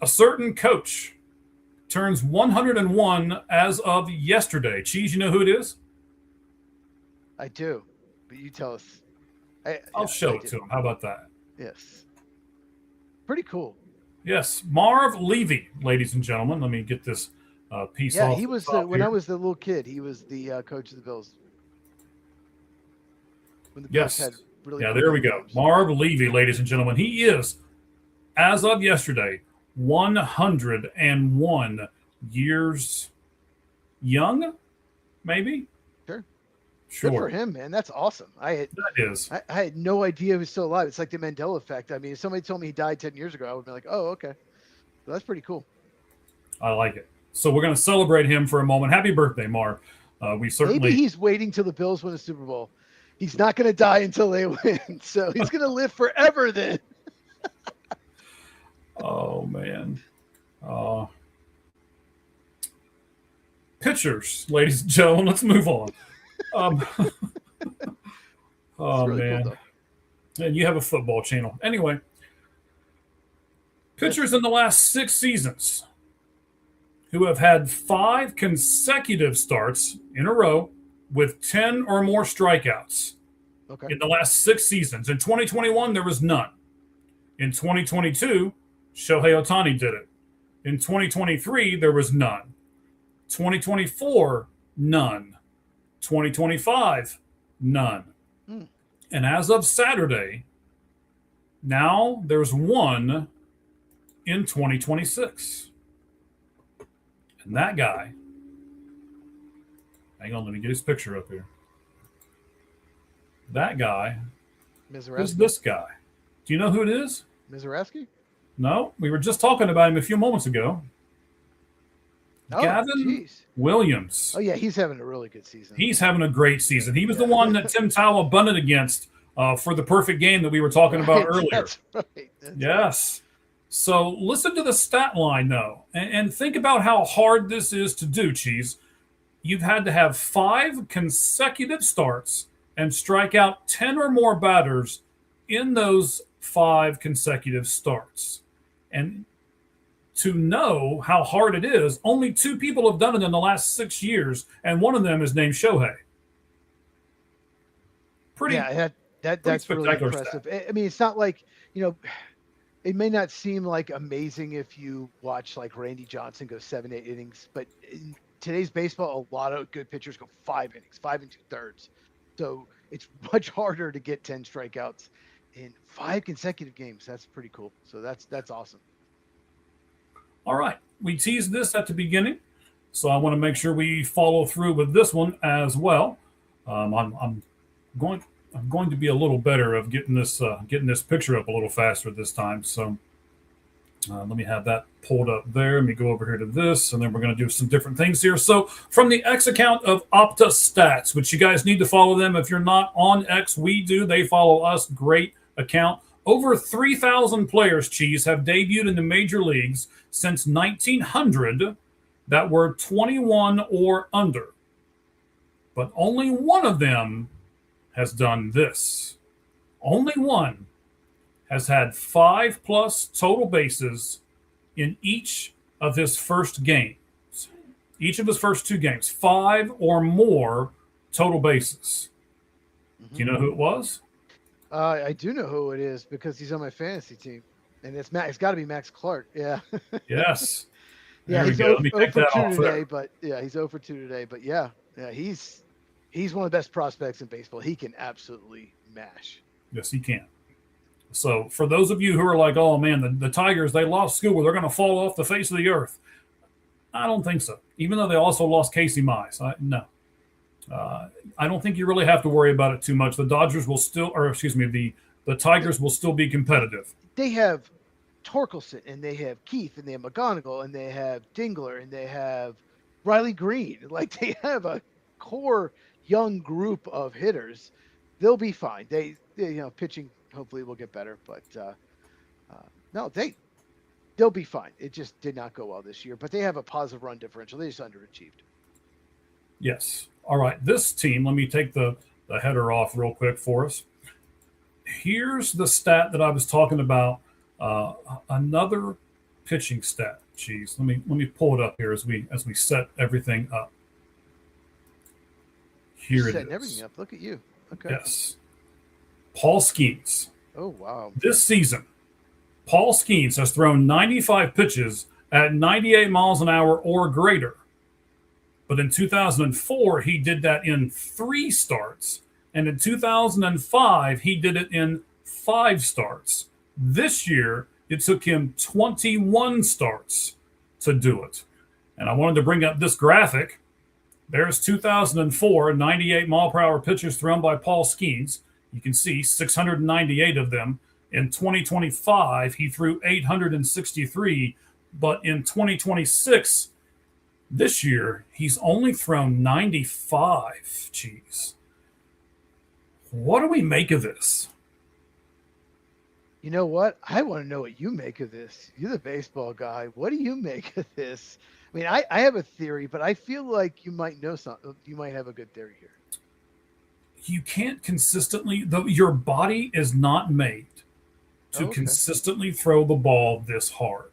a certain coach turns 101 as of yesterday. Cheese, you know who it is? I do, but you tell us. I'll show it to him. How about that? Yes. Pretty cool. Yes. Marv Levy, ladies and gentlemen. Let me get this piece Yeah, off he the was top when here. I was the little kid. He was the coach of the Bills. When the Yes. Bills had really Yeah, cool there we go. uniforms. Marv Levy, ladies and gentlemen. He is, as of yesterday, 101 years young, maybe? Sure. Sure. Good for him, man. That's awesome. That is. I had no idea he was still alive. It's like the Mandela effect. I mean, if somebody told me he died 10 years ago, I would be like, oh, okay. So that's pretty cool. I like it. So we're going to celebrate him for a moment. Happy birthday, Marv. We certainly. Maybe he's waiting till the Bills win the Super Bowl. He's not going to die until they win. So he's going to live forever then. Oh, man. Pitchers, ladies and gentlemen. Let's move on. Oh, really man. cool, And you have a football channel. Anyway, pitchers in the last 6 seasons who have had 5 consecutive starts in a row with 10 or more strikeouts Okay. in the last 6 seasons. In 2021, there was none. In 2022, Shohei Ohtani did it. In 2023, there was none. 2024, none. 2025, none. And as of Saturday, now there's one in 2026. And that guy, hang on, let me get his picture up here. That guy is Mizraski? this guy. Do you know who it is? Mizraski? No, we were just talking about him a few moments ago. Oh, Gavin geez. Williams. Oh, yeah, he's having a really good season. He's having a great season. He was the one that Tim Towel bunted against for the perfect game that we were talking about earlier. That's right. Yes. So listen to the stat line, though, and think about how hard this is to do, Cheese. You've had to have 5 consecutive starts and strike out 10 or more batters in those 5 consecutive starts. And to know how hard it is, only 2 people have done it in the last 6 years, and one of them is named Shohei. That's really spectacular impressive. I mean, it's not like, it may not seem like amazing if you watch like Randy Johnson go 7, 8 innings, but in today's baseball, a lot of good pitchers go 5 innings, 5 2/3. So it's much harder to get 10 strikeouts in 5 consecutive games. That's pretty cool. So that's awesome. All right. We teased this at the beginning, so I want to make sure we follow through with this one as well. I'm going to be a little better of getting this picture up a little faster this time. So let me have that pulled up there. Let me go over here to this, and then we're going to do some different things here. So from the X account of Opta Stats, which you guys need to follow them. If you're not on X, we do. They follow us. Great account. Over 3,000 players, Cheese, have debuted in the major leagues since 1900 that were 21 or under. But only one of them has done this. Only one has had 5+ total bases in each of his first games. Each of his first 2 games, 5 or more total bases. Do you know who it was? I do know who it is because he's on my fantasy team, and it's got to be Max Clark. Yeah. Yes. Yeah, There he's we go. Let me 0 take for that 2 off today, there. but yeah, he's 0 for 2 today. But yeah, he's one of the best prospects in baseball. He can absolutely mash. Yes, he can. So for those of you who are like, oh, man, the Tigers, they lost School. They're going to fall off the face of the earth. I don't think so. Even though they also lost Casey Mize. No. I don't think you really have to worry about it too much. The Tigers will still be competitive. They have Torkelson, and they have Keith, and they have McGonigal, and they have Dingler, and they have Riley Green. Like, they have a core young group of hitters. They'll be fine. They pitching hopefully will get better, but they'll be fine. It just did not go well this year, but they have a positive run differential. They just underachieved. Yes. All right. This team, let me take the header off real quick for us. Here's the stat that I was talking about. Another pitching stat. Jeez, let me pull it up here as we set everything up. Here it is. Setting everything up. Look at you. Okay. Yes. Paul Skeens. Oh wow. This season, Paul Skeens has thrown 95 pitches at 98 miles an hour or greater. But in 2004, he did that in 3 starts. And in 2005, he did it in 5 starts. This year, it took him 21 starts to do it. And I wanted to bring up this graphic. There's 2004, 98 mile per hour pitches thrown by Paul Skeens. You can see 698 of them. In 2025, he threw 863. But in 2026, this year, he's only thrown 95. Cheese. What do we make of this? You know what? I want to know what you make of this. You're the baseball guy. What do you make of this? I mean, I have a theory, but I feel like you might know something. You might have a good theory here. You can't consistently, though your body is not made to consistently throw the ball this hard.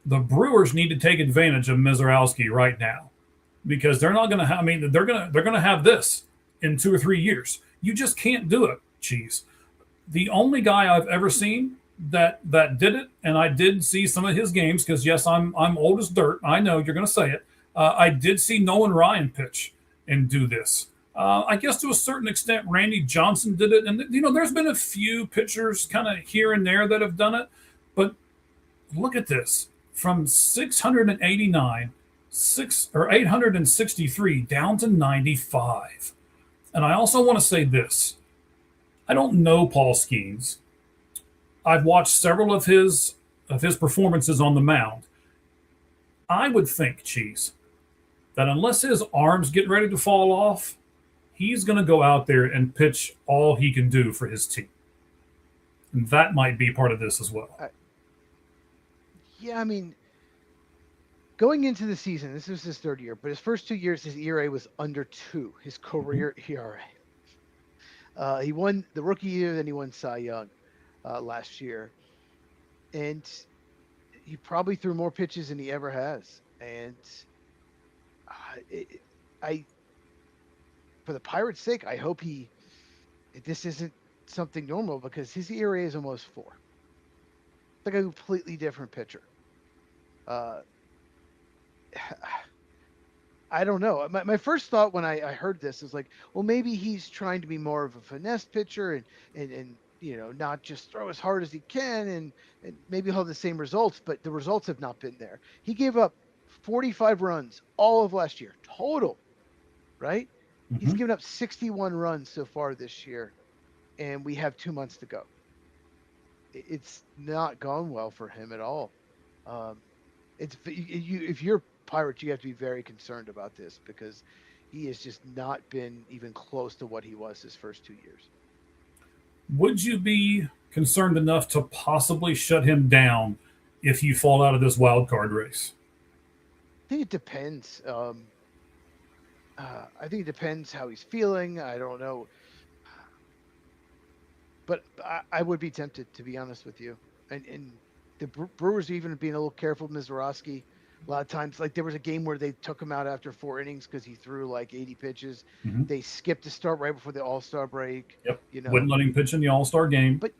The Brewers need to take advantage of Mizorowski right now because they're not going to have, I mean, they're going to have this in 2 or 3 years. You just can't do it, Cheese. The only guy I've ever seen that did it, and I did see some of his games because, yes, I'm old as dirt. I know you're going to say it. I did see Nolan Ryan pitch and do this. I guess to a certain extent, Randy Johnson did it. And, there's been a few pitchers kind of here and there that have done it. But look at this. From 689, 863 down to 95. And I also want to say this. I don't know Paul Skeens. I've watched several of his performances on the mound. I would think, Cheese, that unless his arms get ready to fall off, he's going to go out there and pitch all he can do for his team. And that might be part of this as well. Yeah, I mean, going into the season, this was his 3rd year, but his first 2 years, his ERA was under 2, his career ERA. He won the rookie year, then he won Cy Young last year. And he probably threw more pitches than he ever has. And for the Pirates' sake, I hope this isn't something normal because his ERA is almost 4. It's like a completely different pitcher. I don't know. My first thought when I heard this is like, well, maybe he's trying to be more of a finesse pitcher and not just throw as hard as he can and maybe he'll have the same results, but the results have not been there. He gave up 45 runs all of last year, total, right? Mm-hmm. He's given up 61 runs so far this year, and we have 2 months to go. It's not gone well for him at all. If you're Pirates, you have to be very concerned about this because he has just not been even close to what he was his first 2 years. Would you be concerned enough to possibly shut him down if you fall out of this wild card race? I think it depends. I think it depends how he's feeling. I don't know. But I would be tempted, to be honest with you. And the Brewers even being a little careful with Mizorowski. A lot of times, like there was a game where they took him out after 4 innings because he threw like 80 pitches. Mm-hmm. They skipped the start right before the All-Star break. Yep. Wouldn't let him pitch in the All-Star game. But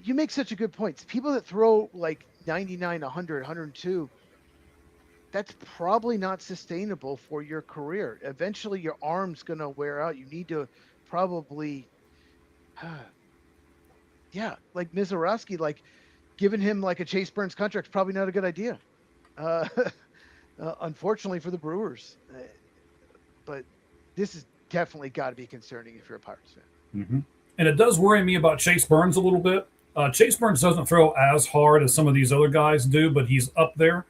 you make such a good point. People that throw like 99, 100, 102, that's probably not sustainable for your career. Eventually, your arm's going to wear out. You need to probably, like Mizorowski, like giving him like a Chase Burns contract is probably not a good idea. Unfortunately for the Brewers, but this has definitely got to be concerning if you're a Pirates fan. Mm-hmm. And it does worry me about Chase Burns a little bit. Chase Burns doesn't throw as hard as some of these other guys do, but he's up there.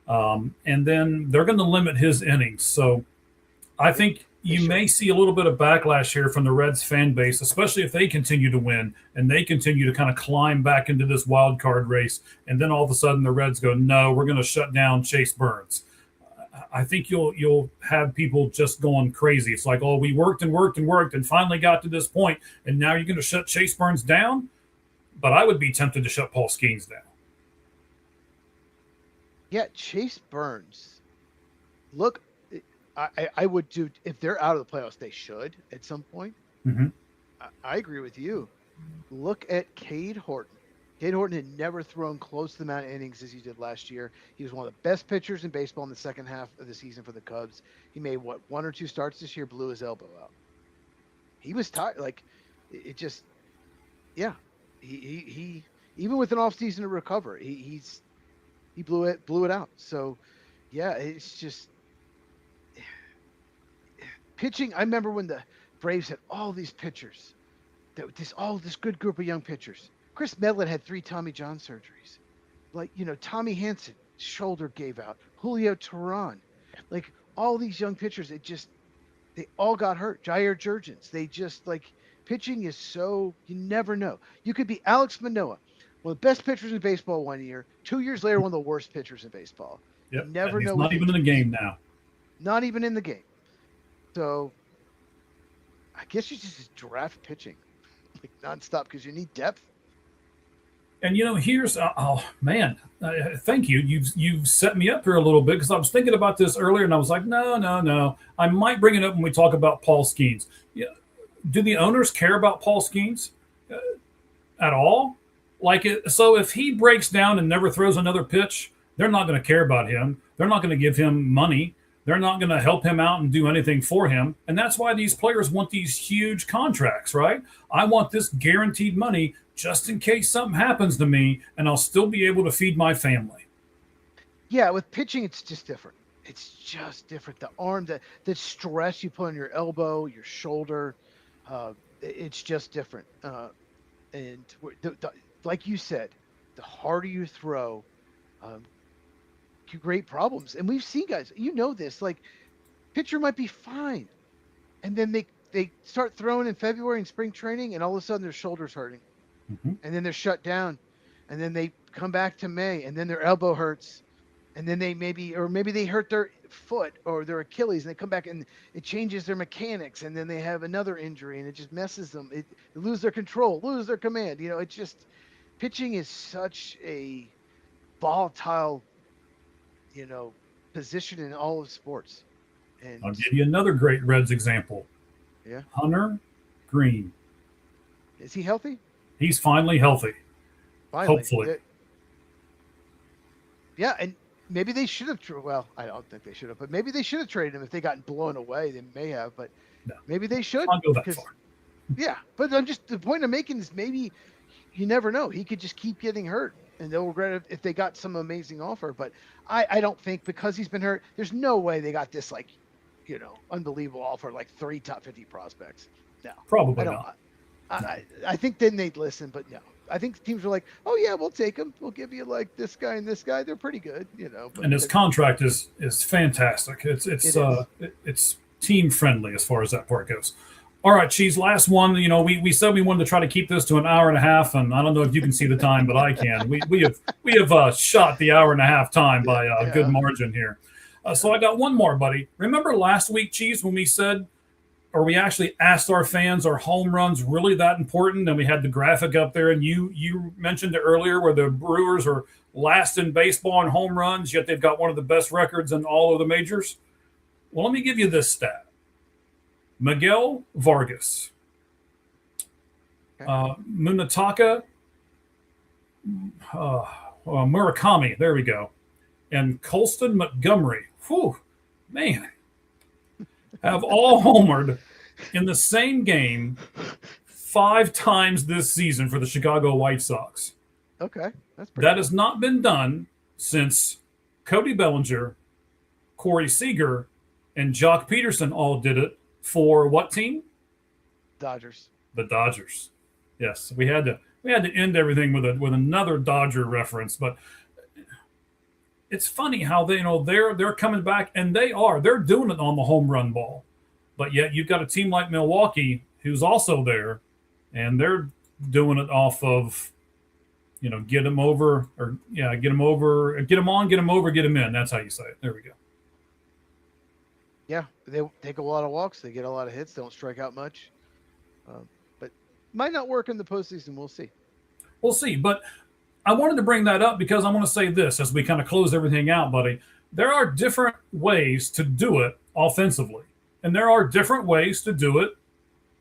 And then they're going to limit his innings. So I think you may see a little bit of backlash here from the Reds fan base, especially if they continue to win and they continue to kind of climb back into this wild card race. And then all of a sudden the Reds go, no, we're going to shut down Chase Burns. I think you'll have people just going crazy. It's like, oh, we worked and finally got to this point, and now you're going to shut Chase Burns down? But I would be tempted to shut Paul Skeens down. Yeah, Chase Burns. Look, I would do, if they're out of the playoffs, they should at some point. Mm-hmm. I agree with you. Look at Cade Horton. Cade Horton had never thrown close to the amount of innings as he did last year. He was one of the best pitchers in baseball in the second half of the season for the Cubs. He made, one or two starts this year, blew his elbow out. He was tired. Like, it just, yeah. He even with an off season to recover, he blew it out. So, yeah, it's just pitching. I remember when the Braves had all these pitchers, this good group of young pitchers. Chris Medlin had 3 Tommy John surgeries. Like, Tommy Hanson, shoulder gave out. Julio Teheran. Like, all these young pitchers, they all got hurt. Jair Jurgens. They just, like, pitching is so, you never know. You could be Alex Manoah, one of the best pitchers in baseball one year. 2 years later, one of the worst pitchers in baseball. Yep. You never know. He's not even in the game now. Not even in the game. So, I guess you just draft pitching, like, nonstop, because you need depth. And here's thank you. You've set me up here a little bit, because I was thinking about this earlier, and I was like, no. I might bring it up when we talk about Paul Skeens. Yeah, do the owners care about Paul Skeens at all? So if he breaks down and never throws another pitch, they're not going to care about him. They're not going to give him money. They're not going to help him out and do anything for him. And that's why these players want these huge contracts, right? I want this guaranteed money just in case something happens to me, and I'll still be able to feed my family. Yeah, with pitching, it's just different. It's just different. The arm, the stress you put on your elbow, your shoulder, it's just different. And like you said, the harder you throw, you create problems. And we've seen guys, this, like, pitcher might be fine, and then they start throwing in February in spring training, and all of a sudden their shoulder's hurting. Mm-hmm. And then they're shut down, and then they come back to May, and then their elbow hurts, and then maybe they hurt their foot or their Achilles, and they come back and it changes their mechanics, and then they have another injury, and it just messes them. They lose their control, lose their command. It's just, pitching is such a volatile, position in all of sports. And I'll give you another great Reds example. Yeah. Hunter Green. Is he healthy? He's finally healthy. Finally. Hopefully. Yeah, and maybe they should have. Well, I don't think they should have, but maybe they should have traded him if they gotten blown away. They may have, but no. Maybe they should. I'll go that far. Yeah, but the point I'm making is, maybe you never know. He could just keep getting hurt, and they'll regret it if they got some amazing offer. But I don't think, because he's been hurt, there's no way they got this, like, unbelievable offer, like 3 top 50 prospects. No, probably not. I think then they'd listen, but no. I think teams were like, "Oh yeah, we'll take him. We'll give you, like, this guy and this guy. They're pretty good, But and his contract is fantastic. It's team friendly as far as that part goes. All right, Cheese. Last one. We said we wanted to try to keep this to an hour and a half, and I don't know if you can see the time, but I can. We have shot the hour and a half time by a good margin here. So I got one more, buddy. Remember last week, Cheese, when we said, or we actually asked our fans, are home runs really that important? And we had the graphic up there, and you mentioned it earlier, where the Brewers are last in baseball in home runs, yet they've got one of the best records in all of the majors. Well, let me give you this stat. Miguel Vargas, Munetaka, Murakami, there we go, and Colston Montgomery, man, have all homered in the same game 5 times this season for the Chicago White Sox. Okay, that has not been done since Cody Bellinger, Corey Seager, and Jock Peterson all did it for what team? Dodgers. The Dodgers. Yes, we had to end everything with another Dodger reference, but it's funny how they're coming back, and they're doing it on the home run ball. But yet you've got a team like Milwaukee who's also there, and they're doing it off of, get them over, get them on, get them over, get them in. That's how you say it. There we go. Yeah, they take a lot of walks. They get a lot of hits. They don't strike out much. But might not work in the postseason. We'll see. We'll see. But I wanted to bring that up because I want to say this as we kind of close everything out, buddy. There are different ways to do it offensively, and there are different ways to do it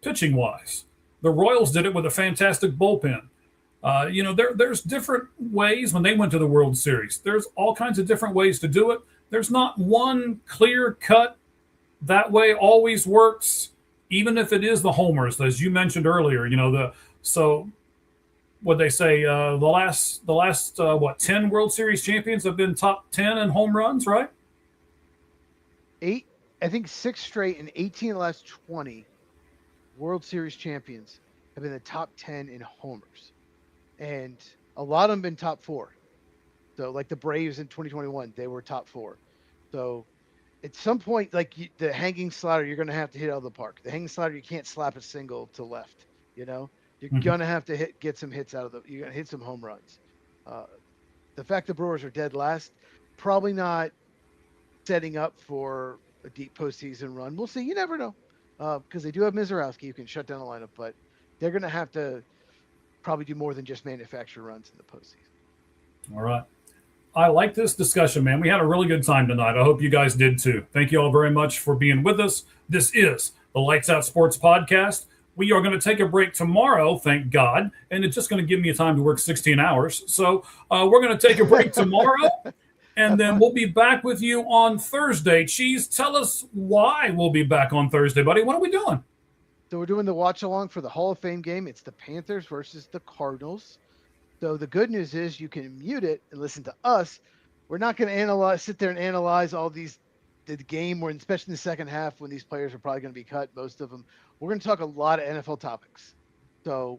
pitching-wise. The Royals did it with a fantastic bullpen. There's different ways when they went to the World Series. There's all kinds of different ways to do it. There's not one clear cut that way always works, even if it is the homers, as you mentioned earlier. So what they say, the last 10 World Series champions have been top 10 in home runs, right? 8, I think 6 straight and 18 of the last 20 World Series champions have been the top 10 in homers. And a lot of them been top 4. So like the Braves in 2021, they were top 4. So at some point, the hanging slider, you're going to have to hit out of the park. The hanging slider, you can't slap a single to left. You're going to have to get some hits out of you're going to hit some home runs. The fact the Brewers are dead last, probably not setting up for a deep postseason run. We'll see. You never know, because they do have Mizorowski who can shut down the lineup, but they're going to have to probably do more than just manufacture runs in the postseason. All right. I like this discussion, man. We had a really good time tonight. I hope you guys did too. Thank you all very much for being with us. This is the Lights Out Sports Podcast. We are going to take a break tomorrow, thank God, and it's just going to give me time to work 16 hours. So we're going to take a break tomorrow, and then we'll be back with you on Thursday. Cheese, tell us why we'll be back on Thursday, buddy. What are we doing? So we're doing the watch-along for the Hall of Fame game. It's the Panthers versus the Cardinals. So the good news is you can mute it and listen to us. We're not going to sit there and analyze all the game, or especially in the second half when these players are probably going to be cut, most of them. We're going to talk a lot of NFL topics. So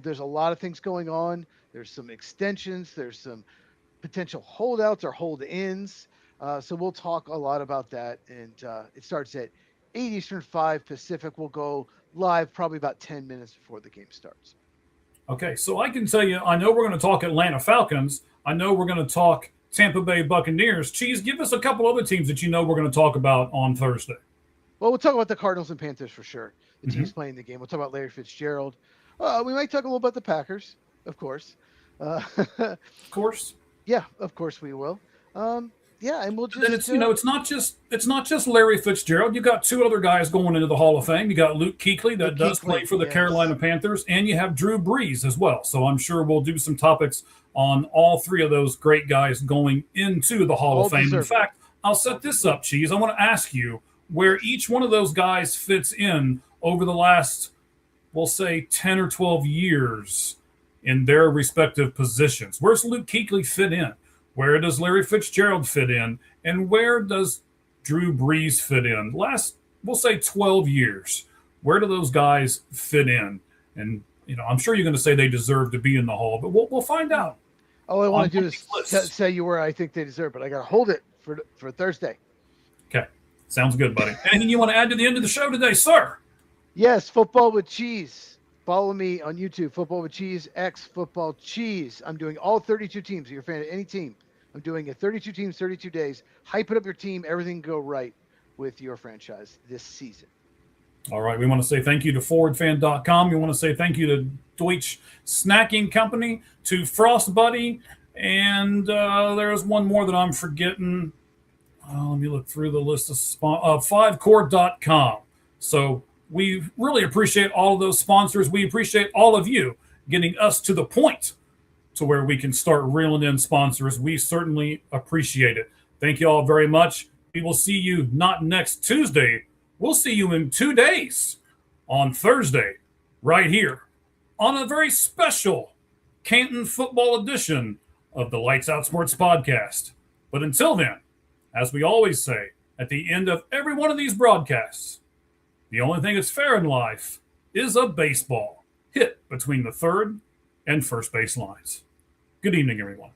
there's a lot of things going on. There's some extensions. There's some potential holdouts or hold-ins. So we'll talk a lot about that. And it starts at 8 Eastern, 5 Pacific. We'll go live probably about 10 minutes before the game starts. Okay, so I can tell you, I know we're going to talk Atlanta Falcons. I know we're going to talk Tampa Bay Buccaneers. Cheese, give us a couple other teams that we're going to talk about on Thursday. Well, we'll talk about the Cardinals and Panthers for sure. The teams playing the game. We'll talk about Larry Fitzgerald. We might talk a little about the Packers, of course. Of course. Yeah, of course we will. And we'll just. Then it's not just Larry Fitzgerald. You got 2 other guys going into the Hall of Fame. You got Luke Kuechly that does play for the Carolina Panthers, and you have Drew Brees as well. So I'm sure we'll do some topics on all 3 of those great guys going into the Hall of Fame. In fact, I'll set this up, Cheese. I want to ask you where each one of those guys fits in over the last, we'll say, 10 or 12 years in their respective positions. Where's Luke Kuechly fit in? Where does Larry Fitzgerald fit in? And where does Drew Brees fit in? Last, we'll say 12 years. Where do those guys fit in? And, I'm sure you're going to say they deserve to be in the Hall, but we'll find out. All I want to do is say you where I think they deserve, but I got to hold it for Thursday. Okay. Sounds good, buddy. Anything you want to add to the end of the show today, sir? Yes, Football with Cheese. Follow me on YouTube, Football with Cheese, X Football Cheese. I'm doing all 32 teams. If you're a fan of any team, I'm doing it 32 teams, 32 days. Hype it up your team. Everything go right with your franchise this season. All right. We want to say thank you to ForwardFan.com. We want to say thank you to Deutsch Snacking Company, to Frost Buddy, and there's one more that I'm forgetting. Let me look through the list of 5core.com. So we really appreciate all of those sponsors. We appreciate all of you getting us to the point to where we can start reeling in sponsors. We certainly appreciate it. Thank you all very much. We will see you not next Tuesday. We'll see you in 2 days on Thursday, right here on a very special Canton football edition of the Lights Out Sports Podcast. But until then, as we always say at the end of every one of these broadcasts, the only thing that's fair in life is a baseball hit between the third and first base lines. Good evening, everyone.